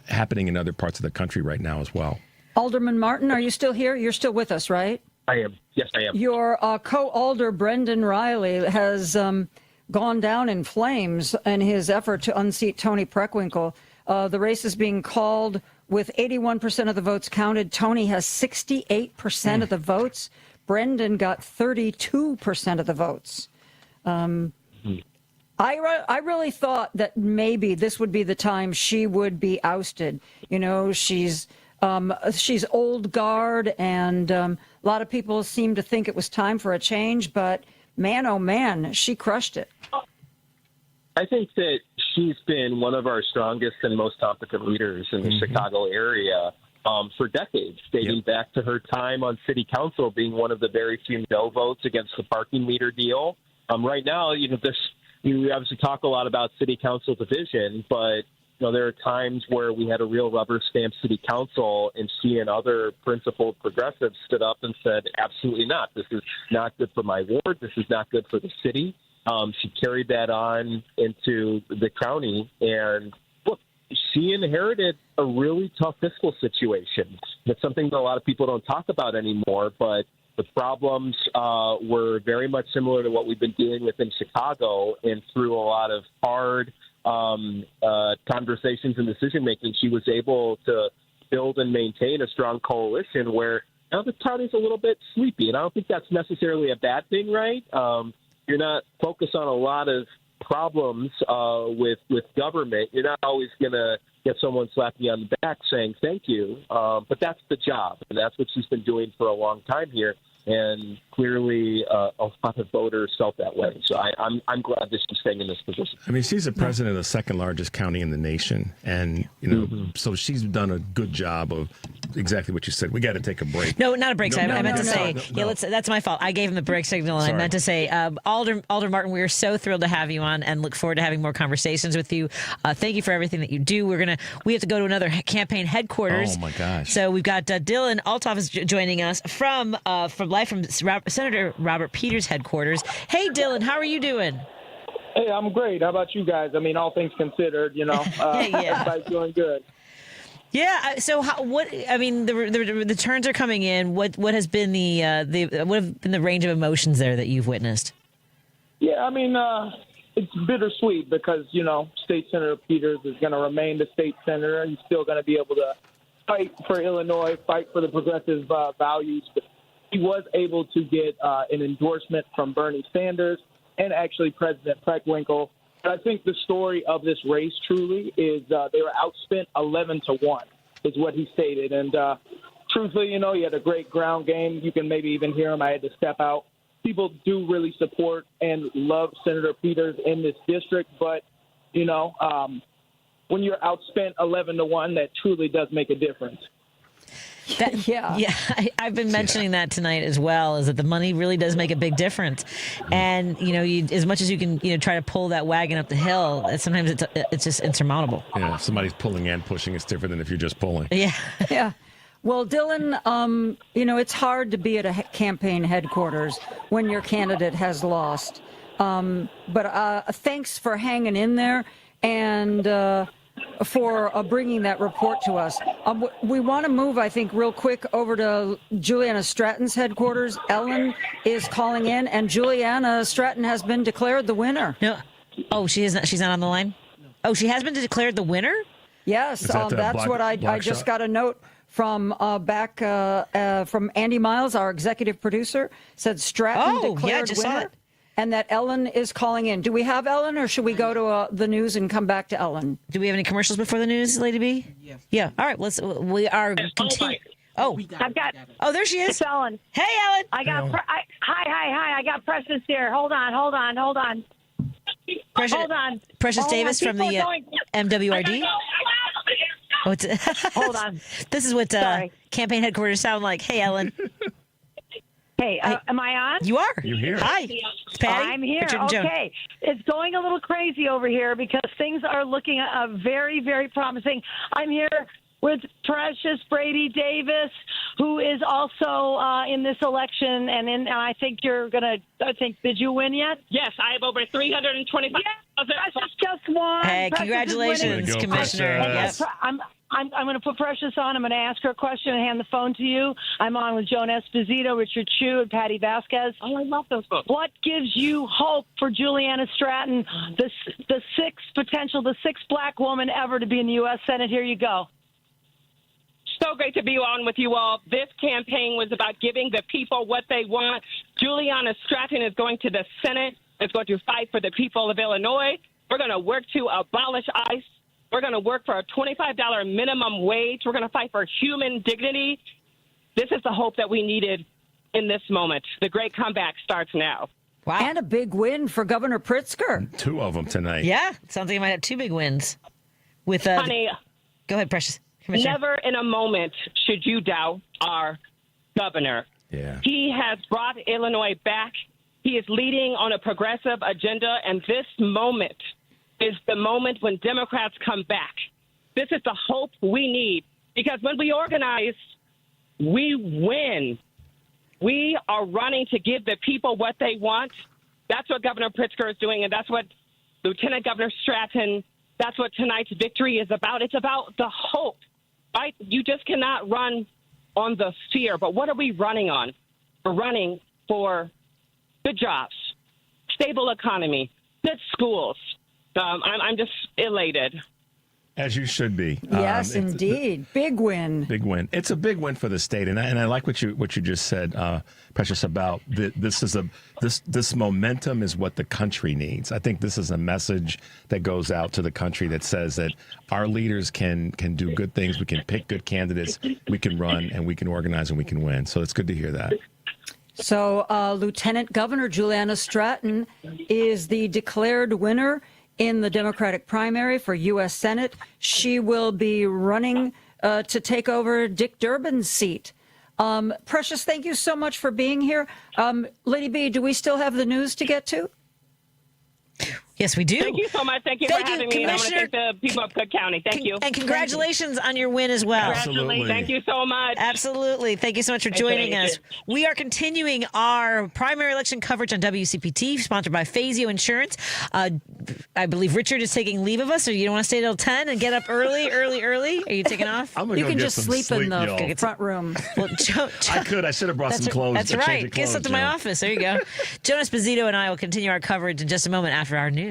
happening in other parts of the country right now as well. Alderman Martin, are you still here? You're still with us, right? I am. Yes, I am. Your co-alder, Brendan Riley, has gone down in flames in his effort to unseat Tony Preckwinkle. The race is being called with 81% of the votes counted. Tony has 68% of the votes. Brendan got 32% of the votes. I really thought that maybe this would be the time she would be ousted. She's old guard, and a lot of people seem to think it was time for a change, but man, oh man, she crushed it. I think that she's been one of our strongest and most competent leaders in the Chicago area for decades, dating back to her time on city council, being one of the very few no votes against the parking meter deal. Right now, we obviously talk a lot about city council division, but there are times where we had a real rubber stamp city council, and she and other principled progressives stood up and said, absolutely not. This is not good for my ward. This is not good for the city. She carried that on into the county, and look, she inherited a really tough fiscal situation. That's something that a lot of people don't talk about anymore, but the problems were very much similar to what we've been dealing with in Chicago, and through a lot of hard conversations and decision-making, she was able to build and maintain a strong coalition where now the county's a little bit sleepy, and I don't think that's necessarily a bad thing, right? You're not focused on a lot of problems with government. You're not always going to get someone slapping you on the back saying thank you, but that's the job, and that's what she's been doing for a long time here. And clearly, a lot of voters felt that way. So I'm glad that she's staying in this position. I mean, she's the president of the second largest county in the nation, and so she's done a good job of exactly what you said. We got to take a break. No, not a break. I meant to say, that's my fault. I gave him the break signal, and I meant to say, Alder Martin, we are so thrilled to have you on, and look forward to having more conversations with you. Thank you for everything that you do. We have to go to another campaign headquarters. Oh my gosh! So we've got Dylan Althoff is joining us from live from Senator Robert Peters' headquarters. Hey, Dylan, how are you doing? Hey, I'm great. How about you guys? I mean, all things considered, everybody's doing good. Yeah. So, the turns are coming in. What has been the range of emotions there that you've witnessed? Yeah, I mean, it's bittersweet because State Senator Peters is going to remain the state senator. He's still going to be able to fight for Illinois, fight for the progressive values. But he was able to get an endorsement from Bernie Sanders and actually President Preckwinkle. But I think the story of this race truly is they were outspent 11-1 is what he stated. And truthfully, he had a great ground game. You can maybe even hear him. I had to step out. People do really support and love Senator Peters in this district. But, when you're outspent 11-1, that truly does make a difference. I've been mentioning that tonight as well, is that the money really does make a big difference. And, as much as you can, try to pull that wagon up the hill, sometimes it's just insurmountable. Yeah, if somebody's pulling and pushing, it's different than if you're just pulling. Yeah. Well, Dylan, it's hard to be at a campaign headquarters when your candidate has lost. But thanks for hanging in there and for bringing that report to us. We want to move, I think, real quick over to Juliana Stratton's headquarters. Ellen is calling in, and Juliana Stratton has been declared the winner. No. Oh, she is not. She's not on the line? No. Oh, she has been declared the winner? Yes, that's what I just got a note from from Andy Miles, our executive producer, said Stratton declared winner, and that Ellen is calling in. Do we have Ellen, or should we go to the news and come back to Ellen? Do we have any commercials before the news, Lady B? Yes. Yeah. All right. We are continuing. I've got. Oh, there she is. It's Ellen. Hey, Ellen. I got. Hi. I got Precious here. Hold on. Precious Davis from the MWRD. Hold on. This is what campaign headquarters sound like. Hey, Ellen. Hey, am I on? You are. You're here. Hi. It's Patty. I'm here. Richard and Joan. Okay. It's going a little crazy over here because things are looking very, very promising. I'm here with Precious Brady Davis, who is also in this election, and I think you're gonna. Did you win yet? Yes, I have over 325. Yeah, Precious just won. Hey, Precious congratulations, Commissioner. Yes. I'm going to put Precious on. I'm going to ask her a question and hand the phone to you. I'm on with Joan Esposito, Richard Chu, and Patti Vasquez. Oh, I love those folks. What gives you hope for Juliana Stratton, the sixth black woman ever to be in the U.S. Senate? Here you go. So great to be on with you all. This campaign was about giving the people what they want. Juliana Stratton is going to the Senate. Is going to fight for the people of Illinois. We're going to work to abolish ICE. We're going to work for a $25 minimum wage. We're going to fight for human dignity. This is the hope that we needed in this moment. The great comeback starts now. Wow. And a big win for Governor Pritzker. 2 of them tonight. Yeah. Sounds like you might have 2 big wins. With Honey, go ahead, Precious. Never in a moment should you doubt our governor. Yeah. He has brought Illinois back. He is leading on a progressive agenda, and this moment is the moment when Democrats come back. This is the hope we need, because when we organize, we win. We are running to give the people what they want. That's what Governor Pritzker is doing, and that's what Lieutenant Governor Stratton, that's what tonight's victory is about. It's about the hope, right? You just cannot run on the fear. But what are we running on? We're running for good jobs, stable economy, good schools. I'm just elated. As you should be. Yes, indeed. Big win. Big win. It's a big win for the state, and I like what you just said, Precious, about this momentum is what the country needs. I think this is a message that goes out to the country that says that our leaders can do good things. We can pick good candidates. We can run, and we can organize, and we can win. So it's good to hear that. So Lieutenant Governor Juliana Stratton is the declared winner in the Democratic primary for U.S. Senate. She will be running to take over Dick Durbin's seat. Precious, thank you so much for being here. Lady B, do we still have the news to get to? Yes, we do. Thank you so much. Thank you for having me. And I want to thank the people of Cook County. Thank you. And congratulations on your win as well. Absolutely. Thank you so much. Absolutely. Thank you so much for joining us. We are continuing our primary election coverage on WCPT, sponsored by Fazio Insurance. I believe Richard is taking leave of us, or you don't want to stay till 10 and get up early? Are you taking off? You can just sleep in the front room. Well, I could. I should have brought some clothes. That's right. Get up to my office. There you go. Joan Esposito and I will continue our coverage in just a moment after our news.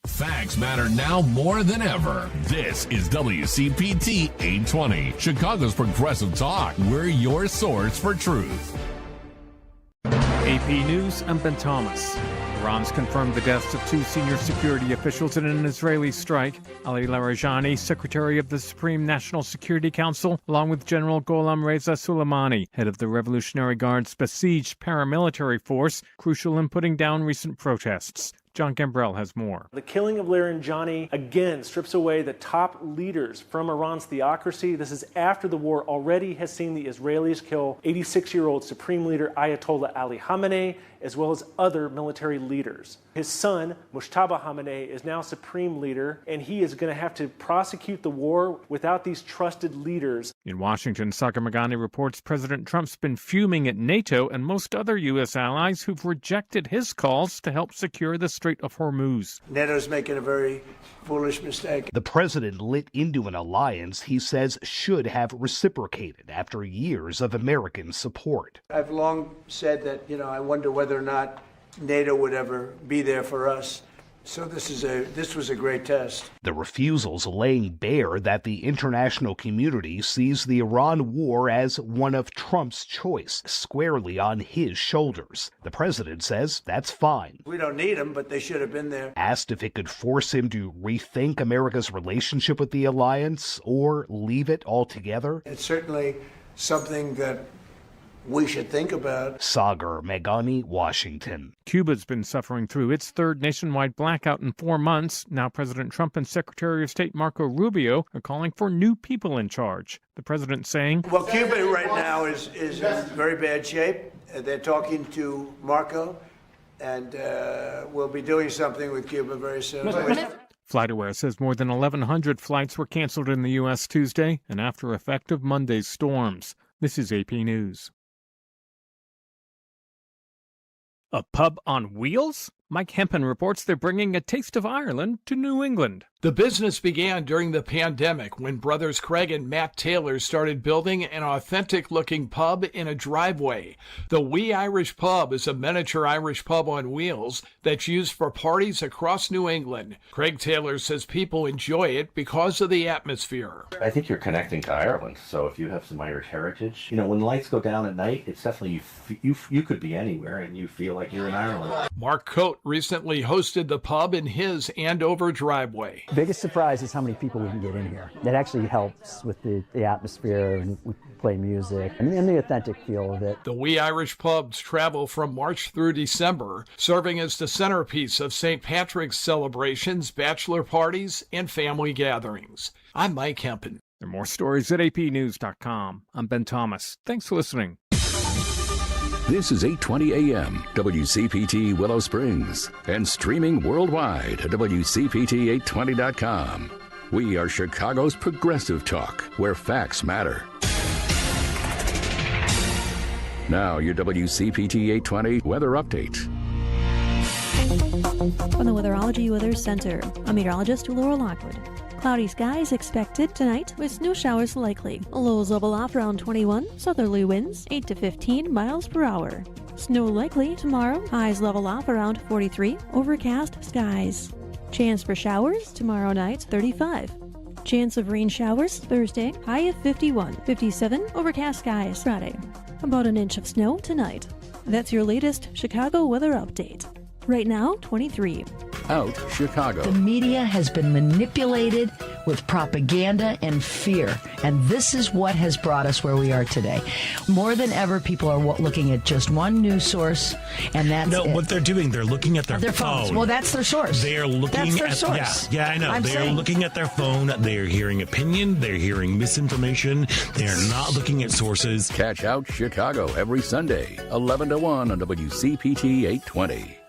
Facts matter now more than ever. This is WCPT 820, Chicago's Progressive Talk. We're your source for truth. AP News, I'm Ben Thomas. Iran's confirmed the deaths of 2 senior security officials in an Israeli strike. Ali Larijani, Secretary of the Supreme National Security Council, along with General Gholam Reza Soleimani, head of the Revolutionary Guard's besieged paramilitary force, crucial in putting down recent protests. John Gambrell has more. The killing of Larijani again strips away the top leaders from Iran's theocracy. This is after the war already has seen the Israelis kill 86-year-old Supreme Leader Ayatollah Ali Khamenei, as well as other military leaders. His son, Mujtaba Khamenei, is now Supreme Leader, and he is going to have to prosecute the war without these trusted leaders. In Washington, Sagar Meghani reports President Trump's been fuming at NATO and most other U.S. allies who've rejected his calls to help secure the Strait of Hormuz. NATO's making a very foolish mistake. The president lit into an alliance he says should have reciprocated after years of American support. I've long said that, I wonder whether or not NATO would ever be there for us. So this was a great test. The refusals laying bare that the international community sees the Iran war as one of Trump's choice, squarely on his shoulders. The president says that's fine. We don't need them, but they should have been there. Asked if it could force him to rethink America's relationship with the alliance or leave it altogether. It's certainly something that we should think about. Sagar Meghani, Washington. Cuba's been suffering through its third nationwide blackout in 4 months. Now President Trump and Secretary of State Marco Rubio are calling for new people in charge. The president saying, well, Cuba right now is in very bad shape. They're talking to Marco, and we'll be doing something with Cuba very soon. FlightAware says more than 1,100 flights were canceled in the U.S. Tuesday, an after effect of Monday's storms. This is AP News. A pub on wheels? Mike Hempen reports they're bringing a taste of Ireland to New England. The business began during the pandemic when brothers Craig and Matt Taylor started building an authentic-looking pub in a driveway. The Wee Irish Pub is a miniature Irish pub on wheels that's used for parties across New England. Craig Taylor says people enjoy it because of the atmosphere. I think you're connecting to Ireland, so if you have some Irish heritage, when the lights go down at night, it's definitely, you could be anywhere and you feel like you're in Ireland. Mark Coate recently hosted the pub in his Andover driveway. Biggest surprise is how many people we can get in here. That actually helps with the atmosphere, and we play music and the authentic feel of it. The Wee Irish Pubs travel from March through December, serving as the centerpiece of St. Patrick's celebrations, bachelor parties, and family gatherings. I'm Mike Hempen. There are more stories at apnews.com. I'm Ben Thomas. Thanks for listening. This is 8:20 a.m. WCPT Willow Springs and streaming worldwide at WCPT820.com. We are Chicago's progressive talk, where facts matter. Now your WCPT 820 weather update. From the Weatherology Weather Center, I'm meteorologist Laura Lockwood. Cloudy skies expected tonight with snow showers likely. Lows level off around 21, southerly winds 8 to 15 miles per hour. Snow likely tomorrow, highs level off around 43, overcast skies. Chance for showers tomorrow night 35. Chance of rain showers Thursday, high of 51, 57, overcast skies Friday. About an inch of snow tonight. That's your latest Chicago weather update. Right now, 23. Out Chicago. The media has been manipulated with propaganda and fear, and this is what has brought us where we are today. More than ever, people are looking at just one news source, and that's it. What they're doing, they're looking at their phone. Phones. Well, that's their source. They are looking that's their source. Yeah, I know. They're looking at their phone. They're hearing opinion. They're hearing misinformation. They're not looking at sources. Catch Out Chicago every Sunday, 11 to 1 on WCPT 820.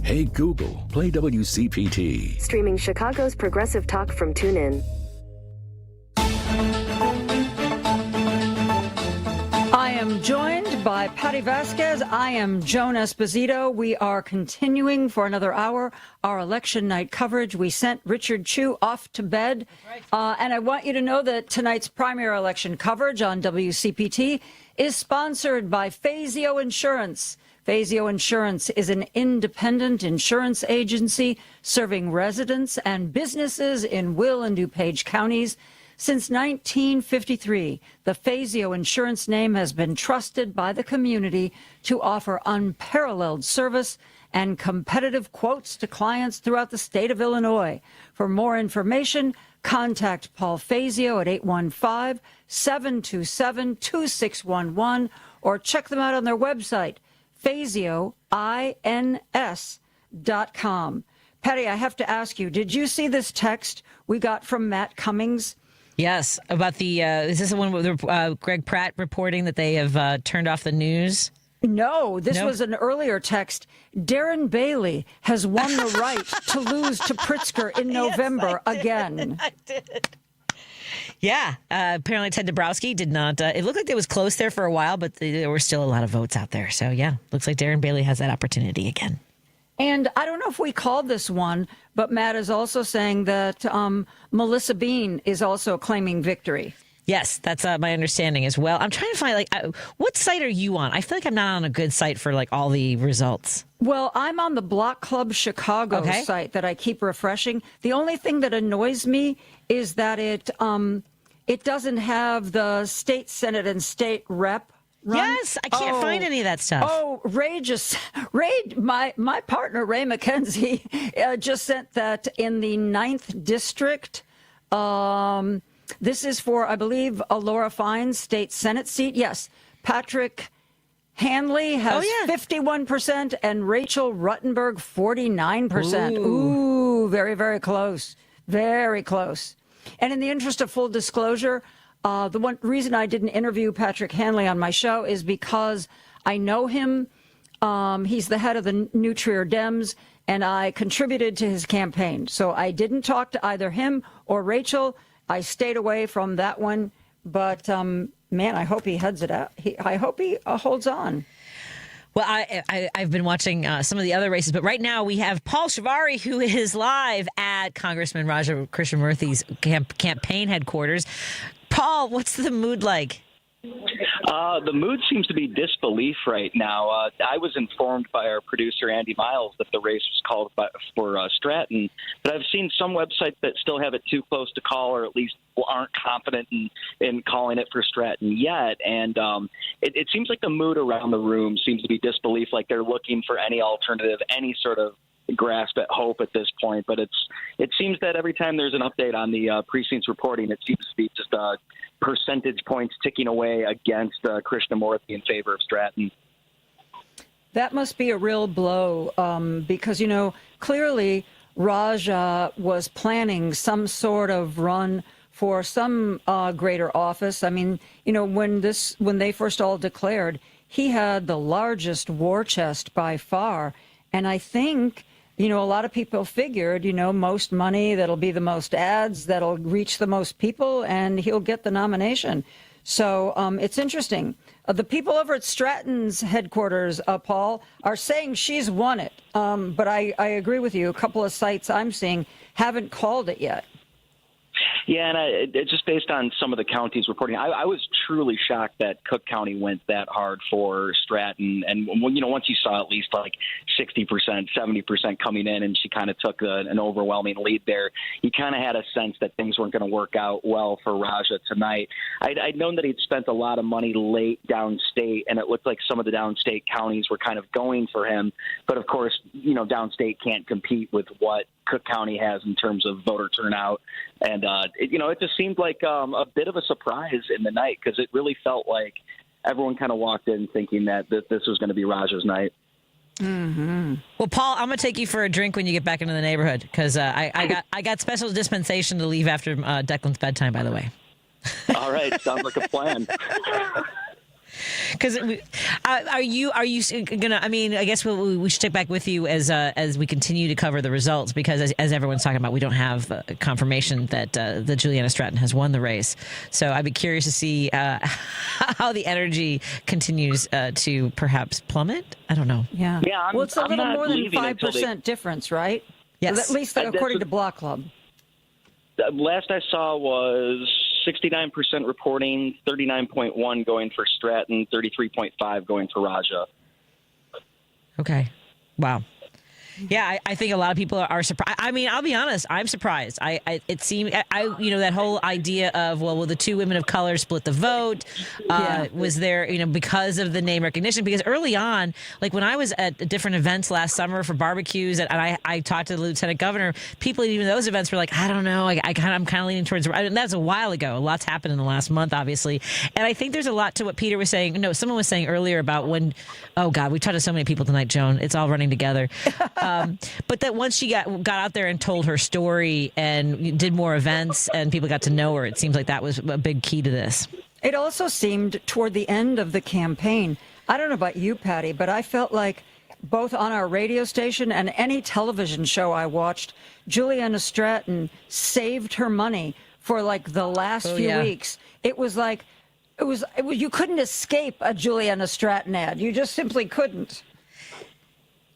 Hey Google, play WCPT. Streaming Chicago's progressive talk from TuneIn. I am joined by Patti Vasquez. I am Joan Esposito. We are continuing for another hour our election night coverage. We sent Richard Chu off to bed. And I want you to know that tonight's primary election coverage on WCPT is sponsored by Fazio Insurance. Fazio Insurance is an independent insurance agency serving residents and businesses in Will and DuPage counties. Since 1953, the Fazio Insurance name has been trusted by the community to offer unparalleled service and competitive quotes to clients throughout the state of Illinois. For more information, contact Paul Fazio at 815-727-2611 or check them out on their website, FazioINS.com. Patti, I have to ask you, did you see this text we got from Matt Cummings? Yes, about the, is this the one with Greg Pratt reporting that they have turned off the news? No, this was an earlier text. Darren Bailey has won the right to lose to Pritzker in November again. I did. Yeah, apparently Ted Dabrowski did not. It looked like it was close there for a while, but there were still a lot of votes out there. So, yeah, looks like Darren Bailey has that opportunity again. And I don't know if we called this one, but Matt is also saying that Melissa Bean is also claiming victory. Yes, that's my understanding as well. I'm trying to find, what site are you on? I feel like I'm not on a good site for, all the results. Well, I'm on the Block Club Chicago site that I keep refreshing. The only thing that annoys me is that it doesn't have the state senate and state rep run. Yes, I can't find any of that stuff. Oh, my partner, Ray McKenzie, just sent that in the 9th district. This is for, I believe, Laura Fine's state senate seat. Yes, Patrick Hanley has 51% and Rachel Ruttenberg 49%. Ooh, very, very close. Very close. And in the interest of full disclosure, the one reason I didn't interview Patrick Hanley on my show is because I know him. He's the head of the New Trier Dems, and I contributed to his campaign. So I didn't talk to either him or Rachel. I stayed away from that one. But, man, I hope he heads it out. I hope he holds on. Well, I've been watching some of the other races, but right now we have Paul Shivari, who is live at Congressman Raja Krishnamoorthi's campaign headquarters. Paul, what's the mood like? The mood seems to be disbelief right now. I was informed by our producer, Andy Miles, that the race was called for Stratton, but I've seen some websites that still have it too close to call, or at least aren't confident in calling it for Stratton yet. And it seems like the mood around the room seems to be disbelief, like they're looking for any alternative, any sort of grasp at hope at this point. But it seems that every time there's an update on the precincts reporting, it seems to be just percentage points ticking away against Krishnamoorthi in favor of Stratton. That must be a real blow because, clearly Raja was planning some sort of run for some greater office. I mean, when they first all declared, he had the largest war chest by far. And I think, a lot of people figured, most money, that'll be the most ads, that'll reach the most people, and he'll get the nomination. So it's interesting. The people over at Stratton's headquarters, Paul, are saying she's won it. But I agree with you. A couple of sites I'm seeing haven't called it yet. Yeah, and it's just based on some of the counties reporting. I was truly shocked that Cook County went that hard for Stratton. And, once you saw at least 60%, 70% coming in, and she kind of took an overwhelming lead there, you kind of had a sense that things weren't going to work out well for Raja tonight. I'd known that he'd spent a lot of money late downstate, and it looked like some of the downstate counties were kind of going for him. But, of course, downstate can't compete with what Cook County has in terms of voter turnout. And, it just seemed like a bit of a surprise in the night, because it really felt like everyone kind of walked in thinking that this was going to be Raja's night. Mm-hmm. Well, Paul, I'm going to take you for a drink when you get back into the neighborhood, because I got special dispensation to leave after Declan's bedtime, by the way. All right. Sounds like a plan. Because are you gonna? I mean, I guess we should check back with you as we continue to cover the results, because as everyone's talking about, we don't have confirmation that Juliana Stratton has won the race. So I'd be curious to see how the energy continues to perhaps plummet. I don't know. Yeah. Well, it's a little more than 5% difference, right? Yes. At least according to Block Club. Last I saw was 69% reporting, 39.1 going for Stratton, 33.5 going for Raja. Okay. Wow. Yeah, I think a lot of people are surprised. I mean, I'll be honest, I'm surprised. It seemed, that whole idea of, will the two women of color split the vote? Was there, because of the name recognition? Because early on, like when I was at different events last summer for barbecues, and I talked to the lieutenant governor, people even those events were like, I don't know, I'm kind of leaning towards. That was a while ago. A lot's happened in the last month, obviously, and I think there's a lot to what Peter was saying. No, someone was saying earlier about when. Oh God, we've talked to so many people tonight, Joan. It's all running together. But that once she got out there and told her story and did more events and people got to know her, it seems like that was a big key to this. It also seemed toward the end of the campaign, I don't know about you, Patti, but I felt like both on our radio station and any television show I watched, Juliana Stratton saved her money for the last few weeks. It was like, you couldn't escape a Juliana Stratton ad. You just simply couldn't.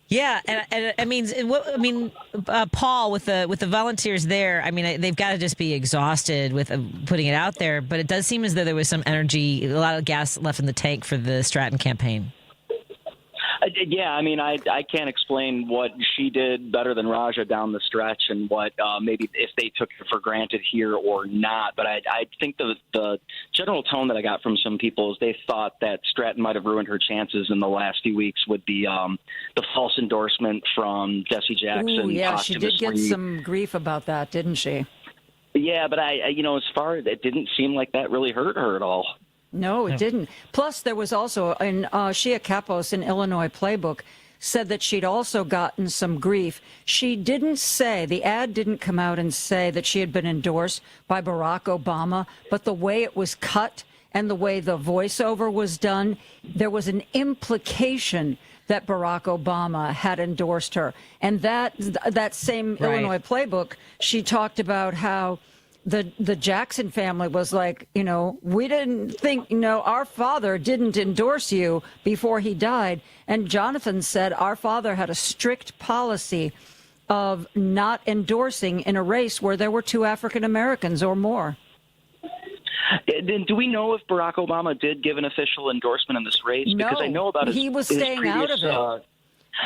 Yeah, and I mean, Paul, with the volunteers there, I mean, they've got to just be exhausted with putting it out there. But it does seem as though there was some energy, a lot of gas left in the tank for the Stratton campaign. Yeah, I mean, I can't explain what she did better than Raja down the stretch, and what maybe if they took it for granted here or not. But I think the general tone that I got from some people is they thought that Stratton might have ruined her chances in the last few weeks with the false endorsement from Jesse Jackson. Ooh, yeah, she did get some grief about that, didn't she? Yeah, but as far as it didn't seem like that really hurt her at all. No, it didn't. Plus, there was also, Shia Kapos in Illinois Playbook said that she'd also gotten some grief. She didn't say, the ad didn't come out and say that she had been endorsed by Barack Obama, but the way it was cut and the way the voiceover was done, there was an implication that Barack Obama had endorsed her. And that same Illinois Playbook, she talked about how the Jackson family was like, we didn't think, our father didn't endorse you before he died. And Jonathan said our father had a strict policy of not endorsing in a race where there were 2 African Americans or more. Then do we know if Barack Obama did give an official endorsement in this race? No, because I know about he was staying out of it.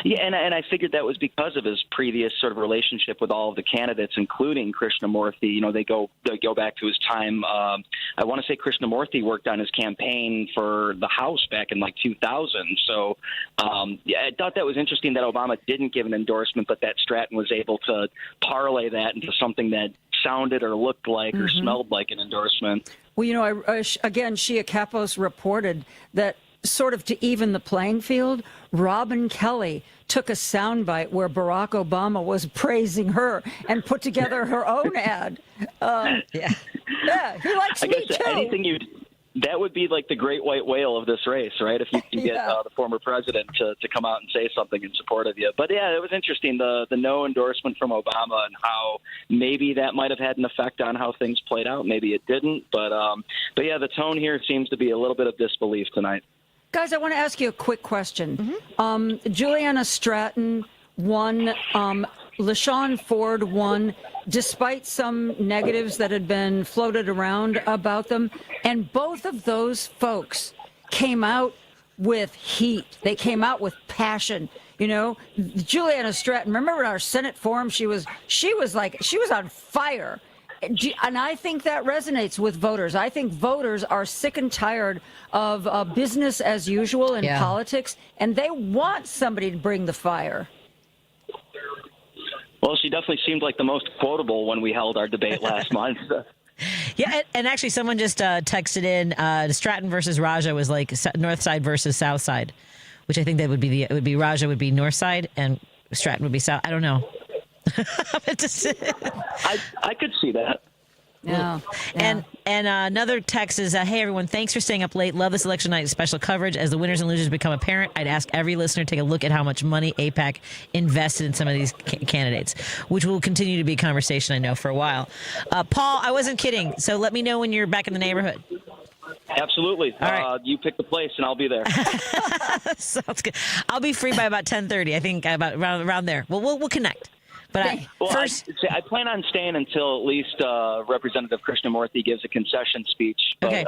Yeah, and I figured that was because of his previous sort of relationship with all of the candidates, including Krishnamoorthi. They go back to his time. I want to say Krishnamoorthi worked on his campaign for the House back in 2000. So, I thought that was interesting that Obama didn't give an endorsement, but that Stratton was able to parlay that into something that sounded or looked like or smelled like an endorsement. Well, again, Shia Kapos reported that sort of to even the playing field, Robin Kelly took a soundbite where Barack Obama was praising her and put together her own ad. Yeah, he likes me too. That would be like the great white whale of this race, right? If you can get the former president to come out and say something in support of you. But yeah, it was interesting, the no endorsement from Obama and how maybe that might have had an effect on how things played out. Maybe it didn't. But yeah, the tone here seems to be a little bit of disbelief tonight. Guys, I want to ask you a quick question. Juliana Stratton won. LaShawn Ford won, despite some negatives that had been floated around about them. And both of those folks came out with heat. They came out with passion. Juliana Stratton, remember our Senate forum? She was on fire. And I think that resonates with voters. I think voters are sick and tired of business as usual in politics, and they want somebody to bring the fire. Well, she definitely seemed like the most quotable when we held our debate last month. Yeah, and actually someone just texted in Stratton versus Raja was like North Side versus South Side, which I think that would be Raja would be North Side and Stratton would be South. I don't know. I could see that. Yeah. And another text is, hey, everyone, thanks for staying up late. Love this election night special coverage. As the winners and losers become apparent, I'd ask every listener to take a look at how much money AIPAC invested in some of these candidates, which will continue to be a conversation, I know, for a while. Paul, I wasn't kidding. So let me know when you're back in the neighborhood. Absolutely. All right. You pick the place, and I'll be there. Sounds good. I'll be free by about 10:30, I think, about around there. Well, we'll connect. But first, I plan on staying until at least Representative Krishnamoorthi gives a concession speech. But,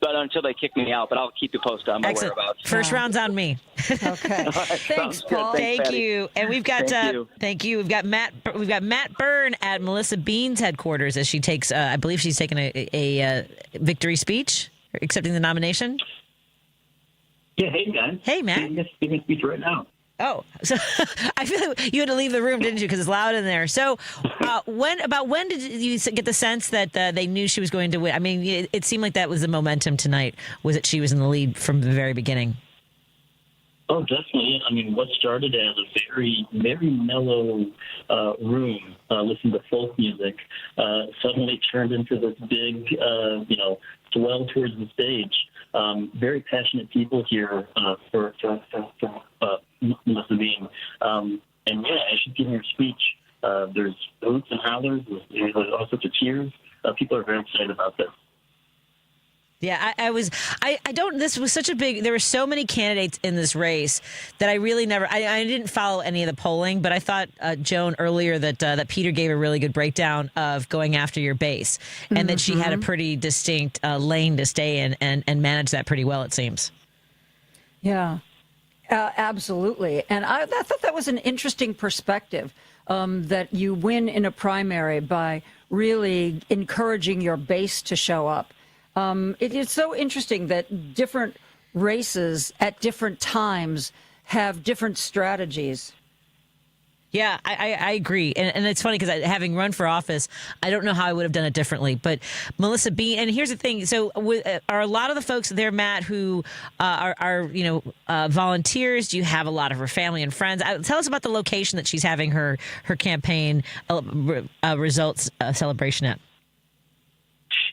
but until they kick me out, but I'll keep you posted on my whereabouts. First round's on me. Okay. Thanks, Paul. Thank you. And we've got thank you. We've got Matt Byrne at Melissa Bean's headquarters as she takes. I believe she's taking a victory speech, accepting the nomination. Yeah. Hey guys. Hey Matt. Giving a speech right now. Oh, so I feel like you had to leave the room, didn't you? Because it's loud in there. So when did you get the sense that they knew she was going to win? I mean, it seemed like that was the momentum tonight, was that she was in the lead from the very beginning. Oh, definitely. I mean, what started as a very, very mellow room, listening to folk music, suddenly turned into this big, swell towards the stage. Very passionate people here for Melissa Bean. And as she's giving her speech, there's hoots and hollers, there's all sorts of cheers. People are very excited about this. Yeah, this was such a big, there were so many candidates in this race that I really I didn't follow any of the polling, but I thought, Joan, earlier that Peter gave a really good breakdown of going after your base and that she had a pretty distinct lane to stay in and manage that pretty well, it seems. Yeah, absolutely. And I thought that was an interesting perspective, that you win in a primary by really encouraging your base to show up. It is so interesting that different races at different times have different strategies. Yeah, I agree. And it's funny because having run for office, I don't know how I would have done it differently. But Melissa B., and here's the thing. So are a lot of the folks there, Matt, who are volunteers? Do you have a lot of her family and friends? Tell us about the location that she's having her campaign results celebration at.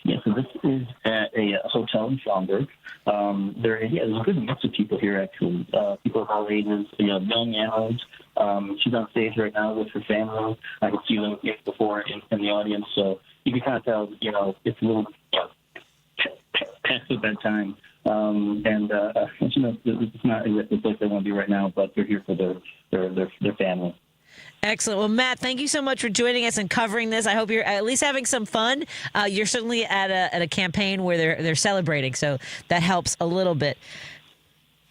Yeah, so this is at a hotel in Schaumburg. There's a good mix of people here, actually. People of all ages, young and old. She's on stage right now with her family. I can see them before in the audience, so you can kind of tell, it's a little past the bedtime. It's not exactly the place they want to be right now, but they're here for their family. Excellent. Well, Matt, thank you so much for joining us and covering this. I hope you're at least having some fun. You're certainly at a campaign where they're celebrating, so that helps a little bit.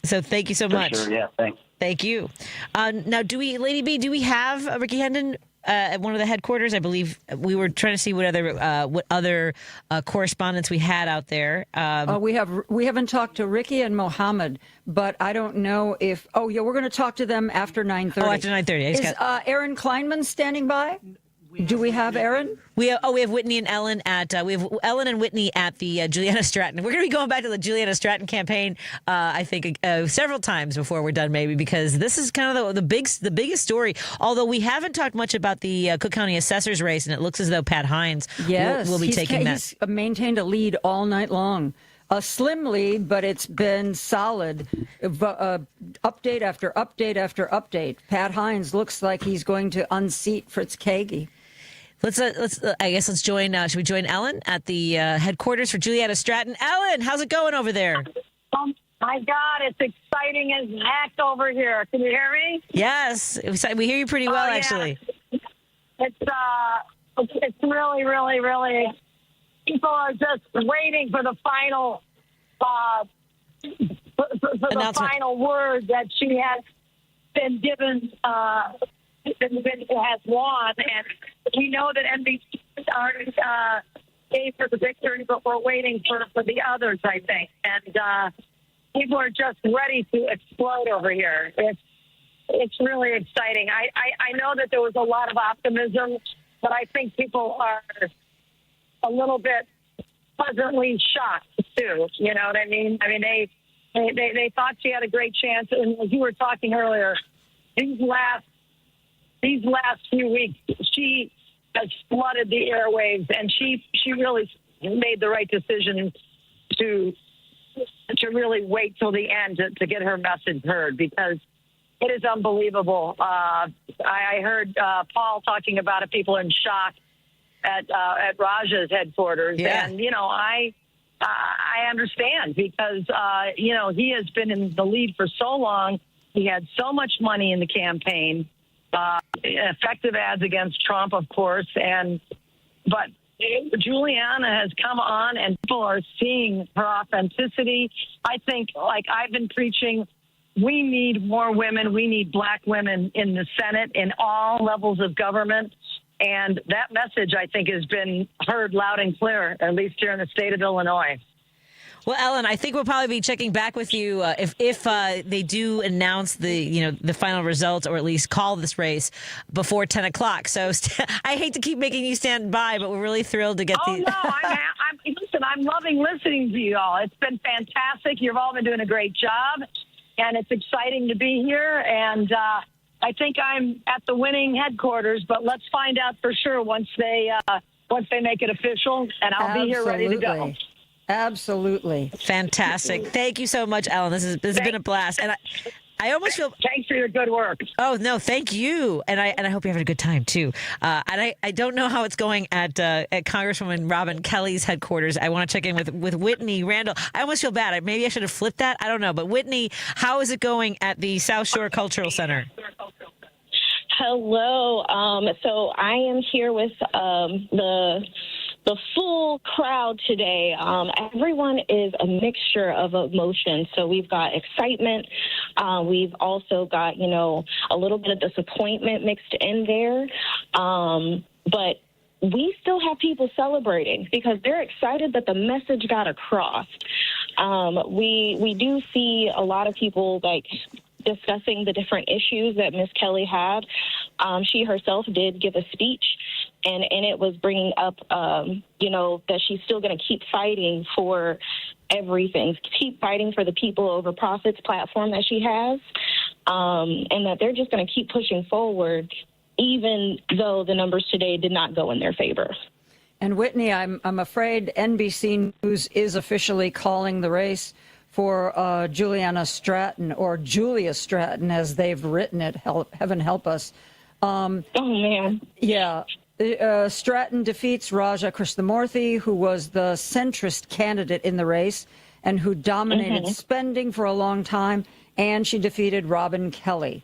So thank you so much. Sure, yeah, thanks. Thank you. Now, Lady B, do we have Ricky Hendon at one of the headquarters? I believe we were trying to see what other correspondents we had out there. We haven't talked to Ricky and Mohammed, but I don't know if. Oh yeah, we're going to talk to them after 9:30. Oh, after 9:30. Is Aaron Kleinman standing by? Do we have Aaron? We have Whitney and Ellen we have Ellen and Whitney at the Juliana Stratton. We're going to be going back to the Juliana Stratton campaign, I think, several times before we're done, maybe, because this is kind of the biggest story. Although we haven't talked much about the Cook County Assessor's race, and it looks as though Pat Hines will be taking that. He's maintained a lead all night long. A slim lead, but it's been solid. Update after update after update. Pat Hines looks like he's going to unseat Fritz Kagi. Let's join. Should we join Ellen at the headquarters for Juliana Stratton? Ellen, how's it going over there? Oh my God, it's exciting as heck over here. Can you hear me? Yes, we hear you pretty well, actually. It's really, really, really. People are just waiting for the final, for the final word that she has been given. Has won, and we know that NBC already gave her the victory, but we're waiting for the others, I think. And people are just ready to explode over here. It's really exciting. I know that there was a lot of optimism, but I think people are a little bit pleasantly shocked too. You know what I mean? I mean, they thought she had a great chance, and as you were talking earlier, these last few weeks, she has flooded the airwaves, and she really made the right decision to really wait till the end to get her message heard, because it is unbelievable. I heard Paul talking about it, people in shock at Raja's headquarters, and I understand, because he has been in the lead for so long. He had so much money in the campaign. Effective ads against Trump, of course, but Juliana has come on, and people are seeing her authenticity. I think, like I've been preaching, we need more women. We need black women in the Senate, in all levels of government. And that message, I think, has been heard loud and clear, at least here in the state of Illinois. Well, Ellen, I think we'll probably be checking back with you if they do announce the final results, or at least call this race before 10 o'clock. So I hate to keep making you stand by, but we're really thrilled to get the. Oh no, listen, I'm loving listening to you all. It's been fantastic. You've all been doing a great job, and it's exciting to be here. And I think I'm at the winning headquarters, but let's find out for sure once they make it official, and I'll be here ready to go. Absolutely. Fantastic. Thank you so much, Ellen. This has been a blast. And I almost feel. Thanks for your good work. Oh no, thank you, and I hope you're having a good time too. And I don't know how it's going at Congresswoman Robin Kelly's headquarters. I want to check in with Whitney Randall. I almost feel bad. Maybe I should have flipped that. I don't know, but Whitney, how is it going at the South Shore Cultural Center? Hello. So I am here with the full crowd today. Everyone is a mixture of emotions. So we've got excitement. We've also got, a little bit of disappointment mixed in there. But we still have people celebrating because they're excited that the message got across. We do see a lot of people discussing the different issues that Ms. Kelly had. She herself did give a speech, and it was bringing up, that she's still going to keep fighting for everything, keep fighting for the people over profits platform that she has, and that they're just going to keep pushing forward, even though the numbers today did not go in their favor. And Whitney, I'm afraid NBC News is officially calling the race for Juliana Stratton, or Julia Stratton, as they've written it. Heaven help us. Oh, man. Yeah. Stratton defeats Raja Krishnamoorthi, who was the centrist candidate in the race and who dominated spending for a long time, and she defeated Robin Kelly.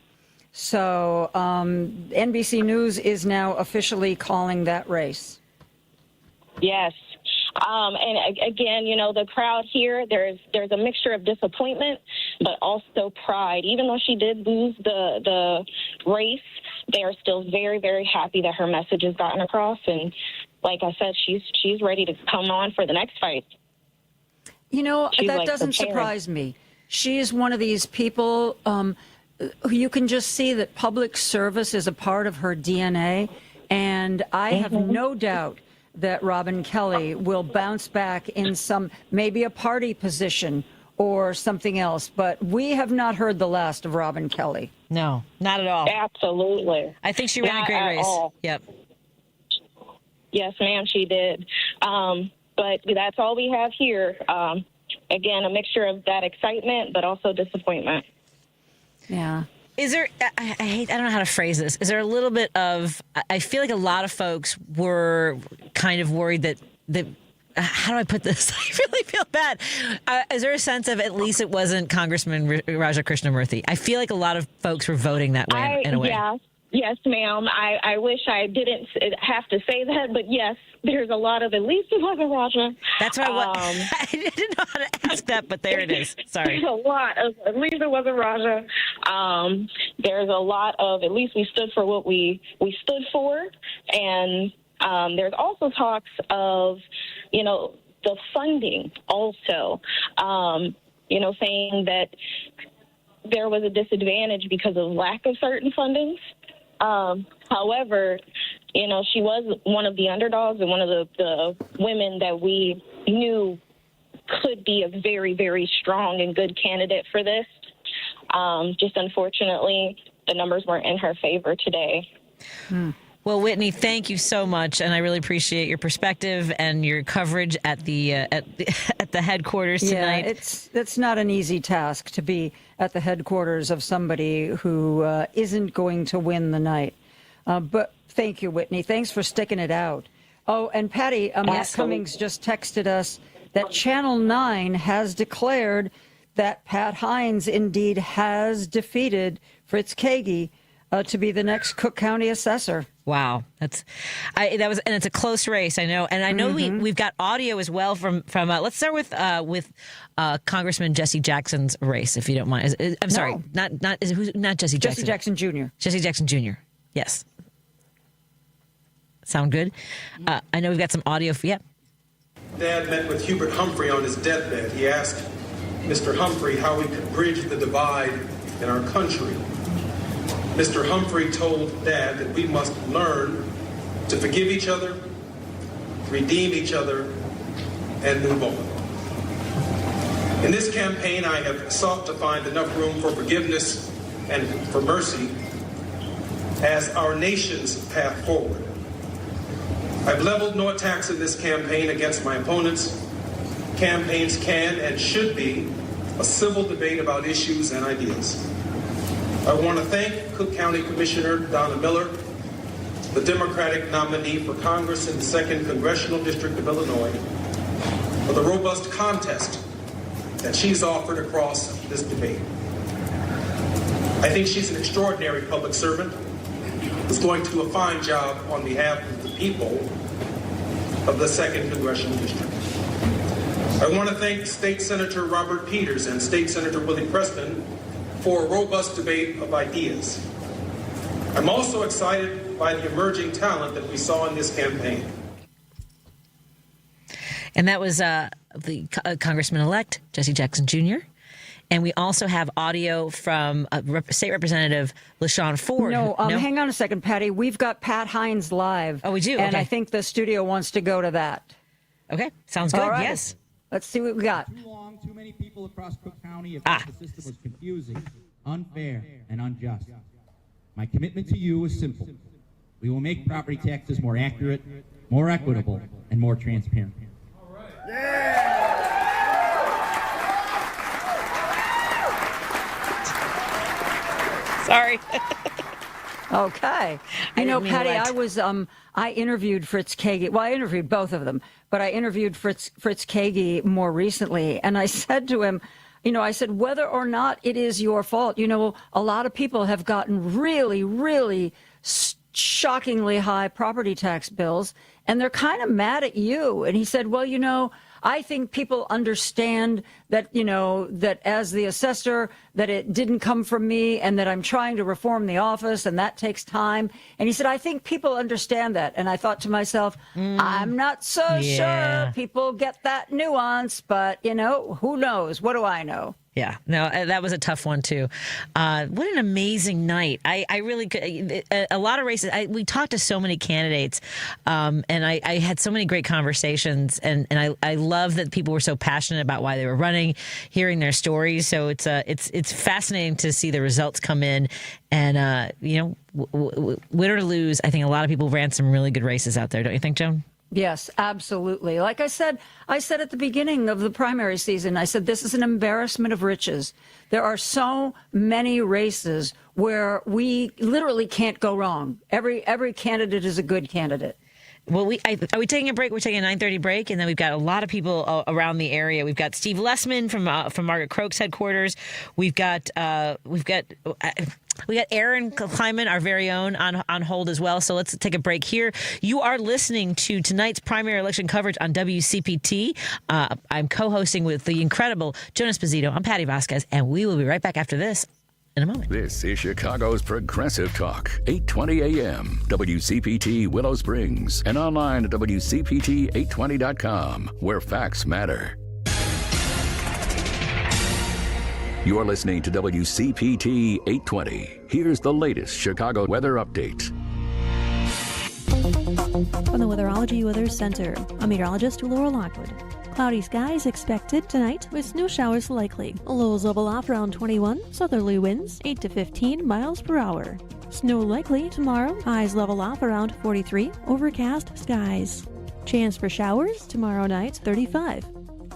So NBC News is now officially calling that race. Yes. And again, the crowd here, there's a mixture of disappointment, but also pride. Even though she did lose the race, they are still very, very happy that her message has gotten across. And like I said, she's ready to come on for the next fight. That doesn't surprise me. She is one of these people who you can just see that public service is a part of her DNA. And I have no doubt that Robin Kelly will bounce back in maybe a party position or something else. But we have not heard the last of Robin Kelly. No, not at all. Absolutely. I think she ran a great race. All. Yep. Yes, ma'am, she did. But that's all we have here. Again, a mixture of that excitement, but also disappointment. Yeah. Is there, I don't know how to phrase this. Is there a little bit of, I feel like a lot of folks were kind of worried that how do I put this? I really feel bad. Is there a sense of at least it wasn't Congressman Raja Krishnamoorthi? I feel like a lot of folks were voting that way in a way. Yeah. Yes, ma'am. I wish I didn't have to say that, but yes, there's a lot of at least it wasn't Raja. That's what I didn't know how to ask that, but there it is. Sorry. There's a lot of at least it wasn't Raja. There's a lot of at least we stood for what we stood for, and there's also talks of the funding also. Saying that there was a disadvantage because of lack of certain fundings. However, she was one of the underdogs and one of the women that we knew could be a very, very strong and good candidate for this. Just unfortunately, the numbers weren't in her favor today. Well, Whitney, thank you so much, and I really appreciate your perspective and your coverage at the headquarters tonight. Yeah, it's not an easy task to be at the headquarters of somebody who isn't going to win the night. But thank you, Whitney. Thanks for sticking it out. Oh, and Patti, Matt Cummings just texted us that Channel 9 has declared that Pat Hines indeed has defeated Fritz Kagi to be the next Cook County Assessor. Wow, and it's a close race. I know, and I know we've got audio as well from. Let's start with Congressman Jesse Jackson's race, if you don't mind. I'm sorry, not Jesse Jackson. Jesse Jackson Jr. Jesse Jackson Jr. Yes. Sound good? I know we've got some audio for you. Dad met with Hubert Humphrey on his deathbed. He asked Mr. Humphrey how we could bridge the divide in our country. Mr. Humphrey told Dad that we must learn to forgive each other, redeem each other, and move on. In this campaign, I have sought to find enough room for forgiveness and for mercy as our nation's path forward. I've leveled no attacks in this campaign against my opponents. Campaigns can and should be a civil debate about issues and ideas. I want to thank Cook County Commissioner Donna Miller, the Democratic nominee for Congress in the 2nd Congressional District of Illinois, for the robust contest that she's offered across this debate. I think she's an extraordinary public servant who's going to do a fine job on behalf of the people of the 2nd Congressional District. I want to thank State Senator Robert Peters and State Senator Willie Preston for a robust debate of ideas. I'm also excited by the emerging talent that we saw in this campaign. And that was the Congressman-elect Jesse Jackson Jr., and we also have audio from State Representative LaShawn Ford. No, hang on a second, Patty. We've got Pat Hines live. Oh, we do? And okay. I think the studio wants to go to that. Okay, sounds good, right. Yes. Let's see what we got. Too many people across Cook County have thought the system was confusing, unfair, and unjust. My commitment to you is simple. We will make property taxes more accurate, more equitable, and more transparent. All right. Yeah! Sorry. Okay. You know, Patty, I interviewed Fritz Kagi. Well, I interviewed both of them, but I interviewed Fritz Kagi more recently, and I said to him, I said, whether or not it is your fault, a lot of people have gotten really, really shockingly high property tax bills, and they're kind of mad at you. And he said, well, I think people understand that, that as the assessor, that it didn't come from me and that I'm trying to reform the office and that takes time. And he said, I think people understand that. And I thought to myself, I'm not so sure people get that nuance, but, who knows? What do I know? Yeah, no, that was a tough one, too. What an amazing night. I really could. A lot of races. We talked to so many candidates, and I had so many great conversations. And I love that people were so passionate about why they were running, hearing their stories. So it's fascinating to see the results come in. And, win or lose, I think a lot of people ran some really good races out there. Don't you think, Joan? Yes, absolutely. Like I said at the beginning of the primary season, I said, this is an embarrassment of riches. There are so many races where we literally can't go wrong. Every candidate is a good candidate. Well, are we taking a break? We're taking a 9:30 break, and then we've got a lot of people around the area. We've got Steve Lessman from Margaret Croak's headquarters. We've got Aaron Kleinman, our very own, on hold as well. So let's take a break here. You are listening to tonight's primary election coverage on WCPT. I'm co-hosting with the incredible Joan Esposito. I'm Patti Vasquez, and we will be right back after this in a moment. This is Chicago's Progressive Talk, 820 AM, WCPT Willow Springs, and online at WCPT820.com, where facts matter. You're listening to WCPT 820. Here's the latest Chicago weather update. From the Weatherology Weather Center, I'm meteorologist Laura Lockwood. Cloudy skies expected tonight with snow showers likely. Lows level off around 21, southerly winds 8 to 15 miles per hour. Snow likely tomorrow, highs level off around 43, overcast skies. Chance for showers tomorrow night 35.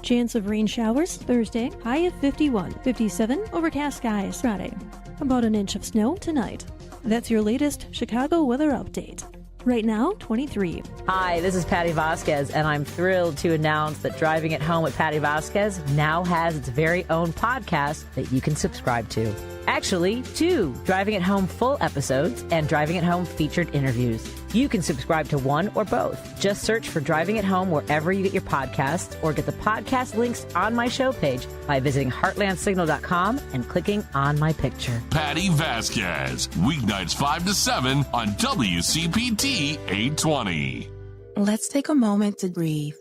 Chance of rain showers Thursday, high of 51, 57, overcast skies Friday. About an inch of snow tonight. That's your latest Chicago weather update. Right now, 23. Hi, this is Patti Vasquez, and I'm thrilled to announce that Driving at Home with Patti Vasquez now has its very own podcast that you can subscribe to. Actually, 2 Driving at Home full episodes and Driving at Home featured interviews. You can subscribe to one or both. Just search for Driving at Home wherever you get your podcasts, or get the podcast links on my show page by visiting heartlandsignal.com and clicking on my picture. Patti Vasquez, weeknights 5 to 7 on WCPT 820. Let's take a moment to breathe.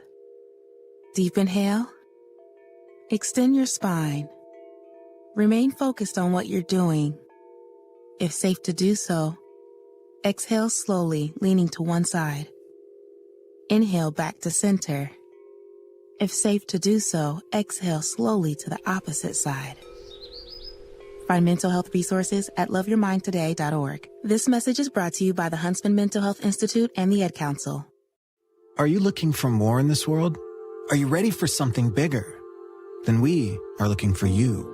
Deep inhale. Extend your spine. Remain focused on what you're doing. If safe to do so, exhale slowly, leaning to one side. Inhale back to center. If safe to do so, exhale slowly to the opposite side. Find mental health resources at loveyourmindtoday.org. This message is brought to you by the Huntsman Mental Health Institute and the Ad Council. Are you looking for more in this world? Are you ready for something bigger? Then we are looking for you.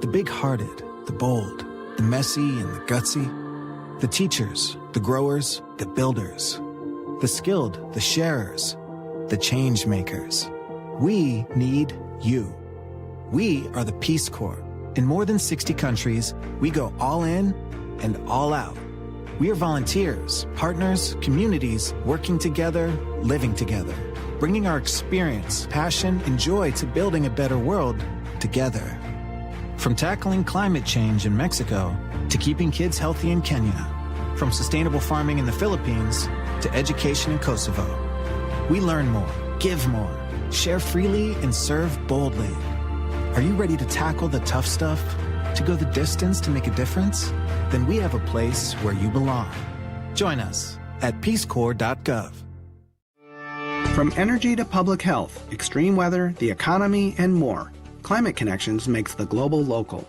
The big-hearted, the bold, the messy and the gutsy, the teachers, the growers, the builders, the skilled, the sharers, the change makers. We need you. We are the Peace Corps. In more than 60 countries, we go all in and all out. We are volunteers, partners, communities, working together, living together, bringing our experience, passion, and joy to building a better world together. From tackling climate change in Mexico to keeping kids healthy in Kenya, from sustainable farming in the Philippines to education in Kosovo. We learn more, give more, share freely, and serve boldly. Are you ready to tackle the tough stuff? To go the distance to make a difference? Then we have a place where you belong. Join us at peacecorps.gov. From energy to public health, extreme weather, the economy, and more, Climate Connections makes the global local.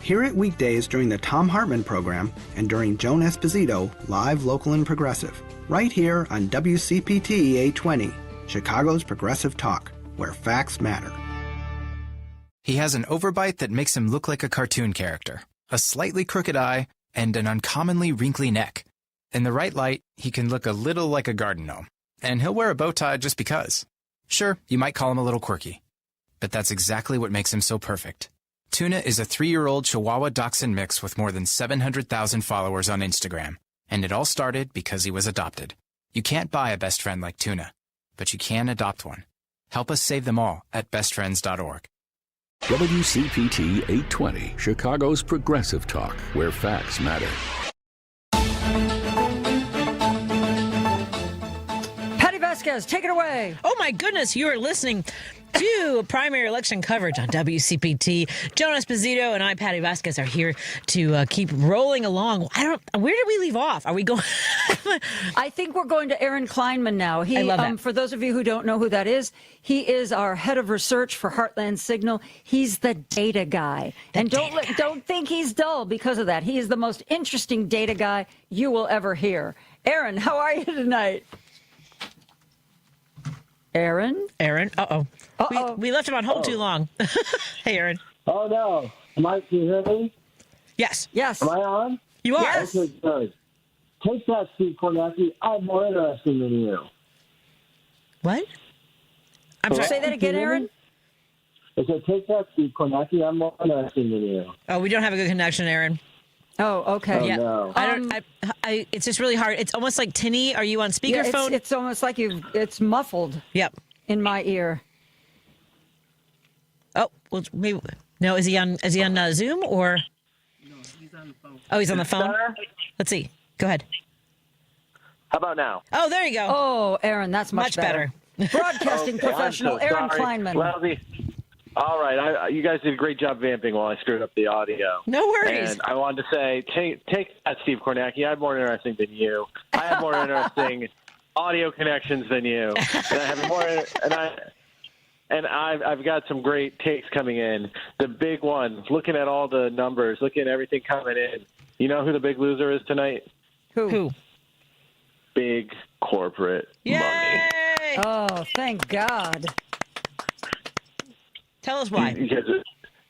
Hear it weekdays during the Thom Hartmann program and during Joan Esposito, live, local, and progressive. Right here on WCPT 820, Chicago's Progressive Talk, where facts matter. He has an overbite that makes him look like a cartoon character, a slightly crooked eye, and an uncommonly wrinkly neck. In the right light, he can look a little like a garden gnome, and he'll wear a bow tie just because. Sure, you might call him a little quirky, but that's exactly what makes him so perfect. Tuna is a 3-year-old Chihuahua Dachshund mix with more than 700,000 followers on Instagram, and it all started because he was adopted. You can't buy a best friend like Tuna, but you can adopt one. Help us save them all at bestfriends.org. WCPT 820, Chicago's Progressive Talk, where facts matter. Patti Vasquez, take it away. Oh, my goodness. You are listening to primary election coverage on WCPT. Joan Esposito and I, Patti Vasquez, are here to keep rolling along. Where did we leave off? Are we going? I think we're going to Aaron Kleinman now. I love that. For those of you who don't know who that is, he is our head of research for Heartland Signal. He's the data guy. Don't think he's dull because of that. He is the most interesting data guy you will ever hear. Aaron, how are you tonight? Aaron? Uh-oh. We left him on hold too long. Hey, Aaron. Oh, no. Can you hear me? Yes. Yes. Am I on? You are. Yes. Okay, good. Take that, Steve Kornacki. I'm more interesting than you. What? I'm sorry. Say that again, Aaron? I said, take that, Steve Kornacki. I'm more interesting than you. Oh, we don't have a good connection, Aaron. Oh, okay. Oh, yeah. No. It's just really hard. It's almost like tinny. Are you on speakerphone? Yeah, it's almost like it's muffled. Yep. In my ear. Oh, well, maybe. No, is he on Zoom or? No, he's on the phone. Oh, he's on the phone? Better? Let's see. Go ahead. How about now? Oh, there you go. Oh, Aaron, that's much better. Broadcasting professional, Aaron Kleinman. Lousy. All right, you guys did a great job vamping while I screwed up the audio. No worries. And I wanted to say, take that, Steve Kornacki. I'm more interesting than you. I have more interesting audio connections than you. And I have more. I've got some great takes coming in. The big one, looking at all the numbers, looking at everything coming in. You know who the big loser is tonight? Who? Big corporate money. Oh, thank God. Tell us why.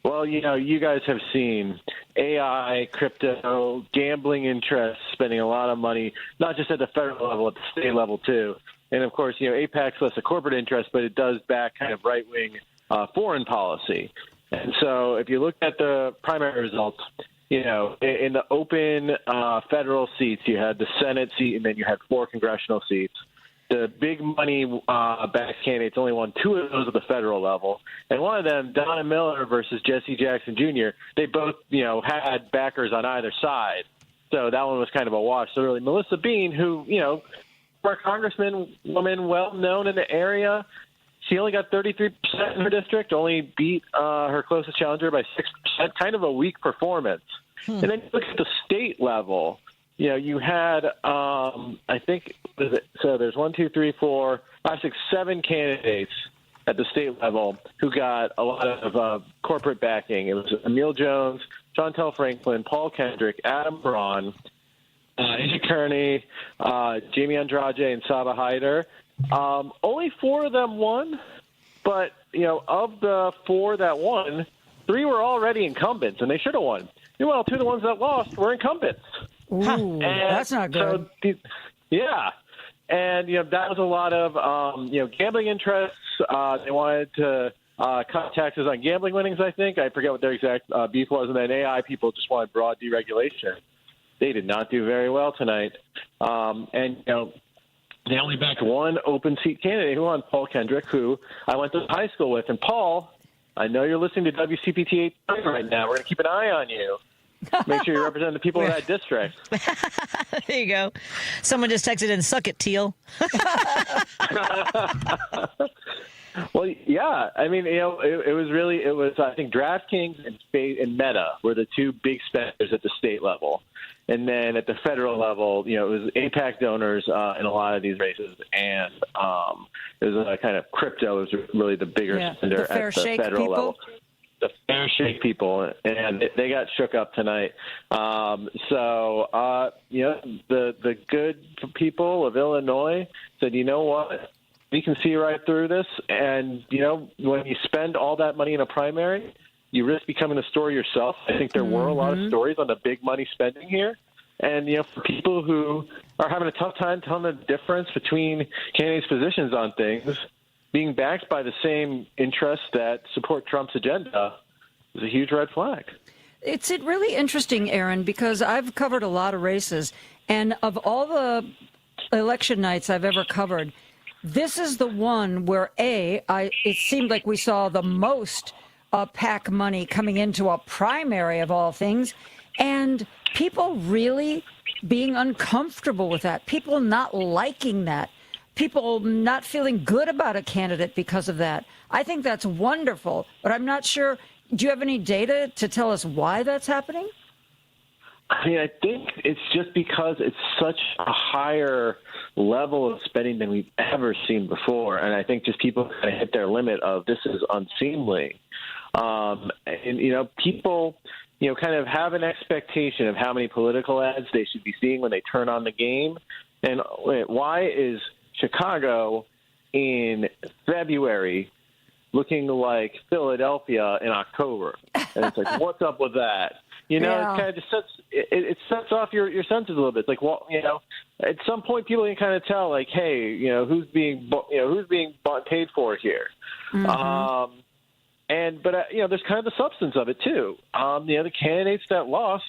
Well, you guys have seen AI, crypto, gambling interests, spending a lot of money, not just at the federal level, at the state level too. And of course, AIPAC's less a corporate interest, but it does back kind of right-wing foreign policy. And so if you look at the primary results, in the open federal seats, you had the Senate seat and then you had 4 congressional seats. The big money backed candidates only won 2 of those at the federal level. And one of them, Donna Miller versus Jesse Jackson Jr., they both, had backers on either side. So that one was kind of a wash. So really, Melissa Bean, who, for a congresswoman well known in the area, she only got 33% in her district, only beat her closest challenger by 6%, kind of a weak performance. And then you look at the state level. You had, I think, so there's 1, 2, 3, 4, 5, 6, 7 candidates at the state level who got a lot of corporate backing. It was Emil Jones, Chantel Franklin, Paul Kendrick, Adam Braun, Asia Kearney, Jamie Andrade, and Saba Hyder. Only 4 of them won, but, of the 4 that won, 3 were already incumbents, and they should have won. well, two of the ones that lost were incumbents. Ooh, that's not good. So, yeah. And, that was a lot of, gambling interests. They wanted to cut taxes on gambling winnings, I think. I forget what their exact beef was. And then AI people just wanted broad deregulation. They did not do very well tonight. They only backed one open seat candidate who won, Paul Kendrick, who I went to high school with. And Paul, I know you're listening to WCPT 8 right now. We're going to keep an eye on you. Make sure you represent the people of that district. There you go. Someone just texted in, "Suck it, Teal." Well, yeah. I mean, it was I think DraftKings and Meta were the two big spenders at the state level. And then at the federal level, it was APAC donors in a lot of these races. And it was a kind of crypto was really the bigger spender at the federal level. The fair shake people, and they got shook up tonight. The good people of Illinois said, you know what, we can see right through this. And, when you spend all that money in a primary, you risk becoming a story yourself. I think there were a lot of stories on the big money spending here. And, for people who are having a tough time telling the difference between candidates' positions on things, being backed by the same interests that support Trump's agenda is a huge red flag. It's really interesting, Aaron, because I've covered a lot of races, and of all the election nights I've ever covered, this is the one where, it seemed like we saw the most PAC money coming into a primary of all things, and people really being uncomfortable with that, people not liking that. People not feeling good about a candidate because of that. I think that's wonderful, but I'm not sure. Do you have any data to tell us why that's happening? I mean, I think it's just because it's such a higher level of spending than we've ever seen before. And I think just people kind of hit their limit of this is unseemly. People, kind of have an expectation of how many political ads they should be seeing when they turn on the game. And why is Chicago in February looking like Philadelphia in October? And it's like, what's up with that? It kind of just sets off your senses a little bit. It's like, well, at some point people can kind of tell, like, hey, who's being bought and paid for here. But there's kind of the substance of it too. The candidates that lost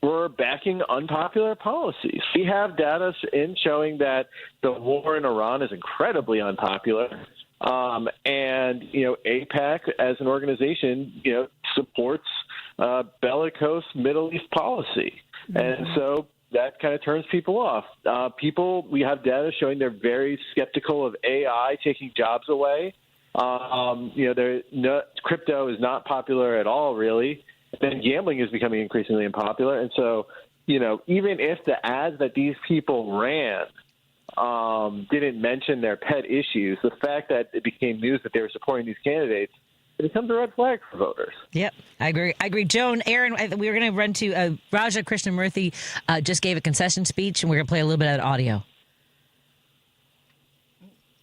were backing unpopular policies. We have data in showing that the war in Iran is incredibly unpopular. APAC as an organization, supports bellicose Middle East policy. And so that kind of turns people off. We have data showing they're very skeptical of AI taking jobs away. Crypto is not popular at all, really. Then gambling is becoming increasingly unpopular. And so, even if the ads that these people ran didn't mention their pet issues, the fact that it became news that they were supporting these candidates, it becomes a red flag for voters. Yep, I agree. Joan, Aaron, we were going to run to Raja Krishnamoorthi just gave a concession speech, and we're going to play a little bit of audio.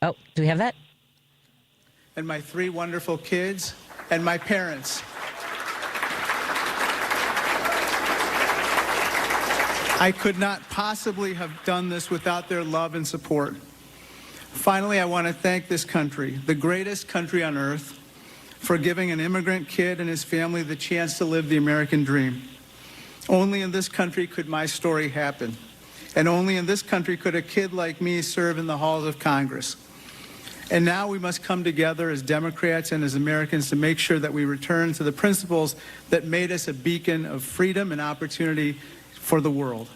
Oh, do we have that? And my three wonderful kids and my parents. I could not possibly have done this without their love and support. Finally, I want to thank this country, the greatest country on earth, for giving an immigrant kid and his family the chance to live the American dream. Only in this country could my story happen. And only in this country could a kid like me serve in the halls of Congress. And now we must come together as Democrats and as Americans to make sure that we return to the principles that made us a beacon of freedom and opportunity for the world.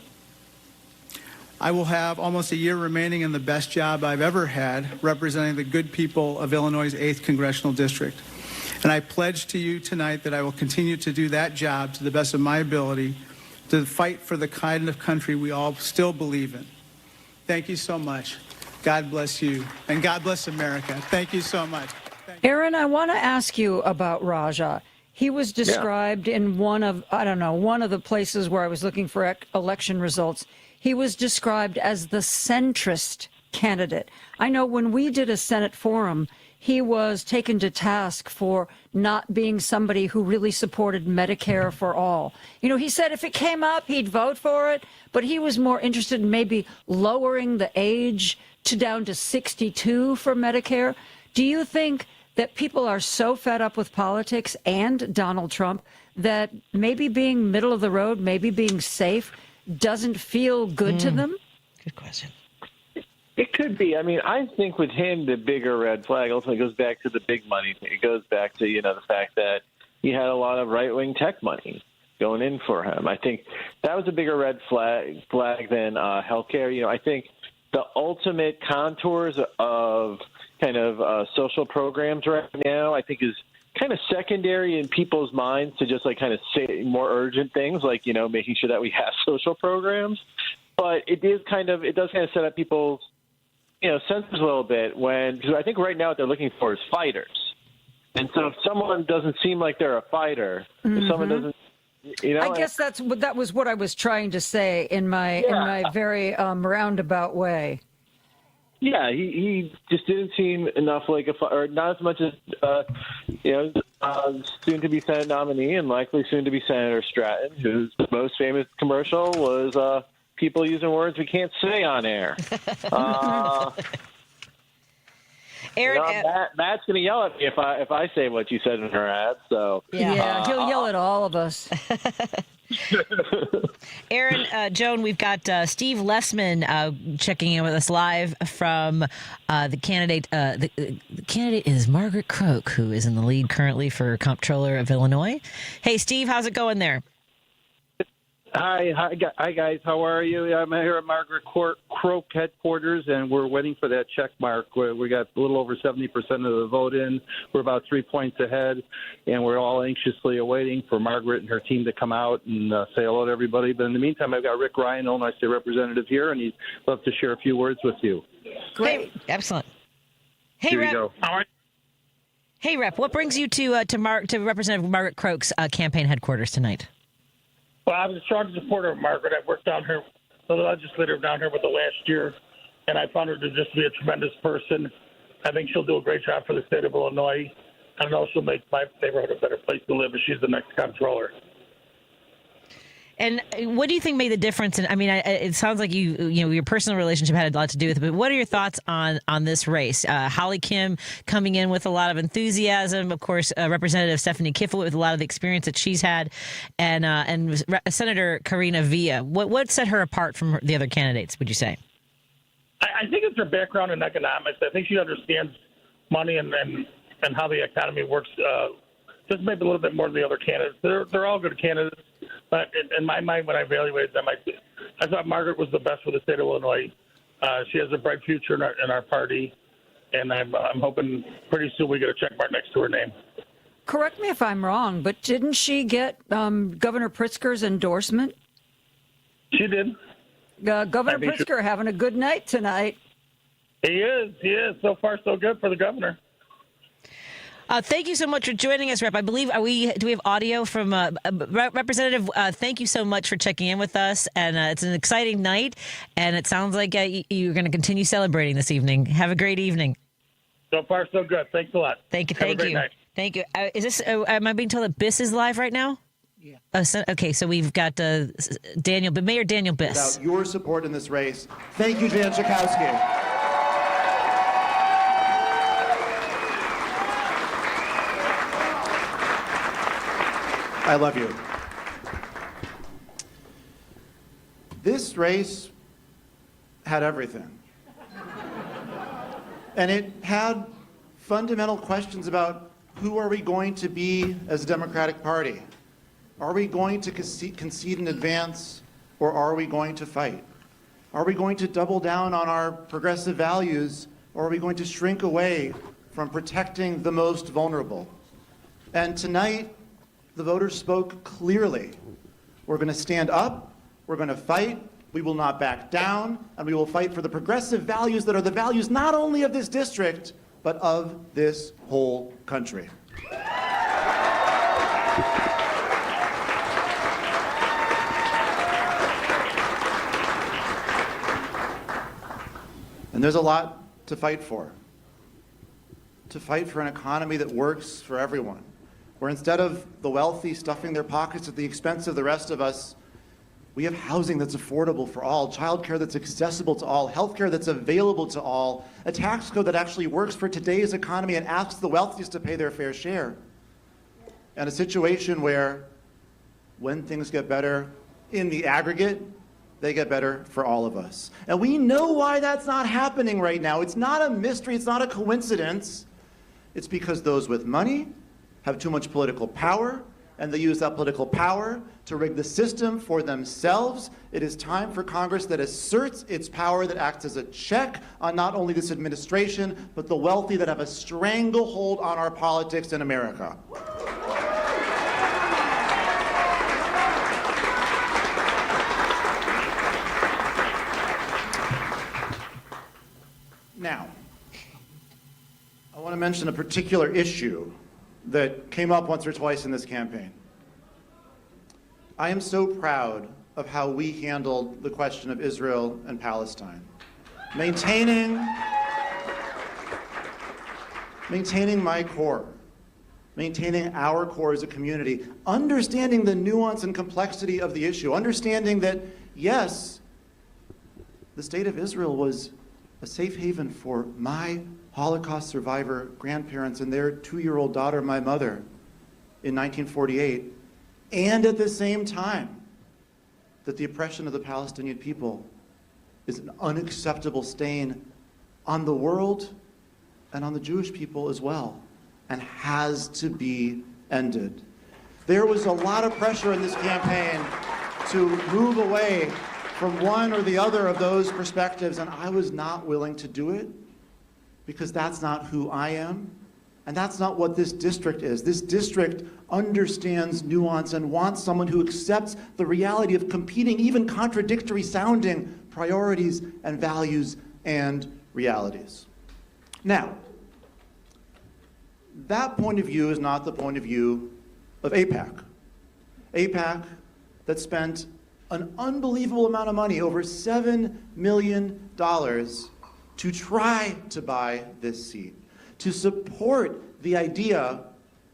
I will have almost a year remaining in the best job I've ever had representing the good people of Illinois' 8th Congressional District. And I pledge to you tonight that I will continue to do that job to the best of my ability to fight for the kind of country we all still believe in. Thank you so much. God bless you. And God bless America. Thank you so much. Aaron, I want to ask you about Raja. He was described in one of the places where I was looking for election results. He was described as the centrist candidate. I know when we did a Senate forum, he was taken to task for not being somebody who really supported Medicare for all. You know, he said if it came up, he'd vote for it, but he was more interested in maybe lowering the age down to 62 for Medicare. Do you think that people are so fed up with politics and Donald Trump that maybe being middle of the road, maybe being safe, doesn't feel good to them? Good question. It could be. I mean, I think with him, the bigger red flag ultimately goes back to the big money thing. It goes back to, the fact that he had a lot of right-wing tech money going in for him. I think that was a bigger red flag than healthcare. I think the ultimate contours of kind of social programs right now, I think is kind of secondary in people's minds to just kind of say more urgent things like, making sure that we have social programs. But it does kind of set up people's, senses a little bit because I think right now what they're looking for is fighters. And so if someone doesn't seem like they're a fighter, if someone doesn't, I guess that was what I was trying to say in my very roundabout way. Yeah, he just didn't seem enough like or not as much as soon to be Senate nominee and likely soon to be Senator Stratton, whose most famous commercial was people using words we can't say on air. Aaron, Matt's going to yell at me if I say what you said in her ad. So yeah, he'll yell at all of us. Aaron, Joan, we've got Steve Lessman checking in with us live from the candidate. The candidate is Margaret Croak, who is in the lead currently for Comptroller of Illinois. Hey, Steve, how's it going there? Hi, guys. How are you? I'm here at Margaret Croak headquarters, and we're waiting for that check mark. We got a little over 70% of the vote in. We're about 3 points ahead, and we're all anxiously awaiting for Margaret and her team to come out and say hello to everybody. But in the meantime, I've got Rick Ryan, Illinois State Representative, here, and he'd love to share a few words with you. Great. Hey, excellent. Hey, here Rep. you go. All right. Hey, Rep, what brings you to Representative Margaret Croak's campaign headquarters tonight? Well, I was a strong supporter of Margaret. I worked down here, the legislator down here with her last year, and I found her to just be a tremendous person. I think she'll do a great job for the state of Illinois. I know she'll make my neighborhood a better place to live if she's the next comptroller. And what do you think made the difference? And I mean, it sounds like your personal relationship had a lot to do with it. But what are your thoughts on this race? Holly Kim coming in with a lot of enthusiasm. Of course, Representative Stephanie Kiffel with a lot of the experience that she's had, and Senator Karina Villa. What set her apart from the other candidates? Would you say? I think it's her background in economics. I think she understands money and how the economy works. Just maybe a little bit more than the other candidates. They're all good candidates. But in my mind, when I evaluated them, I thought Margaret was the best for the state of Illinois. She has a bright future in our party, and I'm hoping pretty soon we get a check mark next to her name. Correct me if I'm wrong, but didn't she get Governor Pritzker's endorsement? She did. Governor Pritzker having a good night tonight. He is. So far, so good for the governor. Thank you so much for joining us, Rep. I believe do we have audio from Representative? Thank you so much for checking in with us, and it's an exciting night, and it sounds like you're going to continue celebrating this evening. Have a great evening. So far, so good. Thanks a lot. Thank you. Have a great night. Thank you. Is this? Am I being told that Biss is live right now? Yeah. Okay, so we've got Mayor Daniel Biss. Without your support in this race, thank you, Jan Schakowsky. I love you. This race had everything. And it had fundamental questions about who are we going to be as a Democratic Party? Are we going to concede in advance, or are we going to fight? Are we going to double down on our progressive values, or are we going to shrink away from protecting the most vulnerable? And tonight, the voters spoke clearly. We're going to stand up, we're going to fight, we will not back down, and we will fight for the progressive values that are the values not only of this district, but of this whole country. And there's a lot to fight for. to fight for an economy that works for everyone, where instead of the wealthy stuffing their pockets at the expense of the rest of us, we have housing that's affordable for all, childcare that's accessible to all, healthcare that's available to all, a tax code that actually works for today's economy and asks the wealthiest to pay their fair share, and a situation where when things get better in the aggregate, they get better for all of us. And we know why that's not happening right now. It's not a mystery, it's not a coincidence. It's because those with money have too much political power, and they use that political power to rig the system for themselves. It is time for Congress that asserts its power, that acts as a check on not only this administration, but the wealthy that have a stranglehold on our politics in America. Now, I want to mention a particular issue that came up once or twice in this campaign. I am so proud of how we handled the question of Israel and Palestine. Maintaining my core, maintaining our core as a community, understanding the nuance and complexity of the issue, understanding that, yes, the state of Israel was a safe haven for my Holocaust survivor grandparents and their 2-year-old daughter, my mother, in 1948, and at the same time that the oppression of the Palestinian people is an unacceptable stain on the world and on the Jewish people as well, and has to be ended. There was a lot of pressure in this campaign to move away from one or the other of those perspectives, and I was not willing to do it because that's not who I am, and that's not what this district is. This district understands nuance and wants someone who accepts the reality of competing, even contradictory sounding priorities and values and realities. Now, that point of view is not the point of view of AIPAC. AIPAC that spent an unbelievable amount of money, over $7 million, to try to buy this seat, to support the idea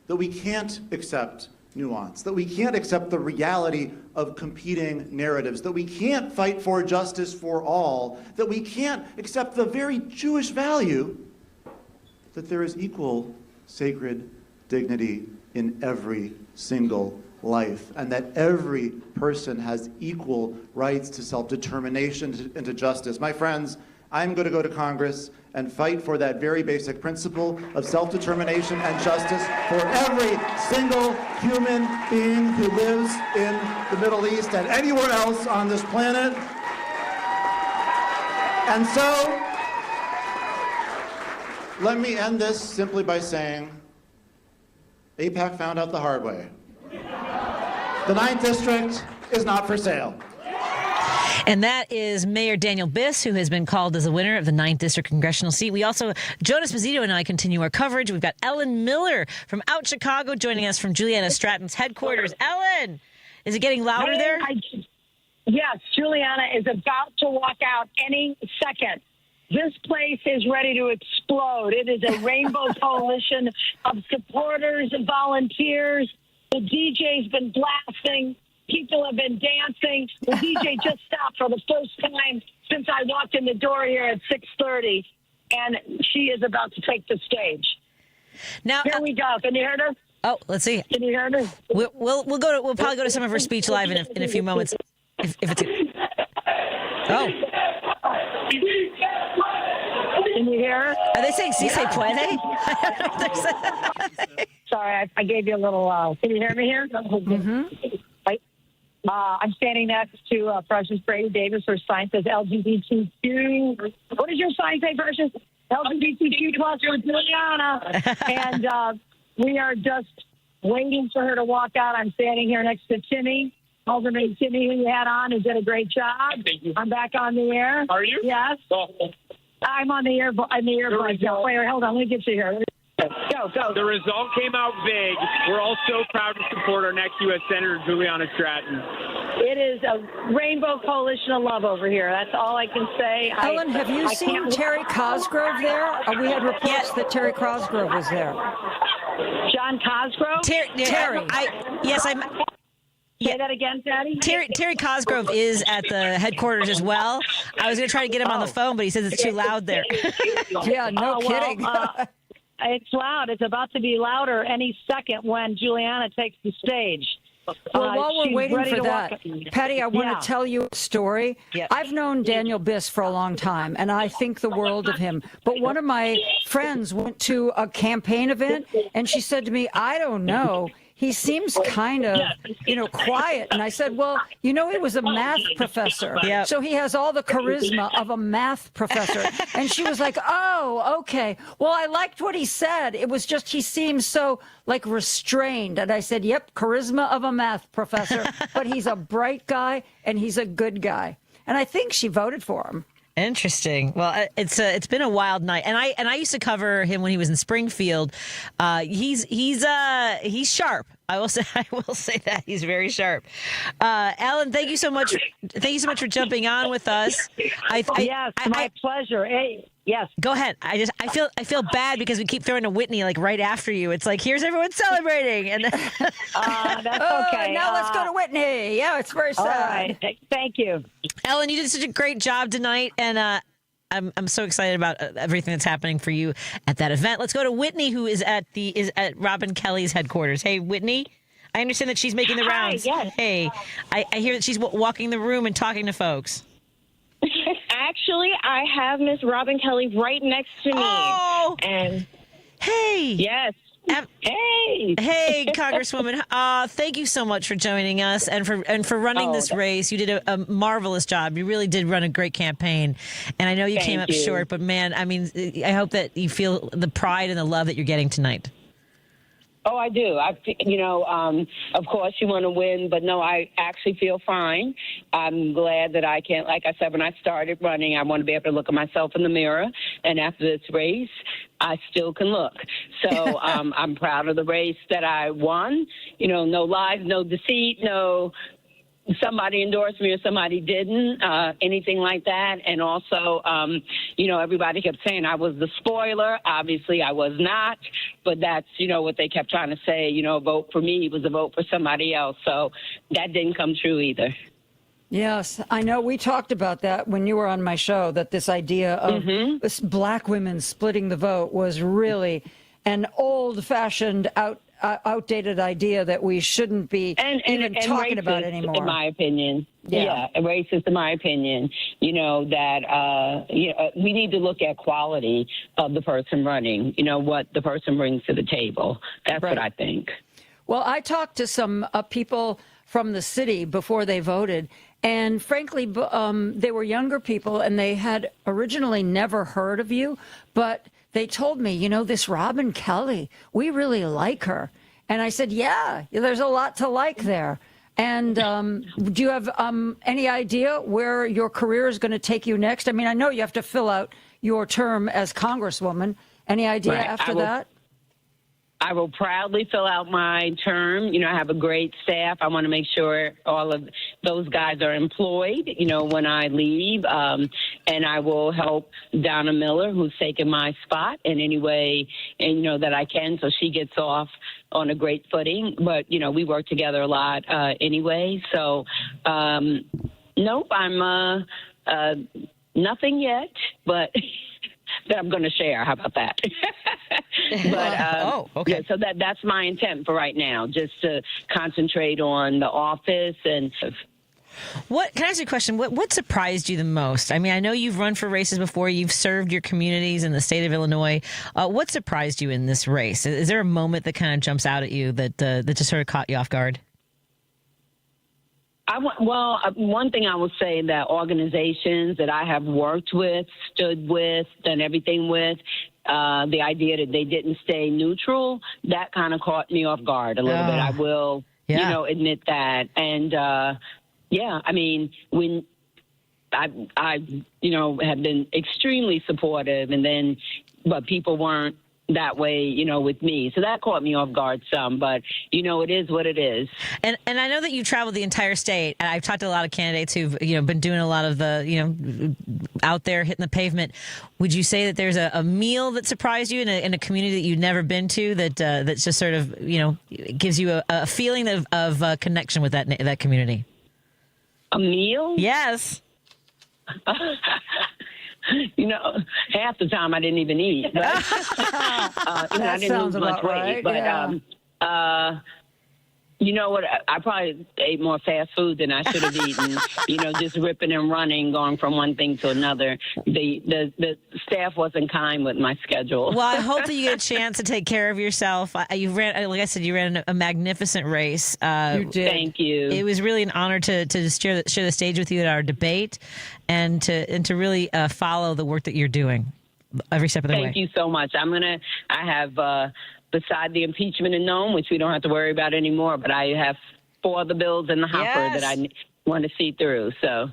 that we can't accept nuance, that we can't accept the reality of competing narratives, that we can't fight for justice for all, that we can't accept the very Jewish value that there is equal sacred dignity in every single life, and that every person has equal rights to self-determination and to justice. My friends, I'm going to go to Congress and fight for that very basic principle of self-determination and justice for every single human being who lives in the Middle East and anywhere else on this planet. And so, let me end this simply by saying, AIPAC found out the hard way. The 9th District is not for sale. And that is Mayor Daniel Biss, who has been called as the winner of the 9th District Congressional seat. We also, Joan Esposito and I continue our coverage. We've got Ellen Miller from out Chicago joining us from Juliana Stratton's headquarters. Ellen, is it getting louder there? Yes, Juliana is about to walk out any second. This place is ready to explode. It is a rainbow coalition of supporters and volunteers. The DJ's been blasting. People have been dancing. The DJ just stopped for the first time since I walked in the door here at 6:30, and she is about to take the stage. Now here we go. Can you hear her? Oh, let's see. Can you hear her? We'll probably go to some of her speech live in a few moments. If it's oh. Can you hear her? Are they saying "si se puede"? Sorry, I gave you a little. Can you hear me here? Mm-hmm. I'm standing next to Precious Brady Davis. Her sign says LGBTQ. What does your sign say, Precious? LGBTQ plus for Juliana. And we are just waiting for her to walk out. I'm standing here next to Timmy. Alderman Timmy, who you had on, who did a great job. Thank you. I'm back on the air. Are you? Yes. I'm on the air. I'm the air. Wait, hold on. Let me get you here. Go. The result came out big. We're all so proud to support our next U.S. Senator, Juliana Stratton. It is a rainbow coalition of love over here. That's all I can say. Ellen, have you seen Terry Cosgrove there? We had reports that Terry Cosgrove was there. John Cosgrove? Terry. Say that again, Patty. Terry Cosgrove is at the headquarters as well. I was going to try to get him on the phone, but he says it's too loud there. Yeah, no kidding. It's loud. It's about to be louder any second when Juliana takes the stage. Well, while we're waiting for that, Patty, I want to tell you a story. Yes. I've known Daniel Biss for a long time, and I think the world of him. But one of my friends went to a campaign event, and she said to me, I don't know. He seems kind of, quiet. And I said, well, he was a math professor. Yep. So he has all the charisma of a math professor. And she was like, oh, okay. Well, I liked what he said. It was just he seems so, restrained. And I said, yep, charisma of a math professor. But he's a bright guy, and he's a good guy. And I think she voted for him. Interesting. Well, it's been a wild night, and I used to cover him when he was in Springfield. He's sharp. I will say that he's very sharp. Alan, thank you so much. Thank you so much for jumping on with us. My pleasure. Hey, yes. Go ahead. I feel bad because we keep throwing to Whitney right after you. It's like, here's everyone celebrating, and that's okay. Now let's go to Whitney. Yeah, it's very sad. All right. Thank you, Ellen. You did such a great job tonight, and I'm so excited about everything that's happening for you at that event. Let's go to Whitney, who is at Robin Kelly's headquarters. Hey, Whitney, I understand that she's making the rounds. Yes. Hey, I hear that she's walking the room and talking to folks. Actually, I have Miss Robin Kelly right next to me. Oh, and hey, yes. Hey, Congresswoman. Thank you so much for joining us and for running this race. You did a marvelous job. You really did run a great campaign. And I know you came up short, but man, I mean, I hope that you feel the pride and the love that you're getting tonight. Oh, I do. Of course you want to win, but no, I actually feel fine. I'm glad that I can, like I said, when I started running, I want to be able to look at myself in the mirror. And after this race, I still can look. So I'm proud of the race that I won. No lies, no deceit, no somebody endorsed me or somebody didn't, anything like that. And also, everybody kept saying I was the spoiler. Obviously, I was not. But that's, what they kept trying to say, a vote for me was a vote for somebody else. So that didn't come true either. Yes, I know. We talked about that when you were on my show, that this idea of this black women splitting the vote was really an old-fashioned, outdated idea that we shouldn't be even talking about anymore. In my opinion. Yeah, racist in my opinion. That we need to look at quality of the person running, what the person brings to the table. That's what I think. Well, I talked to some people from the city before they voted, and frankly, they were younger people, and they had originally never heard of you, but they told me, this Robin Kelly, we really like her. And I said, yeah, there's a lot to like there. And do you have any idea where your career is going to take you next? I mean, I know you have to fill out your term as Congresswoman. Any idea after that? I will proudly fill out my term. I have a great staff. I want to make sure all of those guys are employed, when I leave. And I will help Donna Miller, who's taken my spot in any way, that I can, so she gets off on a great footing. But, we work together a lot anyway. So, nope, I'm nothing yet, but that I'm going to share. How about that? But okay. Yeah, so that's my intent for right now, just to concentrate on the office. And can I ask you a question? What surprised you the most? I mean, I know you've run for races before. You've served your communities in the state of Illinois. What surprised you in this race? Is there a moment that kind of jumps out at you that just sort of caught you off guard? One thing I will say, that organizations that I have worked with, stood with, done everything with, the idea that they didn't stay neutral, that kind of caught me off guard a little bit. I will, admit that. And, I mean, when I have been extremely supportive, and then, but people weren't that way, with me. So that caught me off guard some, but, it is what it is. And I know that you traveled the entire state, and I've talked to a lot of candidates who've, been doing a lot of the, out there hitting the pavement. Would you say that there's a meal that surprised you in a community that you'd never been to that's just sort of, gives you a feeling of connection with that community? A meal? Yes. Half the time I didn't even eat. But, I didn't lose much weight. Right. But you know what? I probably ate more fast food than I should have eaten. Just ripping and running, going from one thing to another. The staff wasn't kind with my schedule. Well, I hope that you get a chance to take care of yourself. You ran, like I said, you ran a magnificent race. You did. Thank you. It was really an honor to share the stage with you at our debate, and to really follow the work that you're doing every step of the way. Thank you so much. I have. Beside the impeachment in Nome, which we don't have to worry about anymore, but I have 4 other bills in the hopper that I want to see through. So,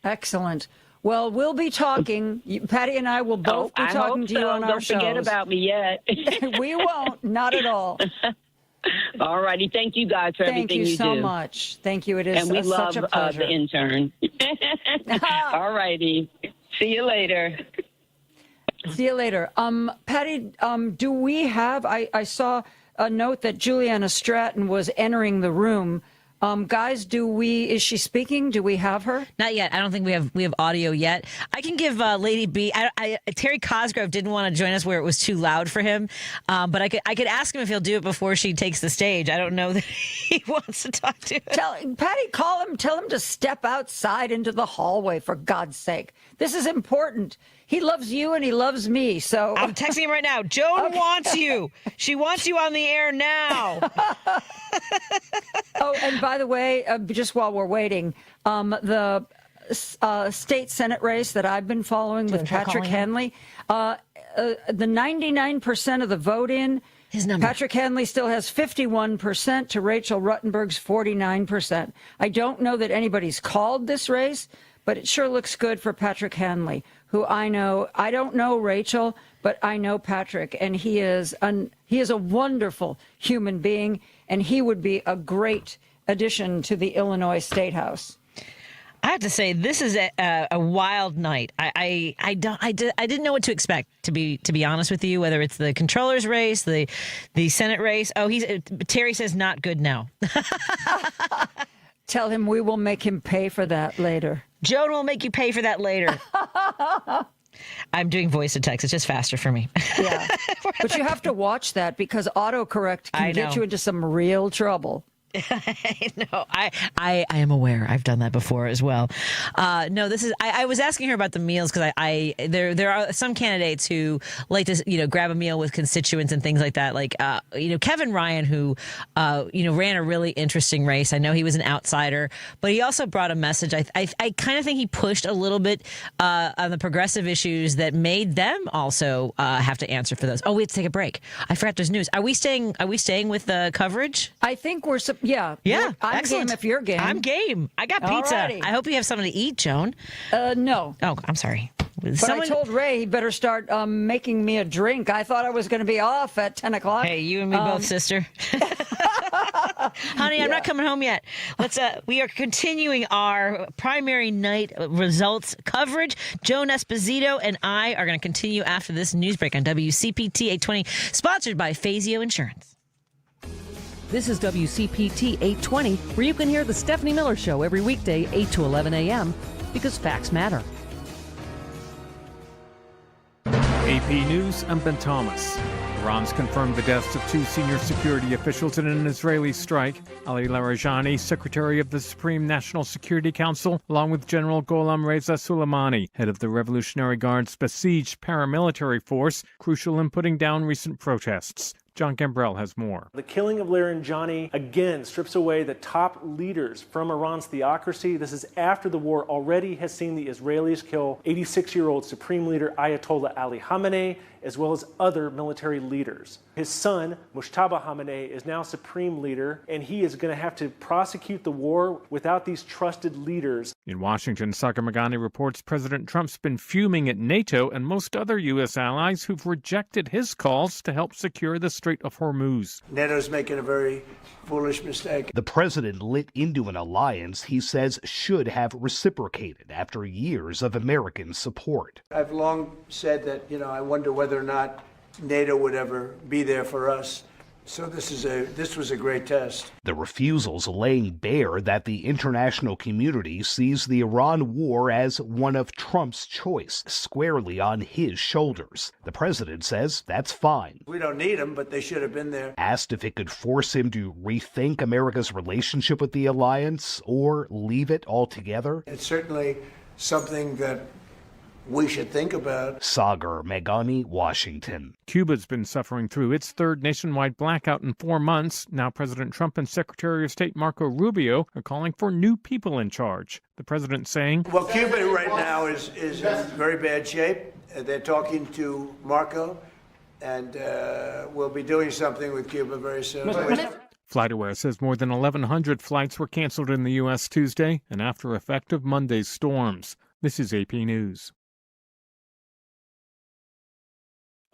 excellent. Well, we'll be talking. Patti and I will both be talking to you on our shows. Don't forget about me yet. We won't. Not at all. All righty. Thank you guys for everything you do. Thank you so much. Thank you. It is and we love such a pleasure. The intern. All righty. See you later. See you later. Patti, do we have, I saw a note that Juliana Stratton was entering the room. Guys, is she speaking? Do we have her? Not yet. I don't think we have audio yet. I can give Lady B. Terry Cosgrove didn't want to join us where it was too loud for him, but I could ask him if he'll do it before she takes the stage. I don't know that he wants to talk to him. Patti, call him. Tell him to step outside into the hallway, for God's sake. This is important. He loves you and he loves me. So I'm texting him right now. Joan wants you. She wants you on the air now. Oh, and by the way, just while we're waiting, the state Senate race that I've been following with Patrick Henley, the 99% of the vote in, his number. Patrick Henley still has 51% to Rachel Ruttenberg's 49%. I don't know that anybody's called this race, but it sure looks good for Patrick Henley, who I know. I don't know Rachel, but I know Patrick, and he is a wonderful human being, and he would be a great addition to the Illinois State House. I have to say, this is a wild night. I didn't know what to expect, to be honest with you. Whether it's the controller's race, the Senate race. Oh, Terry says not good now. Tell him we will make him pay for that later. Joan will make you pay for that later. I'm doing voice to text. It's just faster for me. Yeah. But you have to watch that because autocorrect can get you into some real trouble. I know. I am aware. I've done that before as well. No, this is. I was asking her about the meals because there are some candidates who like to grab a meal with constituents and things like that. Like Kevin Ryan, who ran a really interesting race. I know he was an outsider, but he also brought a message. I kind of think he pushed a little bit on the progressive issues that made them also have to answer for those. Oh, we have to take a break. I forgot there's news. Are we staying with the coverage? I think we're. Yeah. I'm excellent. game if you're game. I'm game. I got pizza. Alrighty. I hope you have something to eat, Joan. No. Oh, I'm sorry. But I told Ray he better start making me a drink. I thought I was going to be off at 10 o'clock. Hey, you and me both, sister. Honey, I'm not coming home yet. We are continuing our primary night results coverage. Joan Esposito and I are going to continue after this news break on WCPT 820, sponsored by Fazio Insurance. This is WCPT 820, where you can hear the Stephanie Miller Show every weekday, 8 to 11 a.m., because facts matter. AP News, I'm Ben Thomas. Iran's confirmed the deaths of 2 senior security officials in an Israeli strike. Ali Larijani, Secretary of the Supreme National Security Council, along with General Gholam Reza Soleimani, head of the Revolutionary Guard's besieged paramilitary force, crucial in putting down recent protests. John Gambrell has more. The killing of Larijani again strips away the top leaders from Iran's theocracy. This is after the war already has seen the Israelis kill 86-year-old Supreme Leader Ayatollah Ali Khamenei, as well as other military leaders. His son, Mujtaba Khamenei, is now supreme leader, and he is going to have to prosecute the war without these trusted leaders. In Washington, Sagar Meghani reports President Trump's been fuming at NATO and most other U.S. allies who've rejected his calls to help secure the Strait of Hormuz. NATO's making a very foolish mistake. The president lit into an alliance he says should have reciprocated after years of American support. I've long said that, I wonder whether or not NATO would ever be there for us. So this was a great test. The refusals laying bare that the international community sees the Iran war as one of Trump's choice, squarely on his shoulders. The president says that's fine. We don't need them, but they should have been there. Asked if it could force him to rethink America's relationship with the alliance or leave it altogether. It's certainly something that we should think about. Sagar Meghani, Washington. Cuba's been suffering through its third nationwide blackout in 4 months. Now President Trump and Secretary of State Marco Rubio are calling for new people in charge. The president saying, well, Cuba right now is in very bad shape. They're talking to Marco, and we'll be doing something with Cuba very soon. FlightAware says more than 1,100 flights were canceled in the U.S. Tuesday and after effect of Monday's storms. This is AP News.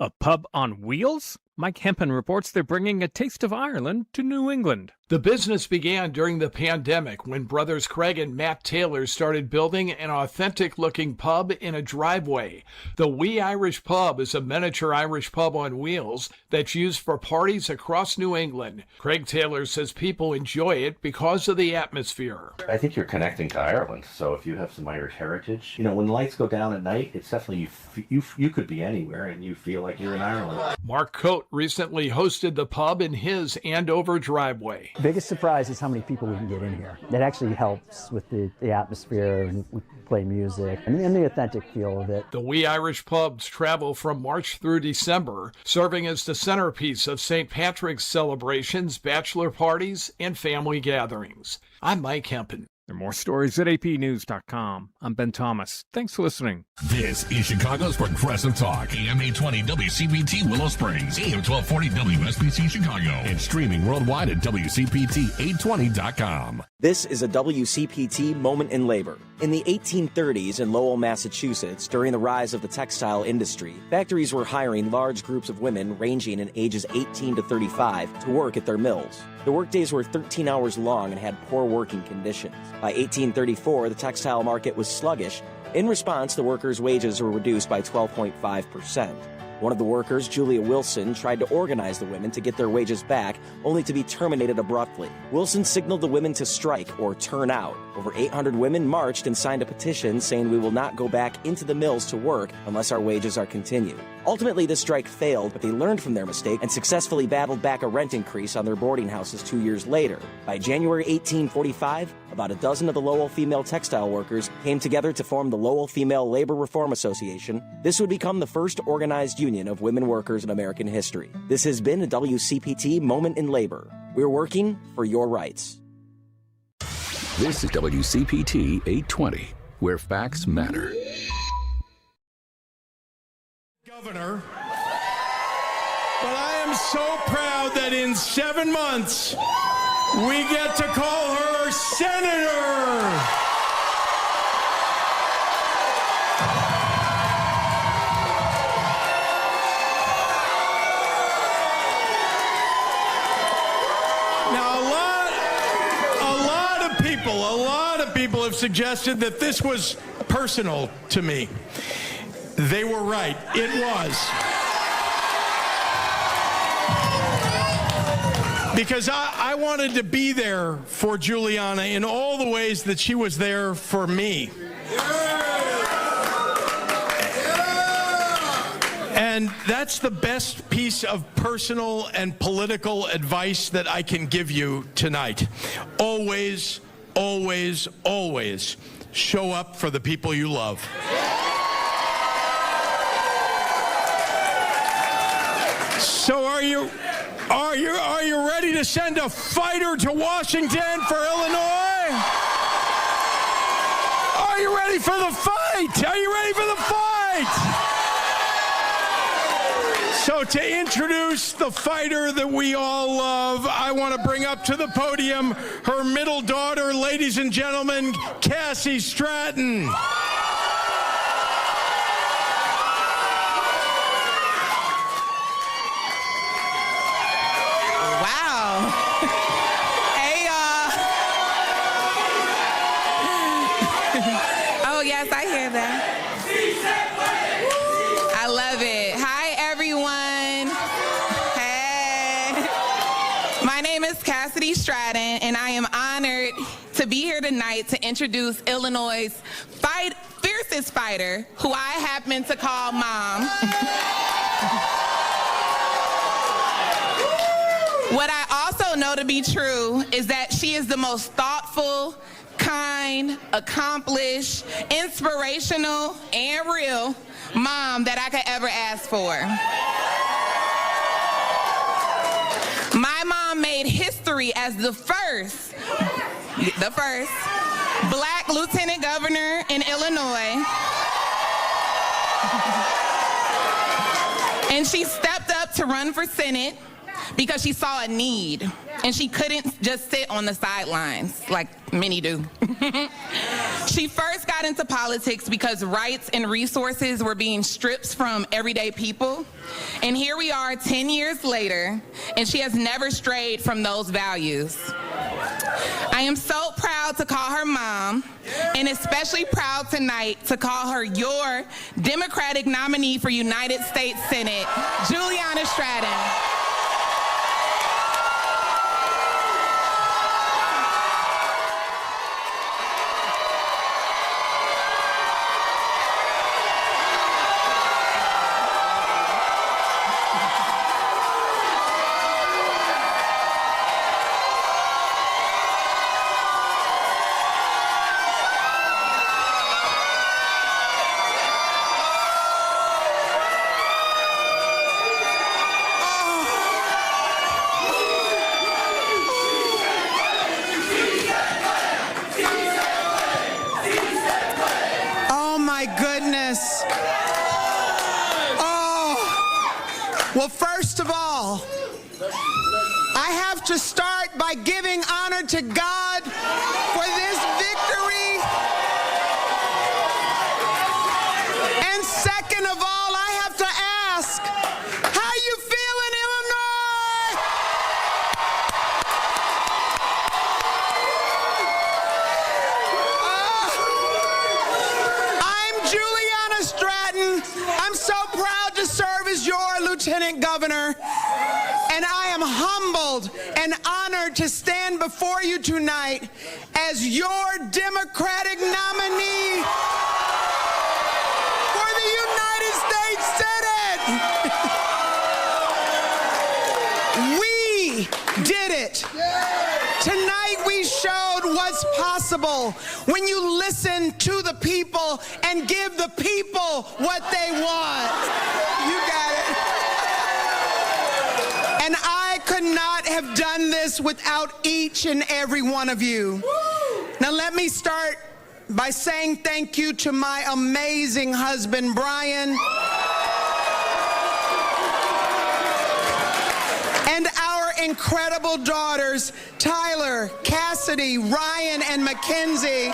A pub on wheels? Mike Hempen reports they're bringing a taste of Ireland to New England. The business began during the pandemic when brothers Craig and Matt Taylor started building an authentic-looking pub in a driveway. The Wee Irish Pub is a miniature Irish pub on wheels that's used for parties across New England. Craig Taylor says people enjoy it because of the atmosphere. I think you're connecting to Ireland, so if you have some Irish heritage, when the lights go down at night, it's definitely, you could be anywhere and you feel like you're in Ireland. Mark Coate recently hosted the pub in his Andover driveway. Biggest surprise is how many people we can get in here. That actually helps with the atmosphere, and we play music and the authentic feel of it. The Wee Irish Pubs travel from March through December, serving as the centerpiece of St. Patrick's celebrations, bachelor parties, and family gatherings. I'm Mike Hempen. There are more stories at apnews.com. I'm Ben Thomas. Thanks for listening. This is Chicago's Progressive Talk, AM 820 WCPT Willow Springs, AM 1240 WSBC Chicago, and streaming worldwide at WCPT820.com. This is a WCPT moment in labor. In the 1830s in Lowell, Massachusetts, during the rise of the textile industry, factories were hiring large groups of women ranging in ages 18 to 35 to work at their mills. The workdays were 13 hours long and had poor working conditions. By 1834, the textile market was sluggish. In response, the workers' wages were reduced by 12.5%. One of the workers, Julia Wilson, tried to organize the women to get their wages back, only to be terminated abruptly. Wilson signaled the women to strike or turn out. Over 800 women marched and signed a petition saying we will not go back into the mills to work unless our wages are continued. Ultimately, the strike failed, but they learned from their mistake and successfully battled back a rent increase on their boarding houses 2 years later. By January 1845, about a dozen of the Lowell female textile workers came together to form the Lowell Female Labor Reform Association. This would become the first organized union of women workers in American history. This has been a WCPT Moment in Labor. We're working for your rights. This is WCPT 820, where facts matter. Governor, but I am so proud that in 7 months we get to call her Senator. Now, a lot of people have suggested that this was personal to me. They were right. It was. Because I wanted to be there for Juliana in all the ways that she was there for me. And that's the best piece of personal and political advice that I can give you tonight. Always, always, always show up for the people you love. So are you ready to send a fighter to Washington for Illinois? Are you ready for the fight? Are you ready for the fight? So to introduce the fighter that we all love, I want to bring up to the podium her middle daughter, ladies and gentlemen, Cassie Stratton. Yes, I hear that. I love it. Hi, everyone. Hey. My name is Cassidy Stratton, and I am honored to be here tonight to introduce Illinois' fiercest fighter, who I happen to call Mom. What I also know to be true is that she is the most thoughtful, kind, accomplished, inspirational, and real mom that I could ever ask for. My mom made history as the first Black lieutenant governor in Illinois. And she stepped up to run for Senate because she saw a need, and she couldn't just sit on the sidelines like many do. She first got into politics because rights and resources were being stripped from everyday people. And here we are 10 years later, and she has never strayed from those values. I am so proud to call her Mom, and especially proud tonight to call her your Democratic nominee for United States Senate, Juliana Stratton. Well, first of all, I have to start by giving honor to God for this victory. And second of all, I have to ask, how you feeling, Illinois? I'm Juliana Stratton. I'm so proud to serve as your Lieutenant Governor, and I am humbled and honored to stand before you tonight as your Democratic nominee for the United States Senate. We did it. Tonight we showed what's possible when you listen to the people and give the people what they want. You got it. And I could not have done this without each and every one of you. Now let me start by saying thank you to my amazing husband, Brian, and our incredible daughters, Tyler, Cassidy, Ryan, and Mackenzie.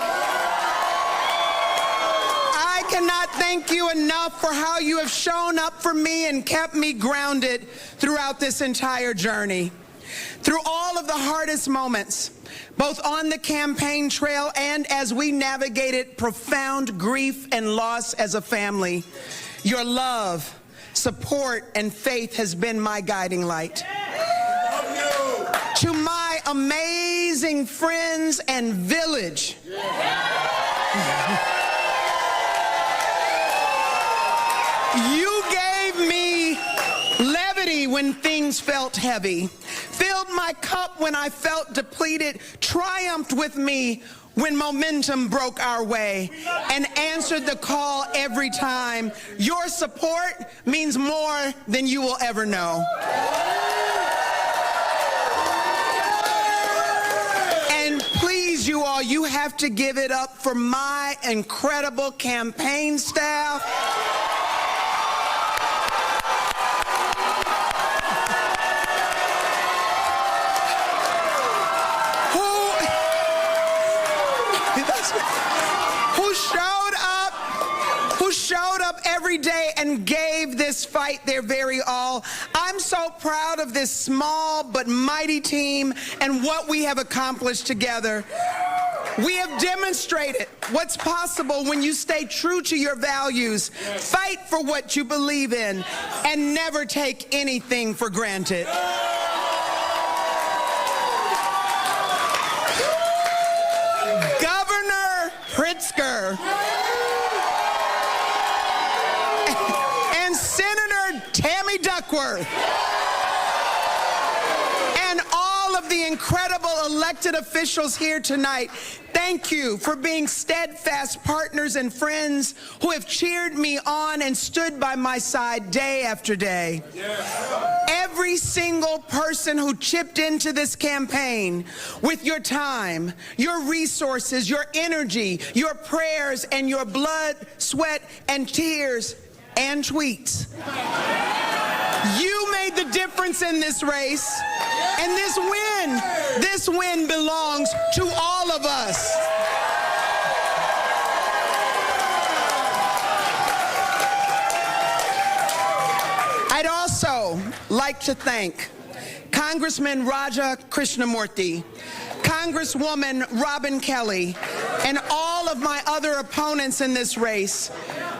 I cannot thank you enough for how you have shown up for me and kept me grounded throughout this entire journey. Through all of the hardest moments, both on the campaign trail and as we navigated profound grief and loss as a family, your love, support, and faith has been my guiding light. To my amazing friends and village, you gave me levity when things felt heavy, filled my cup when I felt depleted, triumphed with me when momentum broke our way, and answered the call every time. Your support means more than you will ever know. And please, you all, you have to give it up for my incredible campaign staff. every day and gave this fight their very all. I'm so proud of this small but mighty team and what we have accomplished together. We have demonstrated what's possible when you stay true to your values, fight for what you believe in, and never take anything for granted. Governor Pritzker and Senator Tammy Duckworth and all of the incredible elected officials here tonight, thank you for being steadfast partners and friends who have cheered me on and stood by my side day after day. Every single person who chipped into this campaign with your time, your resources, your energy, your prayers, and your blood, sweat, and tears, and tweets. You made the difference in this race, and this win belongs to all of us. I'd also like to thank Congressman Raja Krishnamoorthi, Congresswoman Robin Kelly, and all of my other opponents in this race.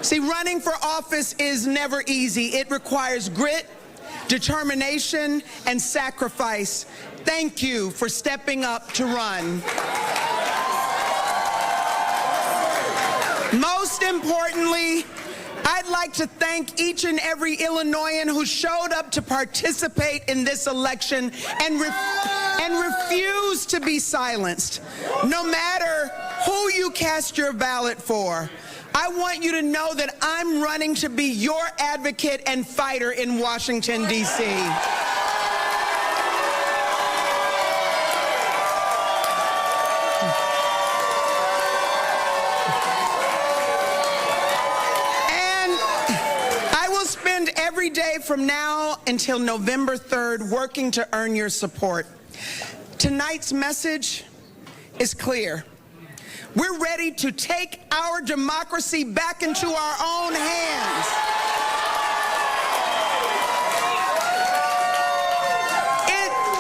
See, running for office is never easy. It requires grit, determination, and sacrifice. Thank you for stepping up to run. Most importantly, I'd like to thank each and every Illinoisan who showed up to participate in this election and refused to be silenced. No matter who you cast your ballot for, I want you to know that I'm running to be your advocate and fighter in Washington, D.C. Every day from now until November 3rd, working to earn your support. Tonight's message is clear. We're ready to take our democracy back into our own hands.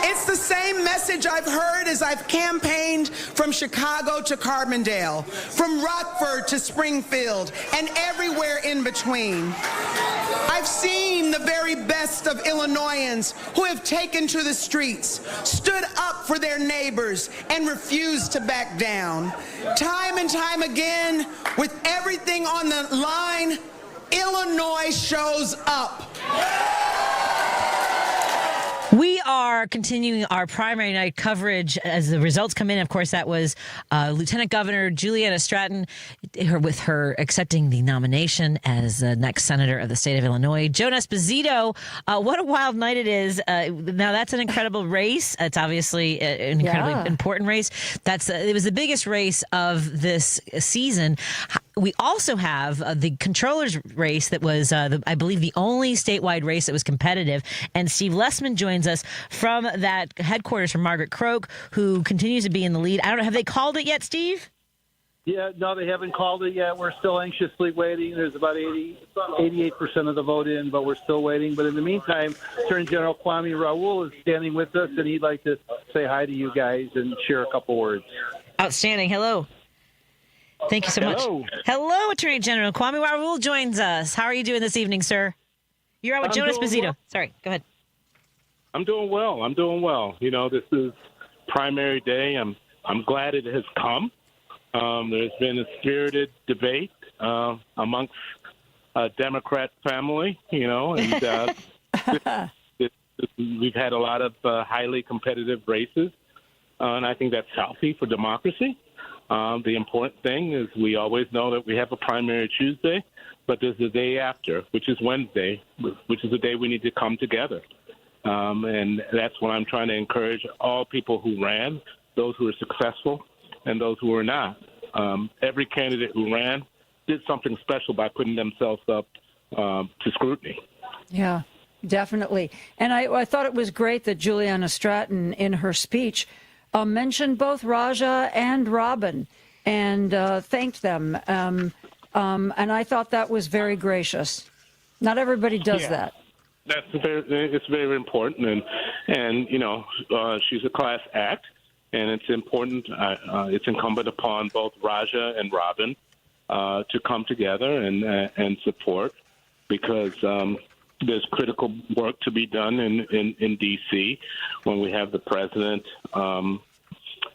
It's the same message I've heard as I've campaigned from Chicago to Carbondale, from Rockford to Springfield, and everywhere in between. I've seen the very best of Illinoisans who have taken to the streets, stood up for their neighbors, and refused to back down. Time and time again, with everything on the line, Illinois shows up. We are continuing our primary night coverage as the results come in. Of course, that was Lieutenant Governor Juliana Stratton with her accepting the nomination as the next senator of the state of Illinois. Joan Esposito, what a wild night it is. Now, that's an incredible race. It's obviously an incredibly important race. It was the biggest race of this season. We also have the controller's race that was, I believe, the only statewide race that was competitive. And Steve Lessman joins us from that headquarters from Margaret Croak, who continues to be in the lead. I don't know, have they called it yet, Steve? Yeah, no, they haven't called it yet. We're still anxiously waiting. There's about 88% of the vote in, but we're still waiting. But in the meantime, Attorney General Kwame Raul is standing with us, and he'd like to say hi to you guys and share a couple words. Outstanding. Hello. Thank you so much. Hello, Attorney General Kwame Raul joins us. How are you doing this evening, sir? You're out with Joan Esposito. Well. Sorry, go ahead. I'm doing well. You know, this is primary day. I'm glad it has come. There's been a spirited debate amongst Democrat family, you know, and we've had a lot of highly competitive races, and I think that's healthy for democracy. The important thing is we always know that we have a primary Tuesday, but there's the day after, which is Wednesday, which is the day we need to come together. And that's what I'm trying to encourage all people who ran, those who were successful and those who were not. Every candidate who ran did something special by putting themselves up to scrutiny. Yeah, definitely. And I thought it was great that Juliana Stratton, in her speech, mentioned both Raja and Robin and thanked them. And I thought that was very gracious. Not everybody does that. It's very important, and she's a class act, and it's important. It's incumbent upon both Raja and Robin to come together and support, because there's critical work to be done in D.C. when we have the president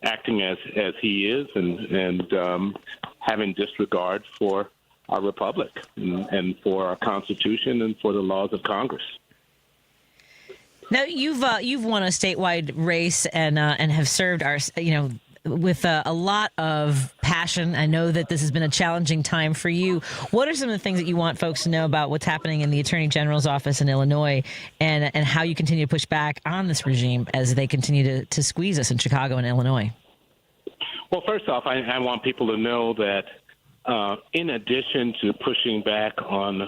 acting as he is and having disregard for our republic and for our Constitution and for the laws of Congress. Now you've won a statewide race and have served our with a lot of passion. I know that this has been a challenging time for you. What are some of the things that you want folks to know about what's happening in the Attorney General's office in Illinois, and how you continue to push back on this regime as they continue to squeeze us in Chicago and Illinois? Well, first off, I want people to know that in addition to pushing back on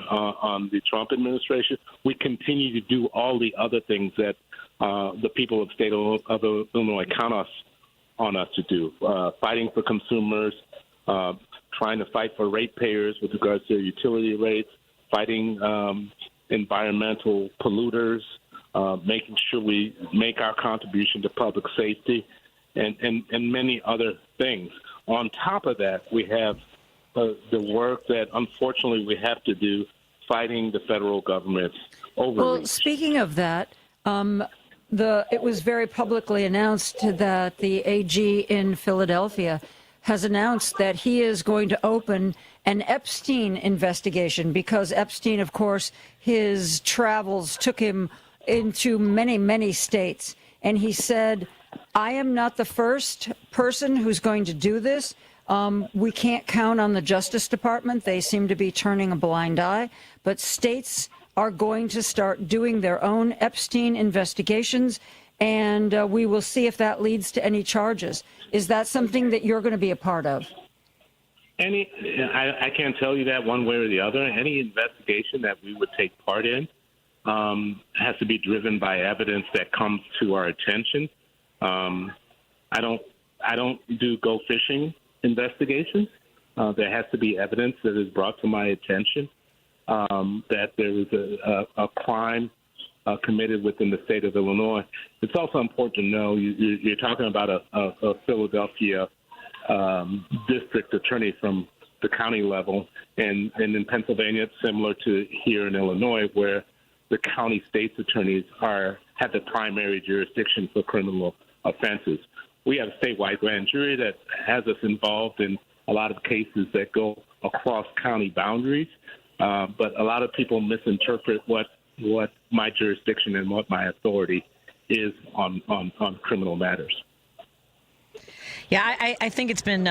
the Trump administration, we continue to do all the other things that the people of the state of Illinois count on us to do, fighting for consumers, trying to fight for ratepayers with regards to their utility rates, fighting environmental polluters, making sure we make our contribution to public safety, and many other things. On top of that, we have the work that, unfortunately, we have to do fighting the federal government's overreach. Well, speaking of that, it was very publicly announced that the AG in Philadelphia has announced that he is going to open an Epstein investigation, because Epstein, of course, his travels took him into many, many states. And he said, I am not the first person who's going to do this. We can't count on the Justice Department. They seem to be turning a blind eye. But states are going to start doing their own Epstein investigations, and we will see if that leads to any charges. Is that something that you're going to be a part of? I can't tell you that one way or the other. Any investigation that we would take part in has to be driven by evidence that comes to our attention. I don't do go fishing investigations. There has to be evidence that is brought to my attention that there is a crime committed within the state of Illinois. It's also important to know you're talking about a Philadelphia district attorney from the county level, and in Pennsylvania it's similar to here in Illinois, where the county state's attorneys have the primary jurisdiction for criminal offenses. We have a statewide grand jury that has us involved in a lot of cases that go across county boundaries, but a lot of people misinterpret what my jurisdiction and what my authority is on criminal matters. Yeah, I think it's been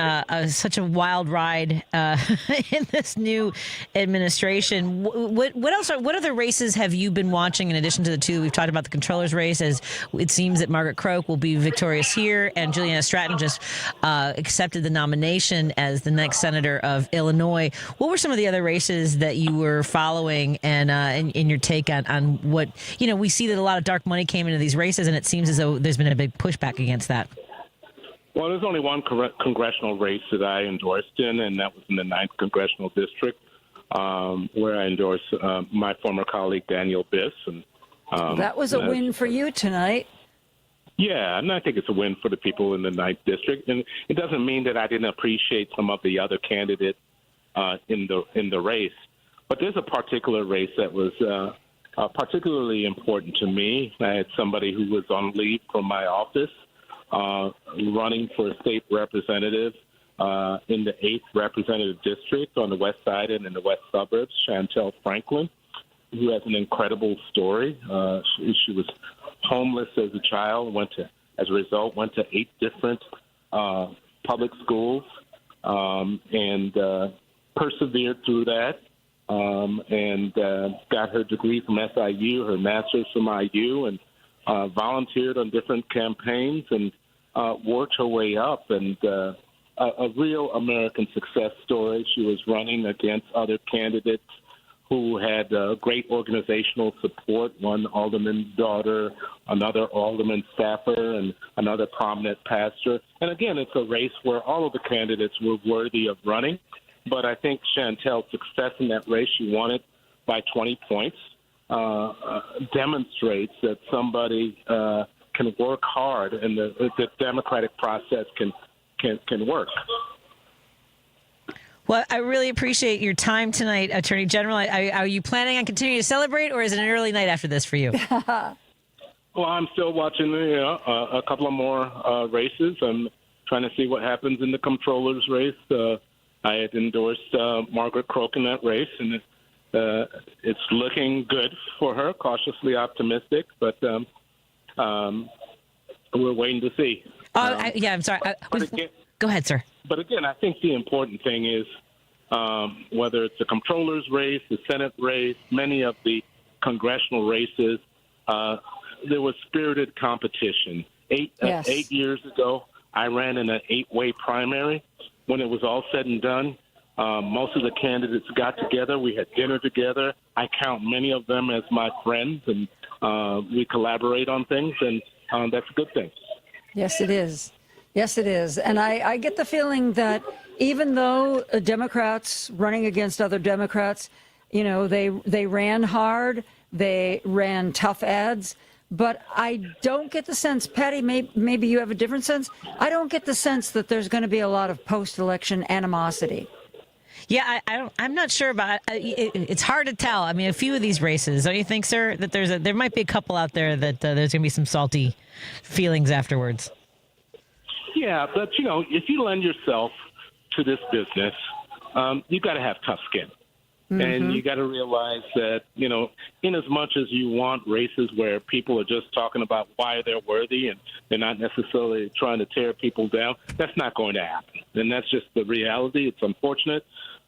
such a wild ride in this new administration. What else? What other races have you been watching in addition to the two? We've talked about the controller's race, as it seems that Margaret Croak will be victorious here, and Juliana Stratton just accepted the nomination as the next senator of Illinois. What were some of the other races that you were following, and in your take on what, we see that a lot of dark money came into these races, and it seems as though there's been a big pushback against that. Well, there's only one congressional race that I endorsed in, and that was in the 9th Congressional District, where I endorsed my former colleague Daniel Biss. And that was a win for you tonight. Yeah, and I think it's a win for the people in the 9th District. And it doesn't mean that I didn't appreciate some of the other candidates in the race. But there's a particular race that was particularly important to me. I had somebody who was on leave from my office, running for a state representative in the 8th Representative District on the west side and in the west suburbs, Chantel Franklin, who has an incredible story. She was homeless as a child, as a result, went to 8 different public schools, and persevered through that, and got her degree from SIU, her master's from IU, and volunteered on different campaigns and worked her way up, and a real American success story. She was running against other candidates who had great organizational support, one alderman daughter, another alderman staffer, and another prominent pastor. And again, it's a race where all of the candidates were worthy of running, But I think Chantel's success in that race, she won it by 20 points, demonstrates that somebody can work hard and the democratic process can work. Well, I really appreciate your time tonight, Attorney General. Are you planning on continuing to celebrate, or is it an early night after this for you? Well, I'm still watching a couple of more races. I'm trying to see what happens in the comptroller's race. I had endorsed Margaret Croke in that race, and it's looking good for her, cautiously optimistic, but we're waiting to see. I'm sorry. Go ahead, sir. But again, I think the important thing is whether it's the comptroller's race, the Senate race, many of the congressional races, there was spirited competition. 8 years ago, I ran in an 8-way primary. When it was all said and done, most of the candidates got together. We had dinner together. I count many of them as my friends, and we collaborate on things, and that's a good thing. Yes, it is. Yes, it is. And I get the feeling that even though Democrats running against other Democrats, they ran hard, they ran tough ads, but I don't get the sense, Patti, maybe you have a different sense. I don't get the sense that there's going to be a lot of post-election animosity. Yeah, I'm not sure about it. It's hard to tell. I mean, a few of these races, don't you think, sir, that there might be a couple out there that there's going to be some salty feelings afterwards? Yeah, but, if you lend yourself to this business, you got to have tough skin. Mm-hmm. And you got to realize that, in as much as you want races where people are just talking about why they're worthy and they're not necessarily trying to tear people down, that's not going to happen. And that's just the reality. It's unfortunate,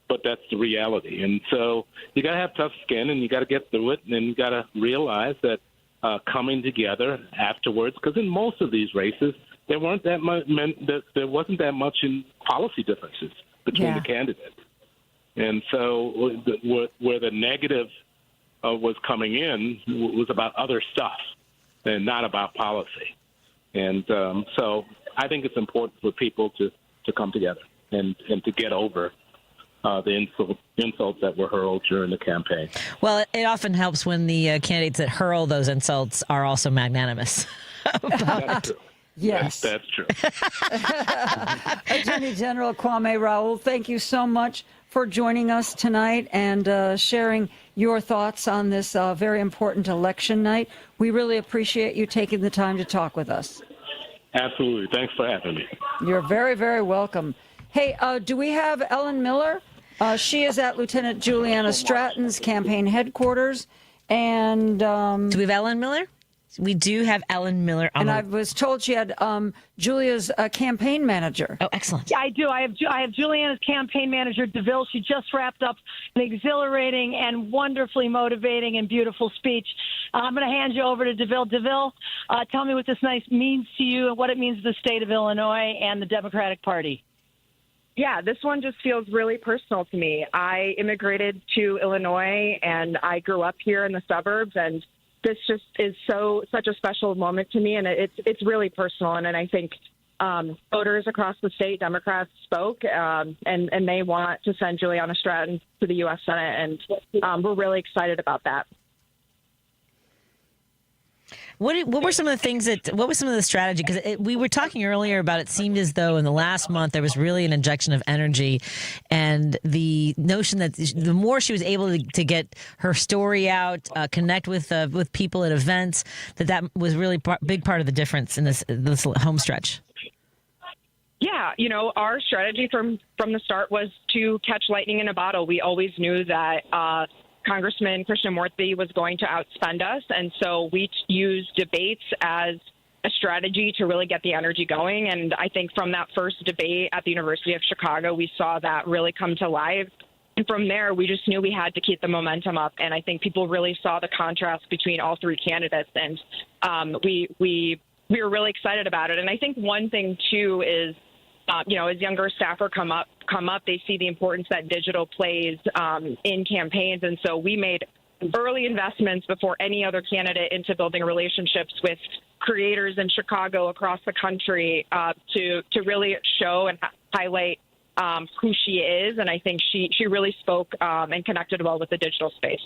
but that's the reality. And so you got to have tough skin and you got to get through it. And then you got to realize that coming together afterwards, because in most of these races, there wasn't that much in policy differences between the candidates. And so where the negative was coming in was about other stuff and not about policy. And so I think it's important for people to come together and to get over the insults that were hurled during the campaign. Well, it often helps when the candidates that hurl those insults are also magnanimous. That's true. Yes. That's true. Attorney General Kwame Raul, thank you so much for joining us tonight and sharing your thoughts on this very important election night. We really appreciate you taking the time to talk with us. Absolutely. Thanks for having me. You're very, very welcome. Hey, do we have Ellen Miller? She is at Lieutenant Juliana Stratton's campaign headquarters. And do we have Ellen Miller? We do have Ellen Miller on. And I was told she had Julia's campaign manager. Oh, excellent. Yeah, I do. I have Juliana's campaign manager, DeVille. She just wrapped up an exhilarating and wonderfully motivating and beautiful speech. I'm going to hand you over to DeVille. DeVille, tell me what this night means to you and what it means to the state of Illinois and the Democratic Party. Yeah, this one just feels really personal to me. I immigrated to Illinois, and I grew up here in the suburbs, and this just is such a special moment to me, and it's really personal. And I think voters across the state, Democrats, spoke, and they want to send Juliana Stratton to the U.S. Senate, and we're really excited about that. What were some of the things what was some of the strategy? Because we were talking earlier about, it seemed as though in the last month there was really an injection of energy, and the notion that the more she was able to get her story out, connect with people at events, that was really big part of the difference in this home stretch. Yeah, our strategy from the start was to catch lightning in a bottle. We always knew that Congressman Krishnamoorthi was going to outspend us, and so we used debates as a strategy to really get the energy going. And I think from that first debate at the University of Chicago, we saw that really come to life. And from there, we just knew we had to keep the momentum up. And I think people really saw the contrast between all three candidates, and we were really excited about it. And I think one thing too is, as younger staffer come up, they see the importance that digital plays in campaigns. And so we made early investments before any other candidate into building relationships with creators in Chicago, across the country, to really show and highlight who she is, and I think she really spoke and connected well with the digital space.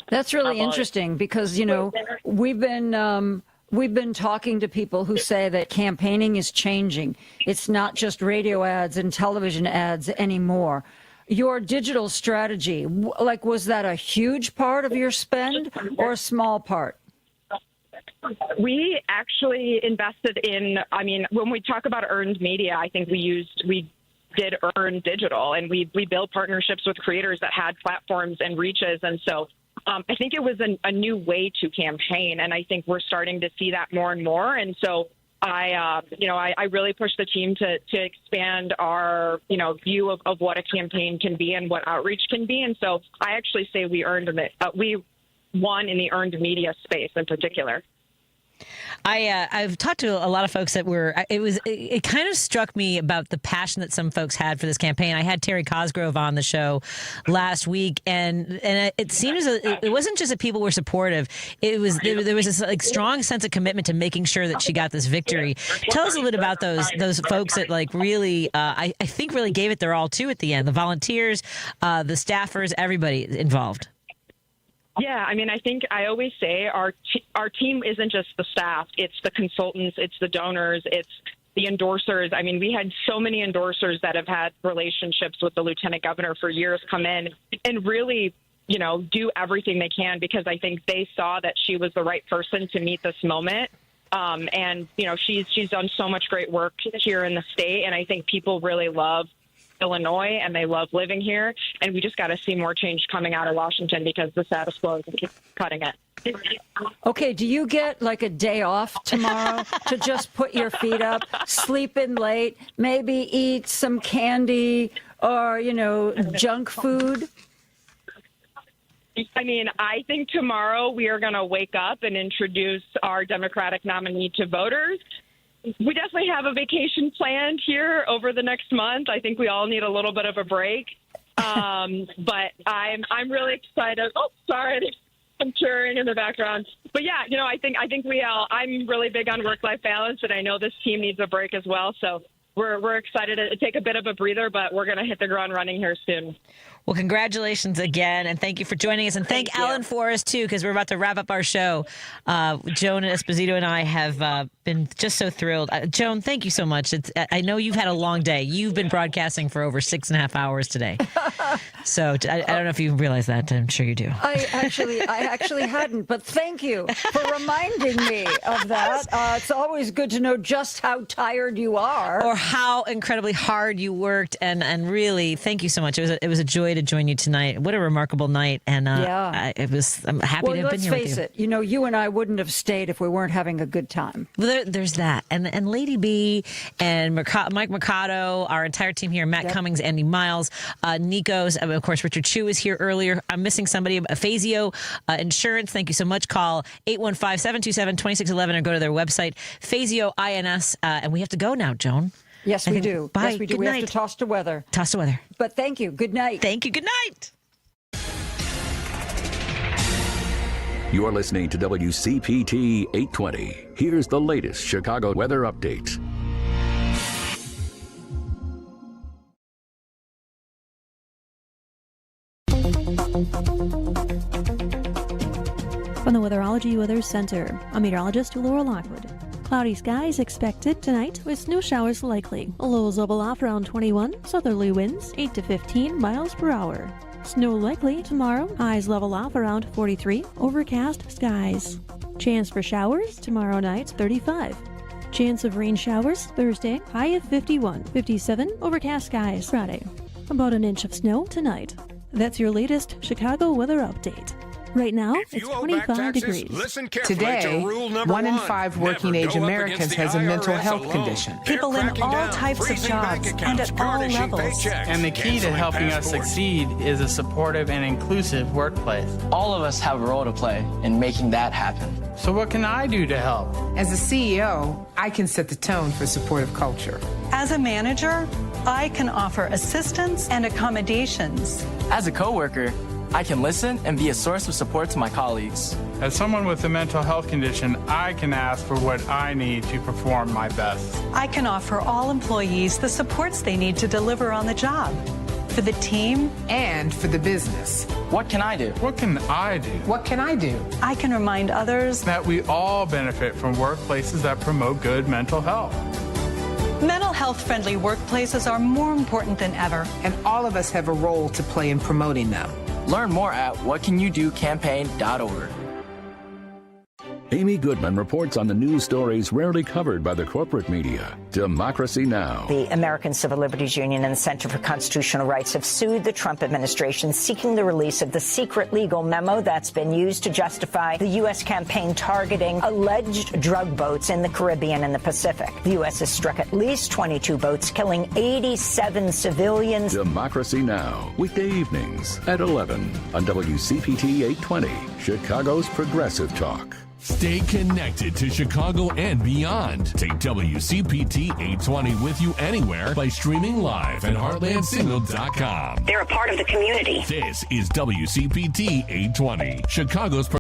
That's really interesting because, you know, we've been talking to people who say that campaigning is changing. It's not just radio ads and television ads anymore. Your digital strategy, like, was that a huge part of your spend or a small part? We actually invested in, I mean, when we talk about earned media, I think we did earn digital, and we built partnerships with creators that had platforms and reaches. And so I think it was a new way to campaign, and I think we're starting to see that more and more. And so I really pushed the team to expand our, view of what a campaign can be and what outreach can be. And so I actually say we won in the earned media space in particular. I've talked to a lot of folks that it kind of struck me about the passion that some folks had for this campaign. I had Terry Cosgrove on the show last week, and it seemed as it wasn't just that people were supportive. There was this strong sense of commitment to making sure that she got this victory. Tell us a little bit about those folks that really I think really gave it their all too at the end. The volunteers, the staffers, everybody involved. Yeah, I mean, I think I always say our team isn't just the staff. It's the consultants, it's the donors, it's the endorsers. I mean, we had so many endorsers that have had relationships with the lieutenant governor for years come in and really, do everything they can, because I think they saw that she was the right person to meet this moment. And, she's done so much great work here in the state, and I think people really love Illinois, and they love living here, and we just got to see more change coming out of Washington because the status quo is cutting it. Okay, do you get like a day off tomorrow to just put your feet up, sleep in late, maybe eat some candy or, junk food? I mean, I think tomorrow we are going to wake up and introduce our Democratic nominee to voters. We definitely have a vacation planned here over the next month. I think we all need a little bit of a break. But I'm really excited. Oh, sorry, I'm cheering in the background. But yeah, I think we all. I'm really big on work-life balance, and I know this team needs a break as well. So we're excited to take a bit of a breather, but we're going to hit the ground running here soon. Well, congratulations again, and thank you for joining us. And thank Ellen for us, too, because we're about to wrap up our show. Joan Esposito and I have been just so thrilled. Joan, thank you so much. I know you've had a long day. You've been broadcasting for over 6.5 hours today. So I don't know if you realize that. I'm sure you do. I actually hadn't, but thank you for reminding me of that. It's always good to know just how tired you are. Or how incredibly hard you worked, and really, thank you so much. It was a joy to join you tonight. What a remarkable night, and I'm happy to have been here with you. Well, let's face it. You and I wouldn't have stayed if we weren't having a good time. Well, there's that, and Lady B and Mike Mercado, our entire team here, Matt Cummings, Andy Miles, Nico's, of course, Richard Chu was here earlier. I'm missing somebody. Fazio Insurance. Thank you so much. Call 815-727-2611 or go to their website, Fazio INS. And we have to go now, Joan. Yes, we do. Bye. Yes, we do. Good We night. have to toss to weather. Toss to weather. But thank you. Good night. Thank you. Good night. You're listening to WCPT 820. Here's the latest Chicago weather update. From the Weatherology Weather Center, I'm meteorologist Laura Lockwood. Cloudy skies expected tonight with snow showers likely. Lows level off around 21, southerly winds 8 to 15 miles per hour. Snow likely tomorrow, highs level off around 43, overcast skies. Chance for showers tomorrow night 35. Chance of rain showers Thursday, high of 51, 57, overcast skies Friday. About an inch of snow tonight. That's your latest Chicago weather update. Right now, it's 25 degrees. Today, 1 in 5 working-age Americans has a mental health condition. People in all types of jobs and at all levels. And the key to helping us succeed is a supportive and inclusive workplace. All of us have a role to play in making that happen. So what can I do to help? As a CEO, I can set the tone for supportive culture. As a manager, I can offer assistance and accommodations. As a coworker, I can listen and be a source of support to my colleagues. As someone with a mental health condition, I can ask for what I need to perform my best. I can offer all employees the supports they need to deliver on the job. For the team And for the business. What can I do? What can I do? What can I do? I can remind others That we all benefit from workplaces that promote good mental health. mental health friendly workplaces are more important than ever. And all of us have a role to play in promoting them. Learn more at whatcanyoudocampaign.org. Amy Goodman reports on the news stories rarely covered by the corporate media. Democracy Now! The American Civil Liberties Union and the Center for Constitutional Rights have sued the Trump administration, seeking the release of the secret legal memo that's been used to justify the U.S. campaign targeting alleged drug boats in the Caribbean and the Pacific. The U.S. has struck at least 22 boats, killing 87 civilians. Democracy Now! Weekday evenings at 11 on WCPT 820, Chicago's Progressive Talk. Stay connected to Chicago and beyond. Take WCPT 820 with you anywhere by streaming live at heartlandsignal.com. They're a part of the community. This is WCPT 820, Chicago's